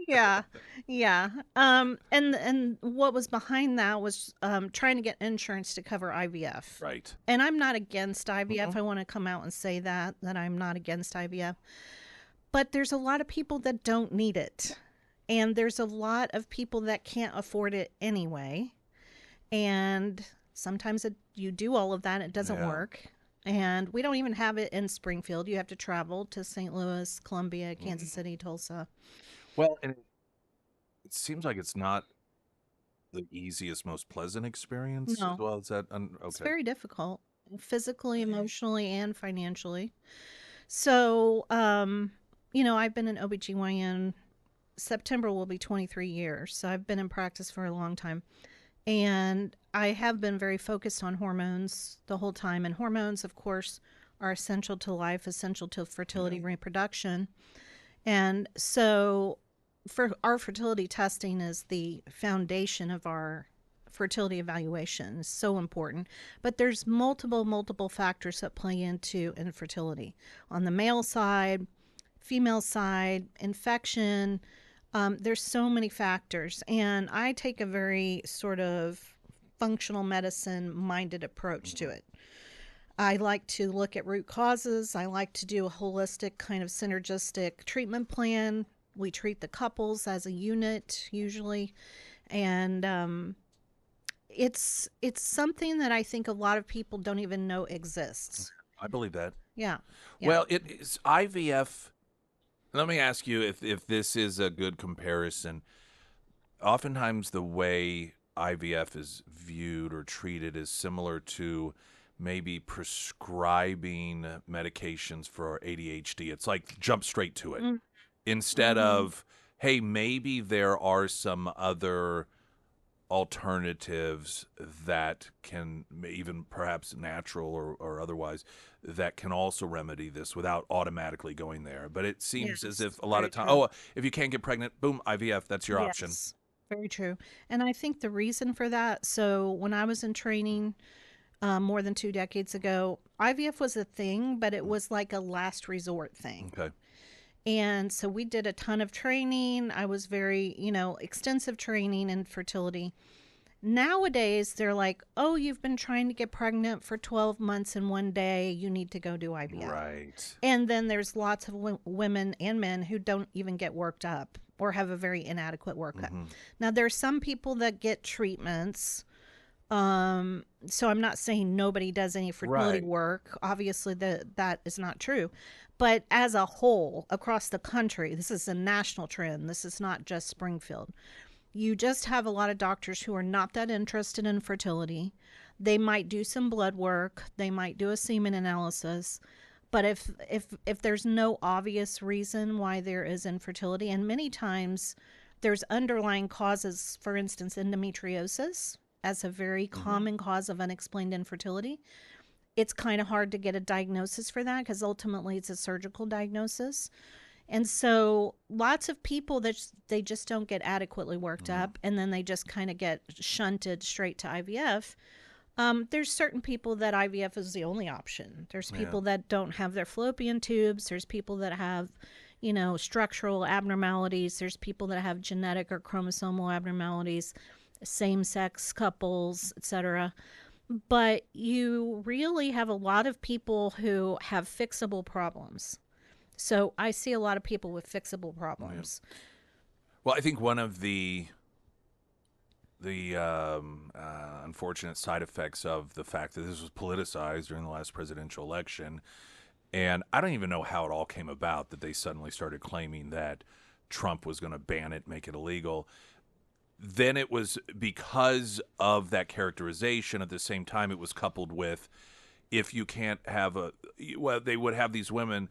Yeah. And what was behind that was trying to get insurance to cover IVF. Right. And I'm not against IVF. I want to come out and say that I'm not against IVF. But there's a lot of people that don't need it. And there's a lot of people that can't afford it anyway. And sometimes you do all of that, it doesn't work. And we don't even have it in Springfield. You have to travel to St. Louis, Columbia, Kansas City, Tulsa. Well, and it seems like it's not the easiest, most pleasant experience as No, well. Is that it's okay? very difficult, physically, emotionally, and financially. So, I've been an OBGYN. September will be 23 years. So I've been in practice for a long time. And I have been very focused on hormones the whole time. And hormones, of course, are essential to life, essential to fertility, reproduction. And so for our fertility testing is the foundation of our fertility evaluation. Is so important. But there's multiple factors that play into infertility. On the male side, female side, infection, there's so many factors. And I take a very sort of functional medicine minded approach to it. I like to look at root causes. I like to do a holistic kind of synergistic treatment plan. We treat the couples as a unit usually, and it's something that I think a lot of people don't even know exists. I believe that. Yeah, yeah. Well, it is IVF. Let me ask you if this is a good comparison. Oftentimes, the way IVF is viewed or treated is similar to maybe prescribing medications for ADHD. It's like jump straight to it instead Mm-hmm. of, hey, maybe there are some other alternatives that can even perhaps natural or otherwise that can also remedy this without automatically going there. But it seems as Yes, if a lot very of time, true. oh, if you can't get pregnant, boom, IVF, that's your option. Yes, very true. And I think the reason for that, so when I was in training more than 2 decades ago, IVF was a thing, but it was like a last resort thing. Okay. And so we did a ton of training. I was very, extensive training in fertility. Nowadays, they're like, oh, you've been trying to get pregnant for 12 months in one day. You need to go do IVF. Right. And then there's lots of women and men who don't even get worked up or have a very inadequate workup. Now, there's some people that get treatments. So I'm not saying nobody does any fertility Right. work. Obviously, that is not true. But as a whole, across the country, this is a national trend. This is not just Springfield. You just have a lot of doctors who are not that interested in fertility. They might do some blood work. They might do a semen analysis. But if there's no obvious reason why there is infertility, and many times there's underlying causes, for instance, endometriosis as a very common cause of unexplained infertility. It's kind of hard to get a diagnosis for that because ultimately it's a surgical diagnosis. And so lots of people that they just don't get adequately worked up, and then they just kind of get shunted straight to IVF. There's certain people that IVF is the only option. There's Yeah. people that don't have their fallopian tubes. There's people that have, structural abnormalities. There's people that have genetic or chromosomal abnormalities, same-sex couples, etc. But you really have a lot of people who have fixable problems. So I see a lot of people with fixable problems. Well, I think one of the unfortunate side effects of the fact that this was politicized during the last presidential election, and I don't even know how it all came about that they suddenly started claiming that Trump was going to ban it, make it illegal. Then it was because of that characterization. At the same time, it was coupled with if you can't have well, they would have these women.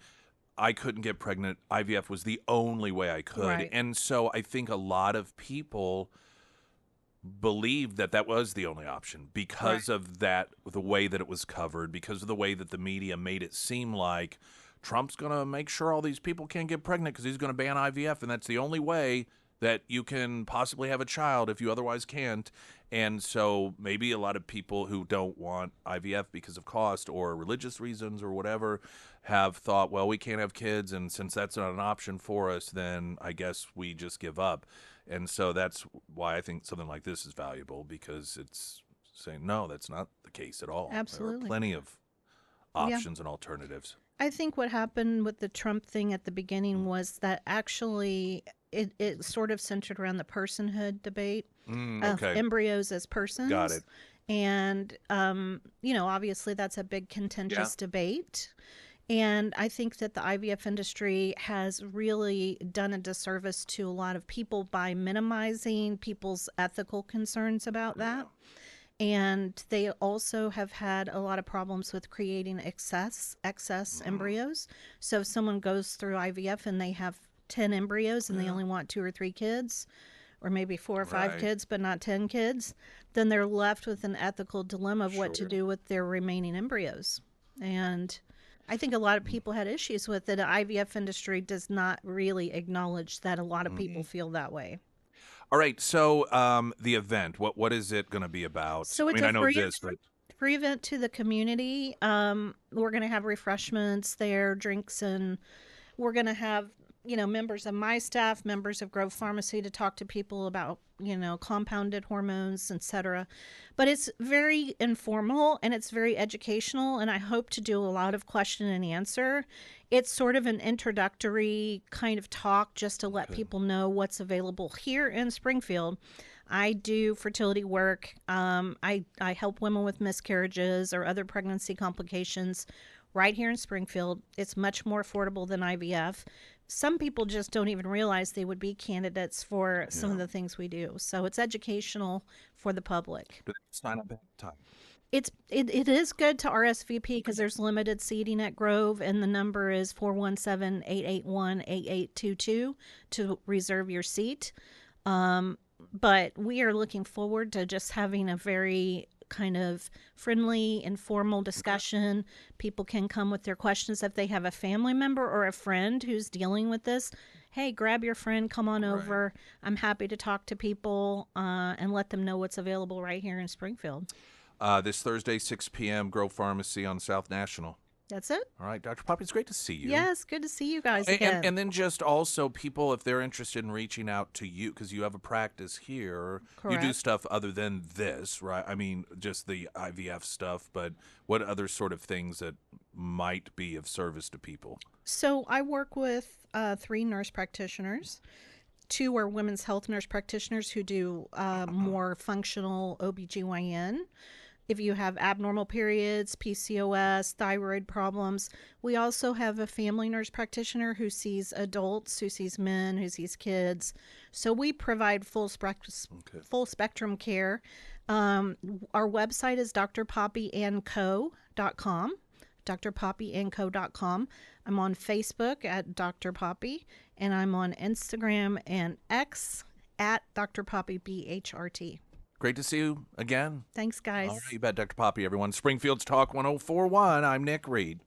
I couldn't get pregnant. IVF was the only way I could. Right. And so I think a lot of people believed that that was the only option Right. because of that, the way that it was covered, because of the way that the media made it seem like Trump's going to make sure all these people can't get pregnant because he's going to ban IVF, and that's the only way that you can possibly have a child if you otherwise can't. And so maybe a lot of people who don't want IVF because of cost or religious reasons or whatever have thought, well, we can't have kids, and since that's not an option for us, then I guess we just give up. And so that's why I think something like this is valuable, because it's saying, no, that's not the case at all. There are Absolutely. plenty of Yeah. options and alternatives. I think what happened with the Trump thing at the beginning was that actually it sort of centered around the personhood debate of Okay, embryos as got persons. it. And, obviously that's a big Yeah. contentious debate. And I think that the IVF industry has really done a disservice to a lot of people by minimizing people's ethical concerns about that. And they also have had a lot of problems with creating excess embryos. So if someone goes through IVF and they have 10 embryos and they only want 2 or 3 kids, or maybe 4 or 5 Right. kids, but not 10 kids, then they're left with an ethical dilemma of what to Sure. do with their remaining embryos. And I think a lot of people had issues with it. The IVF industry does not really acknowledge that a lot of people feel that way. All right. So, the event, what is it going to be about? So I it's mean, a I know this, but free event to the community. We're going to have refreshments there, drinks, and we're going to have, members of my staff, members of Grove Pharmacy to talk to people about, compounded hormones, etc. But it's very informal and it's very educational, and I hope to do a lot of question and answer. It's sort of an introductory kind of talk just to let people know what's available here in Springfield. I do fertility work. I help women with miscarriages or other pregnancy complications right here in Springfield. It's much more affordable than IVF. Some people just don't even realize they would be candidates for some of the things we do. So it's educational for the public. do they sign up ahead of time? It is good to RSVP because there's limited seating at Grove, and the number is 417-881-8822 to reserve your seat. But we are looking forward to just having a very kind of friendly, informal discussion. People can come with their questions if they have a family member or a friend who's dealing with this. Hey, grab your friend, come on over. I'm happy to talk to people and let them know what's available right here in Springfield. This Thursday, 6 p.m., Grove Pharmacy on South National. That's it. All right, Dr. Poppy, it's great to see you. Yes, good to see you guys And, again. and then just also people, if they're interested in reaching out to you, because you have a practice here, you do Correct. stuff other than this, right? I mean, just the IVF stuff, but what other sort of things that might be of service to people? So I work with 3 nurse practitioners. 2 are women's health nurse practitioners who do more functional OBGYN. If you have abnormal periods, PCOS, thyroid problems, we also have a family nurse practitioner who sees adults, who sees men, who sees kids. So we provide full spectrum care. Our website is drpoppyandco.com. drpoppyandco.com. I'm on Facebook at Dr. Poppy, and I'm on Instagram and X at Dr. Poppy BHRT. Great to see you again. Thanks, guys. All right, you bet, Dr. Poppy, everyone. Springfield's Talk 1041. I'm Nick Reed.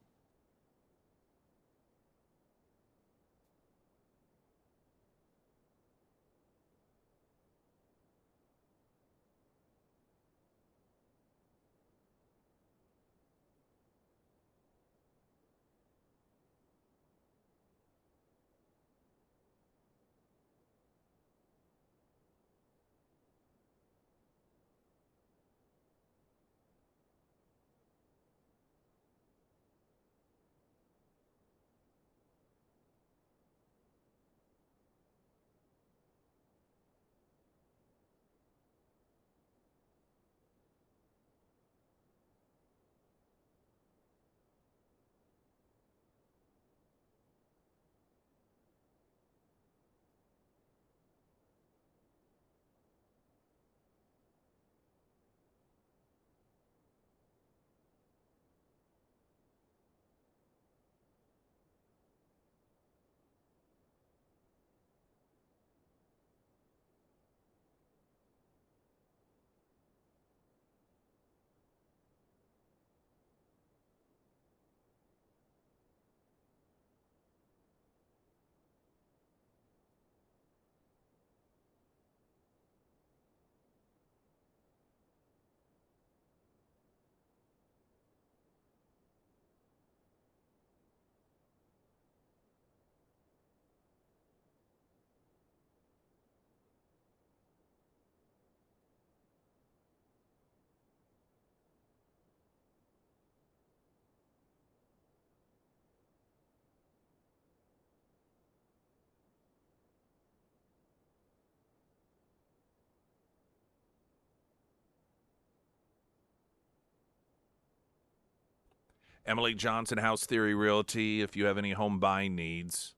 Emily Johnson, House Theory Realty. If you have any home buying needs,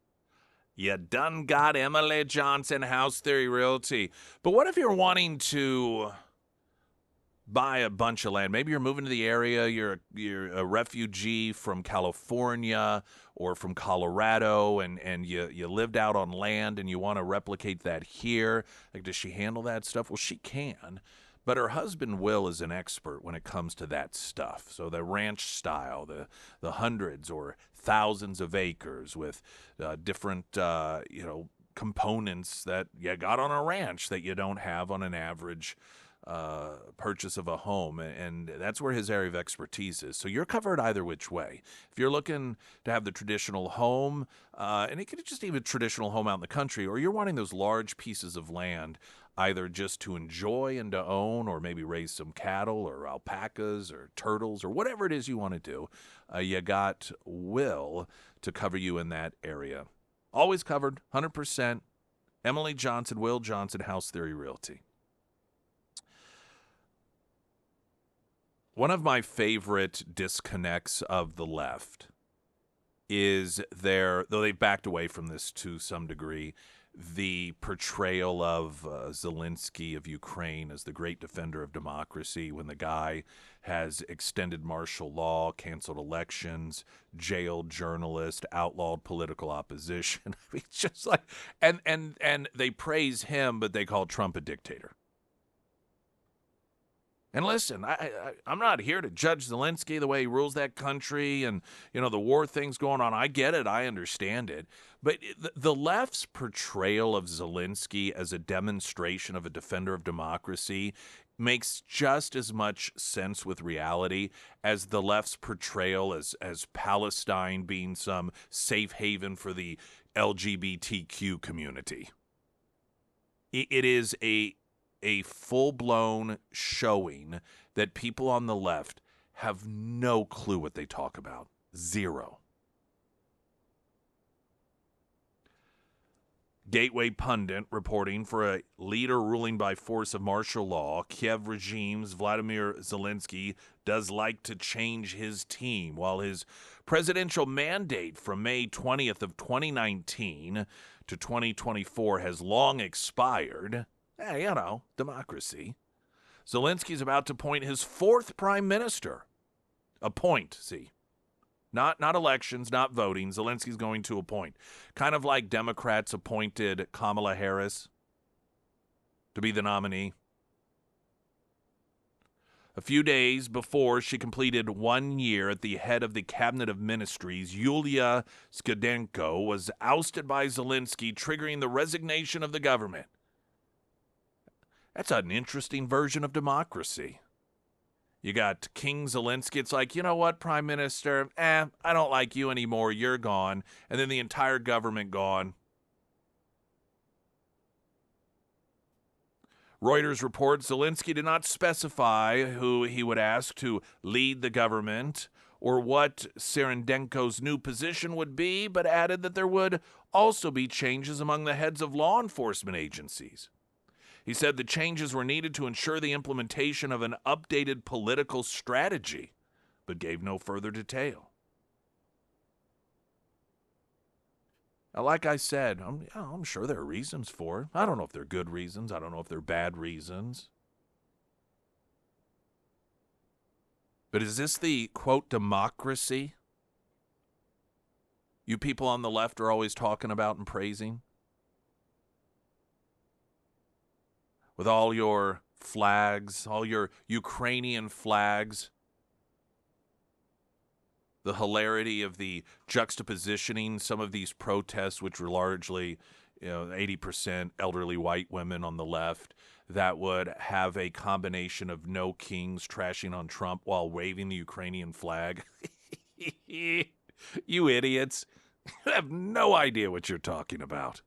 you done got Emily Johnson, House Theory Realty. But what if you're wanting to buy a bunch of land? Maybe you're moving to the area, you're a refugee from California or from Colorado, and you lived out on land and you want to replicate that here. Like, does she handle that stuff? Well, she can. But her husband, Will, is an expert when it comes to that stuff. So the ranch style, the hundreds or thousands of acres with different, components that you got on a ranch that you don't have on an average purchase of a home, and that's where his area of expertise is. So you're covered either which way. If you're looking to have the traditional home, and it could just even a traditional home out in the country, or you're wanting those large pieces of land either just to enjoy and to own, or maybe raise some cattle or alpacas or turtles or whatever it is you want to do, you got Will to cover you in that area. Always covered, 100%. Emily Johnson, Will Johnson, House Theory Realty. One of my favorite disconnects of the left is though they've backed away from this to some degree, the portrayal of Zelensky of Ukraine as the great defender of democracy when the guy has extended martial law, canceled elections, jailed journalists, outlawed political opposition. I mean, it's just like, and they praise him, but they call Trump a dictator. And listen, I'm not here to judge Zelensky the way he rules that country and, the war things going on. I get it. I understand it. But the left's portrayal of Zelensky as a demonstration of a defender of democracy makes just as much sense with reality as the left's portrayal as Palestine being some safe haven for the LGBTQ community. It is a full-blown showing that people on the left have no clue what they talk about. Zero. Gateway Pundit reporting, for a leader ruling by force of martial law, Kiev regime's Vladimir Zelensky does like to change his team. While his presidential mandate from May 20th of 2019 to 2024 has long expired, democracy, Zelensky's about to appoint his fourth prime minister. Not elections, not voting. Zelensky's going to appoint. Kind of like Democrats appointed Kamala Harris to be the nominee. A few days before she completed 1 year at the head of the Cabinet of Ministries, Yulia Skadenko was ousted by Zelensky, triggering the resignation of the government. That's an interesting version of democracy. You got King Zelensky. It's like, you know what, Prime Minister? I don't like you anymore. You're gone. And then the entire government gone. Reuters reports Zelensky did not specify who he would ask to lead the government or what Serendenko's new position would be, but added that there would also be changes among the heads of law enforcement agencies. He said the changes were needed to ensure the implementation of an updated political strategy, but gave no further detail. Now, like I said, I'm sure there are reasons for it. I don't know if they're good reasons. I don't know if they're bad reasons. But is this the, quote, democracy you people on the left are always talking about and praising? With all your flags, all your Ukrainian flags, the hilarity of the juxtapositioning some of these protests, which were largely, 80% elderly white women on the left, that would have a combination of no kings trashing on Trump while waving the Ukrainian flag. You idiots. You have no idea what you're talking about.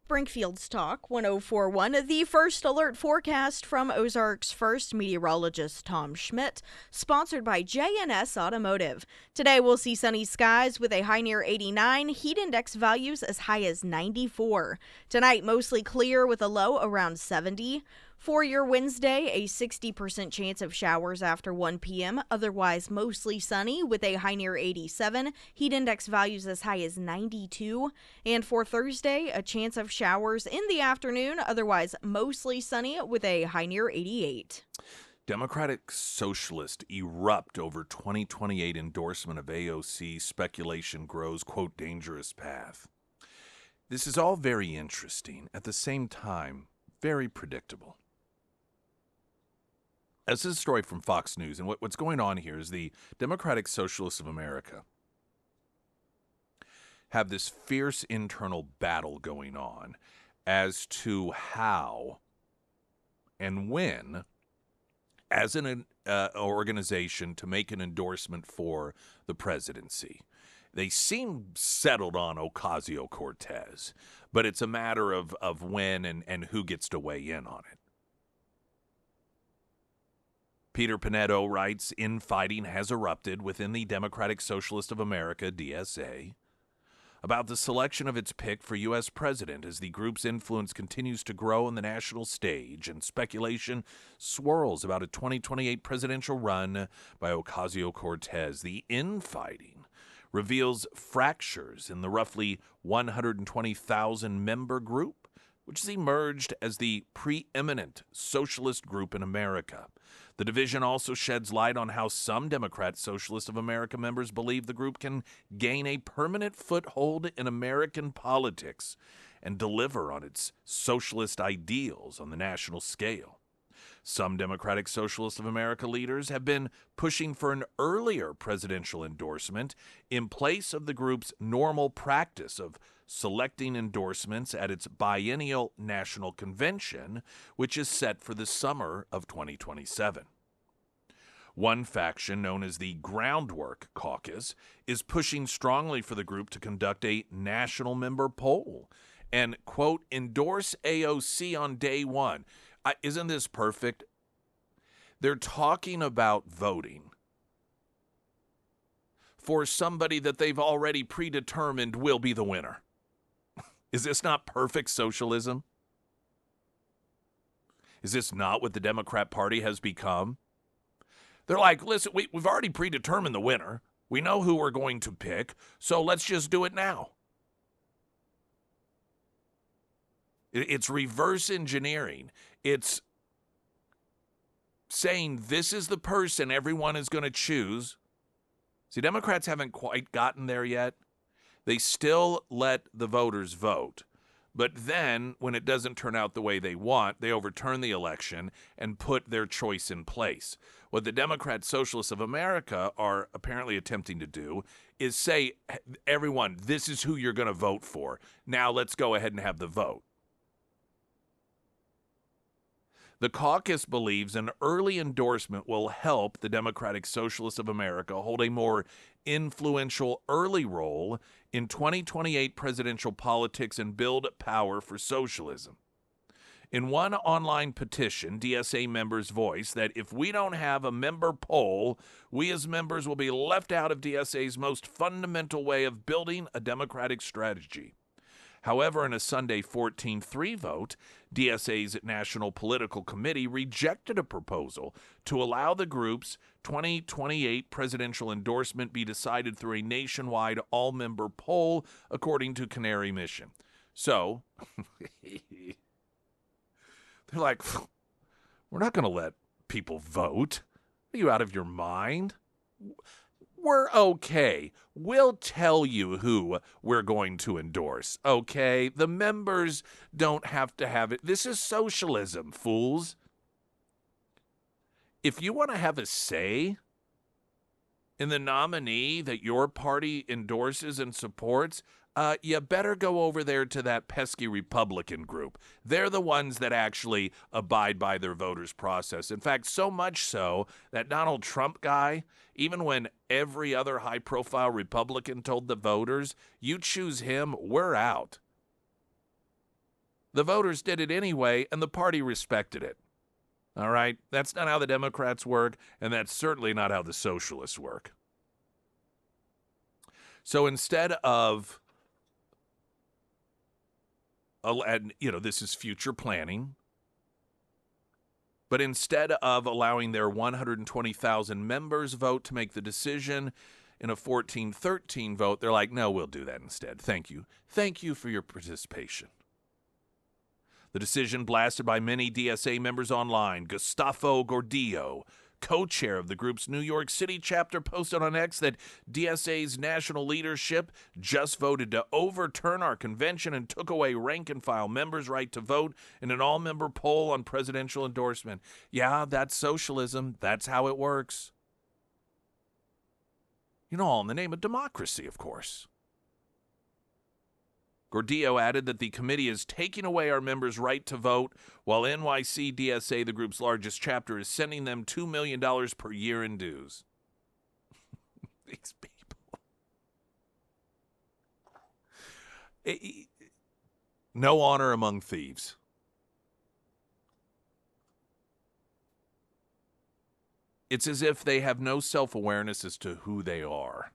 Springfield's Talk 1041, the first alert forecast from Ozarks First meteorologist Tom Schmidt, sponsored by J&S Automotive. Today we'll see sunny skies with a high near 89, heat index values as high as 94. Tonight mostly clear with a low around 70. For your Wednesday, a 60% chance of showers after 1 p.m., otherwise mostly sunny with a high near 87, heat index values as high as 92. And for Thursday, a chance of showers in the afternoon, otherwise mostly sunny with a high near 88. Democratic Socialists erupt over 2028 endorsement of AOC. Speculation grows, quote, dangerous path. This is all very interesting. At the same time, very predictable. This is a story from Fox News, and what's going on here is the Democratic Socialists of America have this fierce internal battle going on as to how and when, as an organization, to make an endorsement for the presidency. They seem settled on Ocasio-Cortez, but it's a matter of when and who gets to weigh in on it. Peter Panetto writes, infighting has erupted within the Democratic Socialist of America, DSA, about the selection of its pick for U.S. president as the group's influence continues to grow on the national stage and speculation swirls about a 2028 presidential run by Ocasio-Cortez. The infighting reveals fractures in the roughly 120,000 member group, which has emerged as the preeminent socialist group in America. The division also sheds light on how some Democrat Socialist of America members believe the group can gain a permanent foothold in American politics and deliver on its socialist ideals on the national scale. Some Democratic Socialist of America leaders have been pushing for an earlier presidential endorsement in place of the group's normal practice of selecting endorsements at its biennial national convention, which is set for the summer of 2027. One faction, known as the Groundwork Caucus, is pushing strongly for the group to conduct a national member poll and, quote, endorse AOC on day one. Isn't this perfect? They're talking about voting for somebody that they've already predetermined will be the winner. Is this not perfect socialism? Is this not what the Democrat Party has become? They're like, listen, we've already predetermined the winner. We know who we're going to pick, so let's just do it now. It's reverse engineering. It's saying this is the person everyone is going to choose. See, Democrats haven't quite gotten there yet. They still let the voters vote. But then, when it doesn't turn out the way they want, they overturn the election and put their choice in place. What the Democrat Socialists of America are apparently attempting to do is say, everyone, this is who you're going to vote for. Now let's go ahead and have the vote. The caucus believes an early endorsement will help the Democratic Socialists of America hold a more influential early role in 2028 presidential politics and build power for socialism. In one online petition, DSA members voice that if we don't have a member poll, we as members will be left out of DSA's most fundamental way of building a democratic strategy. However, in a Sunday 14-3 vote, DSA's National Political Committee rejected a proposal to allow the group's 2028 presidential endorsement be decided through a nationwide all-member poll, according to Canary Mission. So, they're like, we're not going to let people vote. Are you out of your mind? We're okay. We'll tell you who we're going to endorse, okay? The members don't have to have it. This is socialism, fools. If you want to have a say in the nominee that your party endorses and supports, you better go over there to that pesky Republican group. They're the ones that actually abide by their voters' process. In fact, so much so that Donald Trump guy, even when every other high-profile Republican told the voters, you choose him, we're out. The voters did it anyway, and the party respected it. All right? That's not how the Democrats work, and that's certainly not how the socialists work. So instead of, and this is future planning, but instead of allowing their 120,000 members vote to make the decision in a 14-13 vote, they're like, no, we'll do that instead. Thank you. Thank you for your participation. The decision blasted by many DSA members online. Gustavo Gordillo, co-chair of the group's New York City chapter, posted on X that DSA's national leadership just voted to overturn our convention and took away rank-and-file members' right to vote in an all-member poll on presidential endorsement. Yeah, that's socialism. That's how it works. All in the name of democracy, of course. Gordillo added that the committee is taking away our members' right to vote, while NYC DSA, the group's largest chapter, is sending them $2 million per year in dues. These people. No honor among thieves. It's as if they have no self-awareness as to who they are.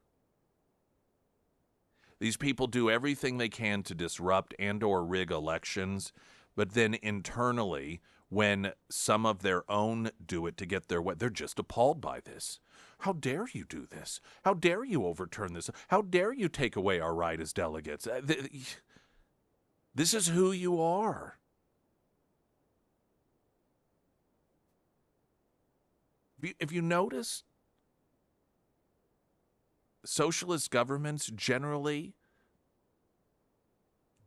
These people do everything they can to disrupt and or rig elections, but then internally, when some of their own do it to get their way, they're just appalled by this. How dare you do this? How dare you overturn this? How dare you take away our right as delegates? This is who you are. If you notice, socialist governments generally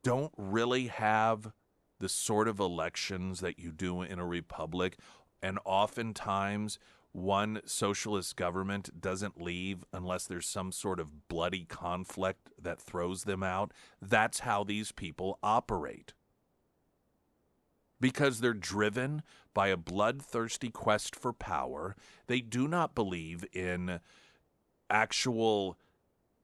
don't really have the sort of elections that you do in a republic, and oftentimes one socialist government doesn't leave unless there's some sort of bloody conflict that throws them out. That's how these people operate. Because they're driven by a bloodthirsty quest for power. They do not believe in actual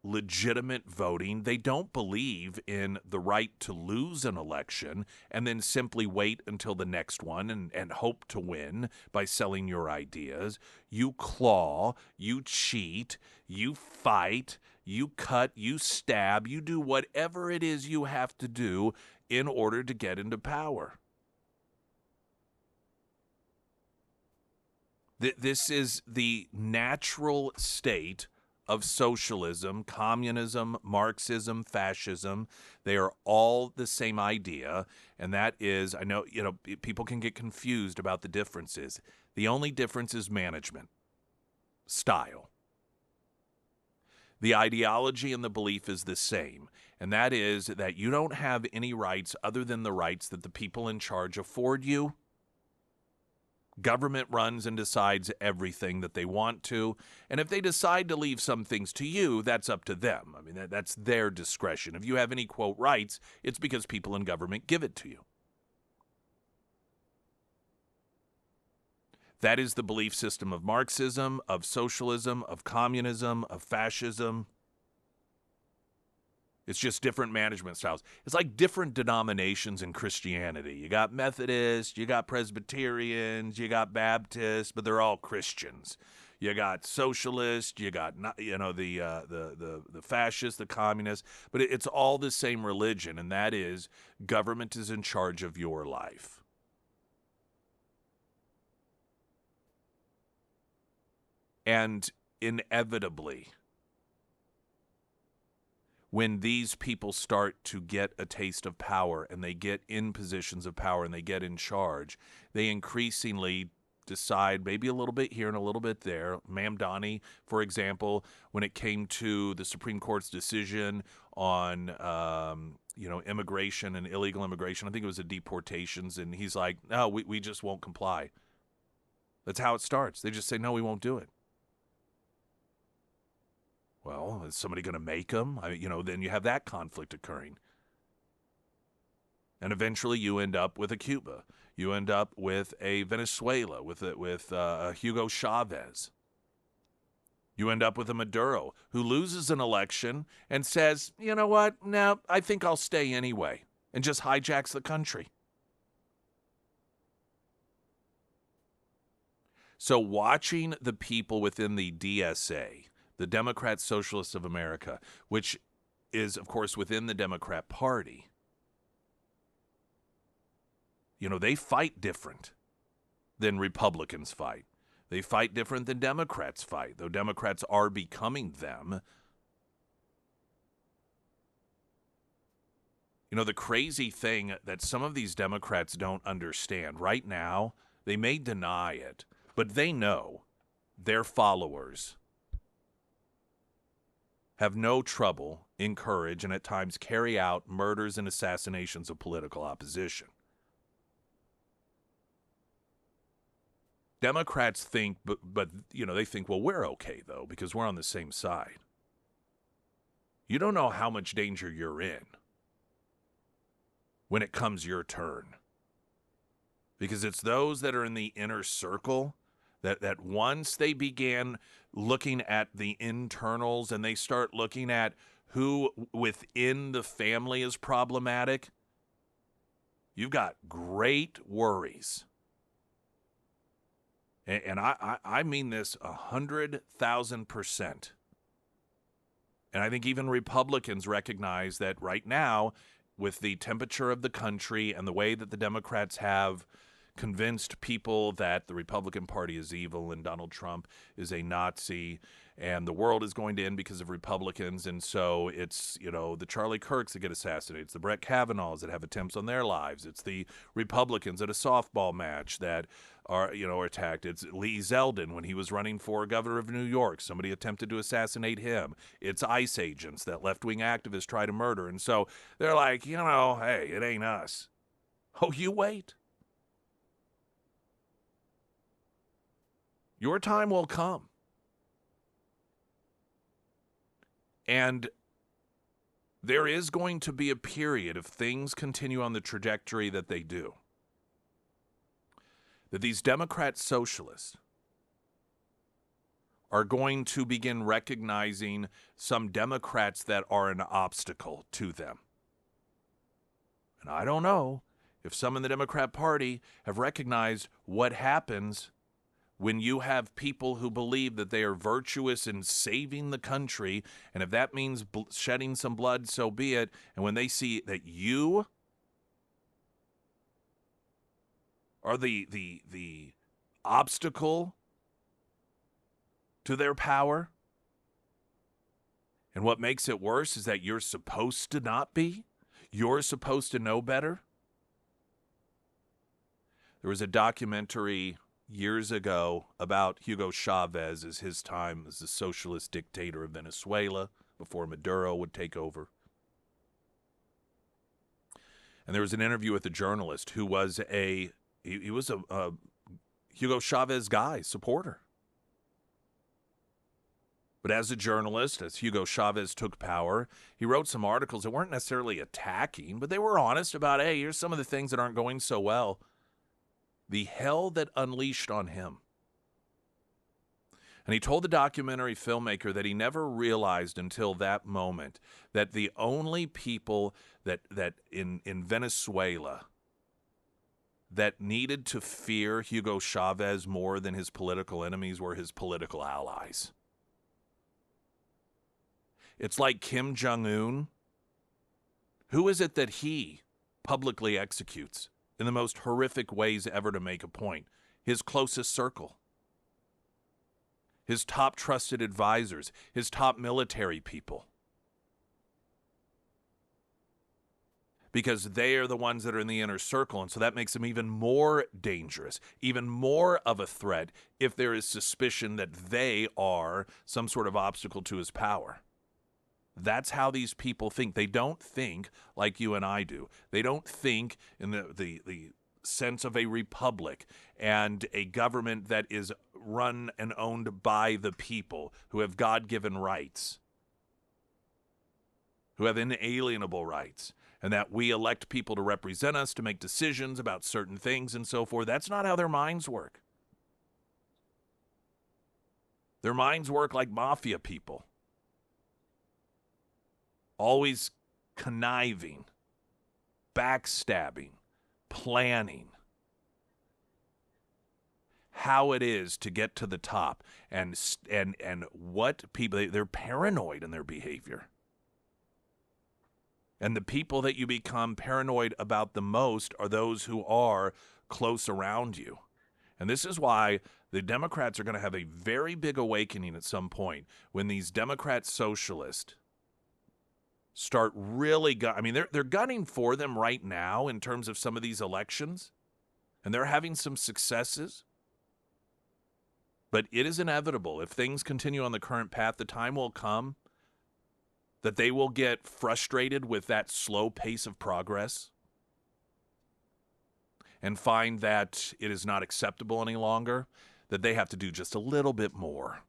legitimate voting. They don't believe in the right to lose an election and then simply wait until the next one and hope to win by selling your ideas. You claw, you cheat, you fight, you cut, you stab, you do whatever it is you have to do in order to get into power. This is the natural state of socialism, communism, Marxism, fascism. They are all the same idea, and that is, I know, people can get confused about the differences. The only difference is management, style. The ideology and the belief is the same, and that is that you don't have any rights other than the rights that the people in charge afford you. Government runs and decides everything that they want to, and if they decide to leave some things to you, that's up to them. I mean, that's their discretion. If you have any, quote, rights, it's because people in government give it to you. That is the belief system of Marxism, of socialism, of communism, of fascism. It's just different management styles. It's like different denominations in Christianity. You got Methodists, you got Presbyterians, you got Baptists, but they're all Christians. You got socialists, you got the fascists, the communists, but it's all the same religion, and that is government is in charge of your life. And inevitably, when these people start to get a taste of power and they get in positions of power and they get in charge, they increasingly decide maybe a little bit here and a little bit there. Mamdani, for example, when it came to the Supreme Court's decision on immigration and illegal immigration, I think it was the deportations, and he's like, no, we just won't comply. That's how it starts. They just say, no, we won't do it. Well, is somebody going to make them? Then you have that conflict occurring. And eventually you end up with a Cuba. You end up with a Venezuela, with Hugo Chavez. You end up with a Maduro who loses an election and says, you know what? No, I think I'll stay anyway, and just hijacks the country. So watching the people within the DSA, the Democrat Socialists of America, which is, of course, within the Democrat Party, they fight different than Republicans fight. They fight different than Democrats fight, though Democrats are becoming them. The crazy thing that some of these Democrats don't understand right now, they may deny it, but they know their followers have no trouble, encourage, and at times carry out murders and assassinations of political opposition. Democrats think, but they think, well, we're okay, though, because we're on the same side. You don't know how much danger you're in when it comes your turn. Because it's those that are in the inner circle that once they began looking at the internals and they start looking at who within the family is problematic, you've got great worries. And I mean this 100,000%. And I think even Republicans recognize that right now, with the temperature of the country and the way that the Democrats have convinced people that the Republican Party is evil and Donald Trump is a Nazi and the world is going to end because of Republicans. And so it's, the Charlie Kirks that get assassinated. It's the Brett Kavanaughs that have attempts on their lives. It's the Republicans at a softball match that are attacked. It's Lee Zeldin when he was running for governor of New York. Somebody attempted to assassinate him. It's ICE agents that left-wing activists try to murder. And so they're like, hey, it ain't us. Oh, you wait. Your time will come. And there is going to be a period, if things continue on the trajectory that they do, that these Democrat socialists are going to begin recognizing some Democrats that are an obstacle to them. And I don't know if some in the Democrat Party have recognized what happens when you have people who believe that they are virtuous in saving the country, and if that means shedding some blood, so be it. And when they see that you are the obstacle to their power, and what makes it worse is that you're supposed to not be, you're supposed to know better. There was a documentary years ago about Hugo Chavez as his time as the socialist dictator of Venezuela before Maduro would take over. And there was an interview with a journalist who was he was a Hugo Chavez guy, supporter. But as a journalist, as Hugo Chavez took power, he wrote some articles that weren't necessarily attacking, but they were honest about, hey, here's some of the things that aren't going so well. The hell that unleashed on him. And he told the documentary filmmaker that he never realized until that moment that the only people that in Venezuela that needed to fear Hugo Chavez more than his political enemies were his political allies. It's like Kim Jong-un. Who is it that he publicly executes in the most horrific ways ever to make a point? His closest circle. His top trusted advisors. His top military people. Because they are the ones that are in the inner circle, and so that makes them even more dangerous, even more of a threat if there is suspicion that they are some sort of obstacle to his power. That's how these people think. They don't think like you and I do. They don't think in the sense of a republic and a government that is run and owned by the people who have God-given rights, who have inalienable rights, and that we elect people to represent us, to make decisions about certain things and so forth. That's not how their minds work. Their minds work like mafia people. Always conniving, backstabbing, planning. how it is to get to the top, and what people, they're paranoid in their behavior. And the people that you become paranoid about the most are those who are close around you. And this is why the Democrats are going to have a very big awakening at some point when these Democrat socialists start really they're gunning for them right now in terms of some of these elections, and they're having some successes. But it is inevitable. If things continue on the current path, the time will come that they will get frustrated with that slow pace of progress and find that it is not acceptable any longer, that they have to do just a little bit more.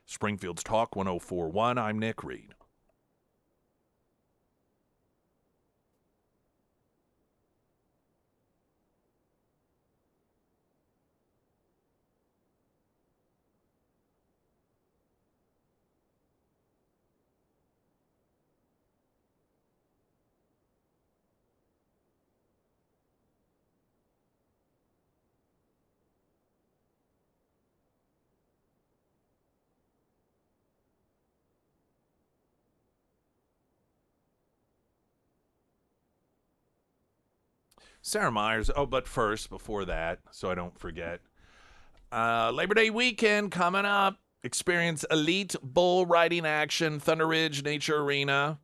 Springfield's Talk 1041, I'm Nick Reed. Sarah Myers. Oh, but first, before that, so I don't forget, Labor Day weekend coming up. Experience elite bull riding action, Thunder Ridge Nature Arena.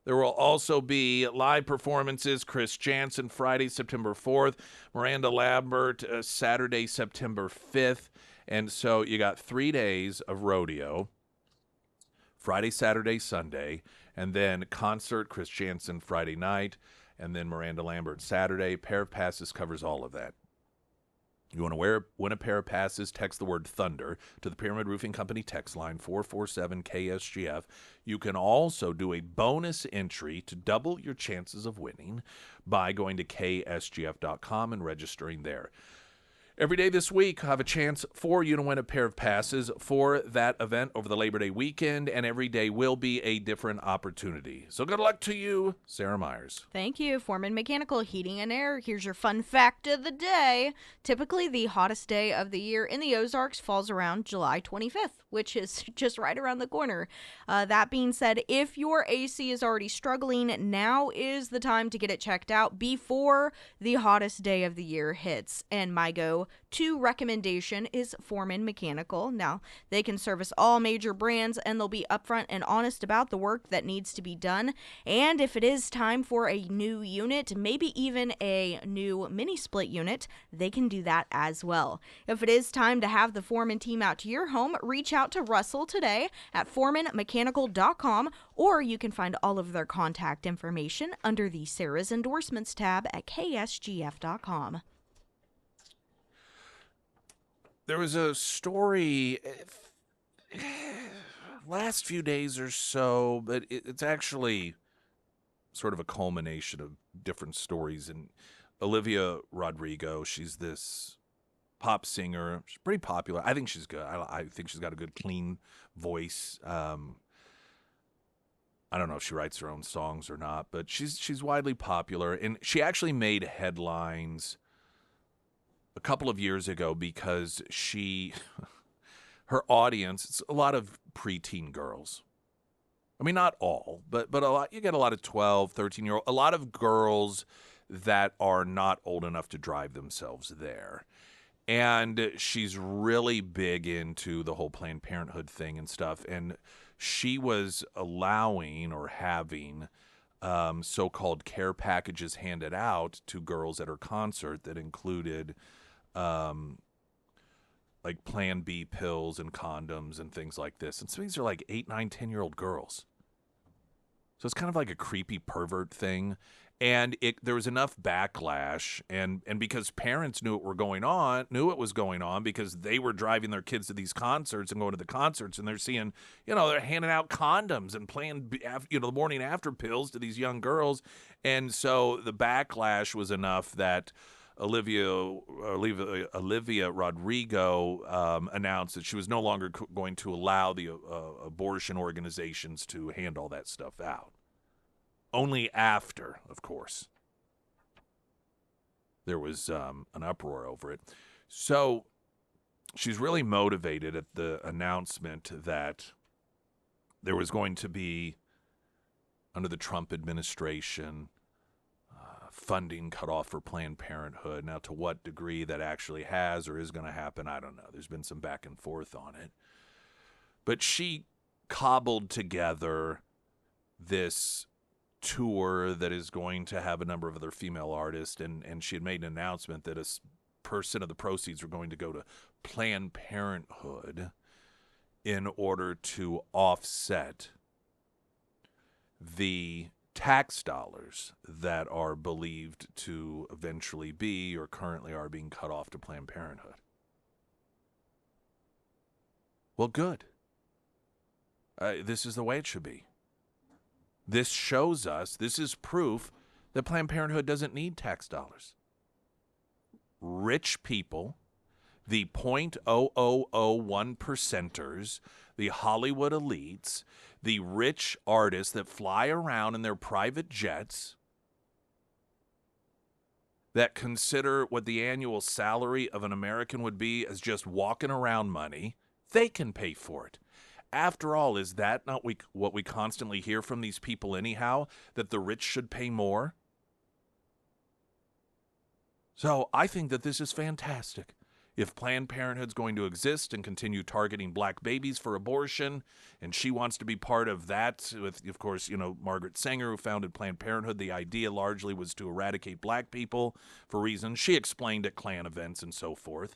There will also be live performances. Chris Jansen, Friday, September 4th. Miranda Lambert, Saturday, September 5th. And so you got 3 days of rodeo. Friday, Saturday, Sunday. And then concert, Chris Jansen, Friday night. And then Miranda Lambert Saturday. Pair of passes covers all of that. You want to win a pair of passes, text the word Thunder to the Pyramid Roofing Company text line 447-KSGF. You can also do a bonus entry to double your chances of winning by going to KSGF.com and registering there. Every day this week, I have a chance for you to win a pair of passes for that event over the Labor Day weekend, and every day will be a different opportunity. So good luck to you, Sarah Myers. Thank you, Foreman Mechanical Heating and Air. Here's your fun fact of the day. Typically, the hottest day of the year in the Ozarks falls around July 25th, which is just right around the corner. That being said, if your AC is already struggling, now is the time to get it checked out before the hottest day of the year hits. And my go-to recommendation is Foreman Mechanical. Now, they can service all major brands, and they'll be upfront and honest about the work that needs to be done. And if it is time for a new unit, maybe even a new mini split unit, they can do that as well. If it is time to have the Foreman team out to your home, reach out to Russell today at foremanmechanical.com, or you can find all of their contact information under the Sarah's Endorsements tab at ksgf.com. There was a story last few days or so, but it's actually sort of a culmination of different stories. And Olivia Rodrigo, she's this pop singer. She's pretty popular. I think she's good. I think she's got a good, clean voice. I don't know if she writes her own songs or not, but she's widely popular. And she actually made headlines a couple of years ago because her audience, it's a lot of preteen girls. I mean, not all, but a lot. You get a lot of 12, 13-year-old, a lot of girls that are not old enough to drive themselves there. And she's really big into the whole Planned Parenthood thing and stuff. And she was allowing or having so-called care packages handed out to girls at her concert that included like Plan B pills and condoms and things like this. And some of these are like 8, 9, 10-year-old girls. So it's kind of like a creepy pervert thing. And there was enough backlash, and because parents knew it was going on because they were driving their kids to these concerts and going to the concerts, and they're seeing, they're handing out condoms and playing, the morning after pills to these young girls. And so the backlash was enough that Olivia Rodrigo announced that she was no longer going to allow the abortion organizations to hand all that stuff out. Only after, of course, there was an uproar over it. So she's really motivated at the announcement that there was going to be, under the Trump administration, funding cut off for Planned Parenthood. Now, to what degree that actually has or is going to happen, I don't know. There's been some back and forth on it. But she cobbled together this tour that is going to have a number of other female artists, and she had made an announcement that a percent of the proceeds were going to go to Planned Parenthood in order to offset the tax dollars that are believed to eventually be or currently are being cut off to Planned Parenthood. Well, good. This is the way it should be. This shows us, this is proof that Planned Parenthood doesn't need tax dollars. Rich people, the 0.0001 percenters, the Hollywood elites, the rich artists that fly around in their private jets, that consider what the annual salary of an American would be as just walking around money, they can pay for it. After all, is that not what we constantly hear from these people anyhow, that the rich should pay more? So I think that this is fantastic. If Planned Parenthood's going to exist and continue targeting black babies for abortion, and she wants to be part of that with, of course, Margaret Sanger, who founded Planned Parenthood, the idea largely was to eradicate black people for reasons she explained at Klan events and so forth.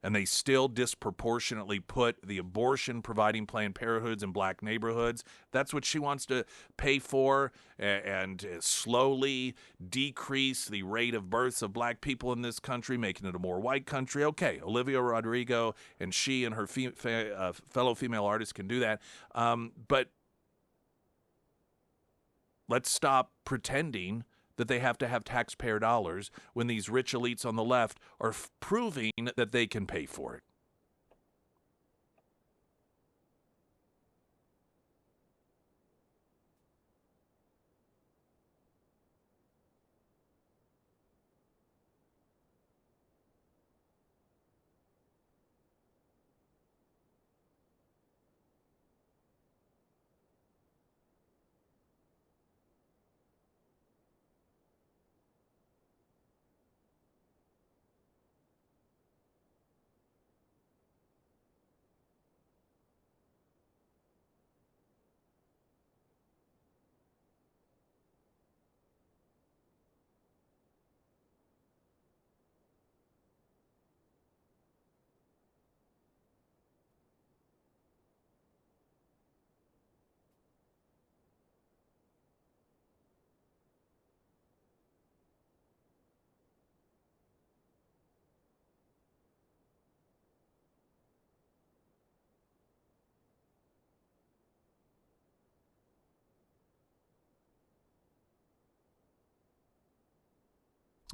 And they still disproportionately put the abortion-providing Planned Parenthoods in black neighborhoods. That's what she wants to pay for and slowly decrease the rate of births of black people in this country, making it a more white country. Okay, Olivia Rodrigo and she and her fellow female artists can do that. But let's stop pretending that they have to have taxpayer dollars when these rich elites on the left are proving that they can pay for it.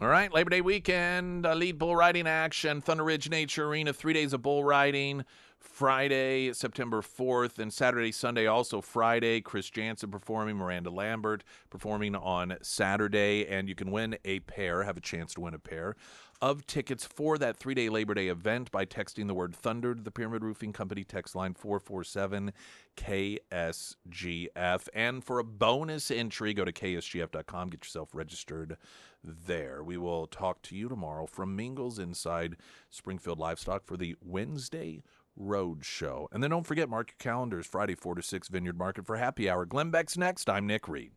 All right, Labor Day weekend, lead bull riding action, Thunder Ridge Nature Arena, 3 days of bull riding, Friday, September 4th, and Saturday, Sunday, also Friday, Chris Jansen performing, Miranda Lambert performing on Saturday, and you can win a pair, have a chance to win a pair of tickets for that 3-day Labor Day event by texting the word Thunder to the Pyramid Roofing Company text line 447-KSGF. And for a bonus entry, go to ksgf.com, get yourself registered there. We will talk to you tomorrow from Mingles inside Springfield Livestock for the Wednesday Road Show. And then don't forget, mark your calendars, Friday 4 to 6 Vineyard Market for happy hour. Glenn Beck's next. I'm Nick Reed.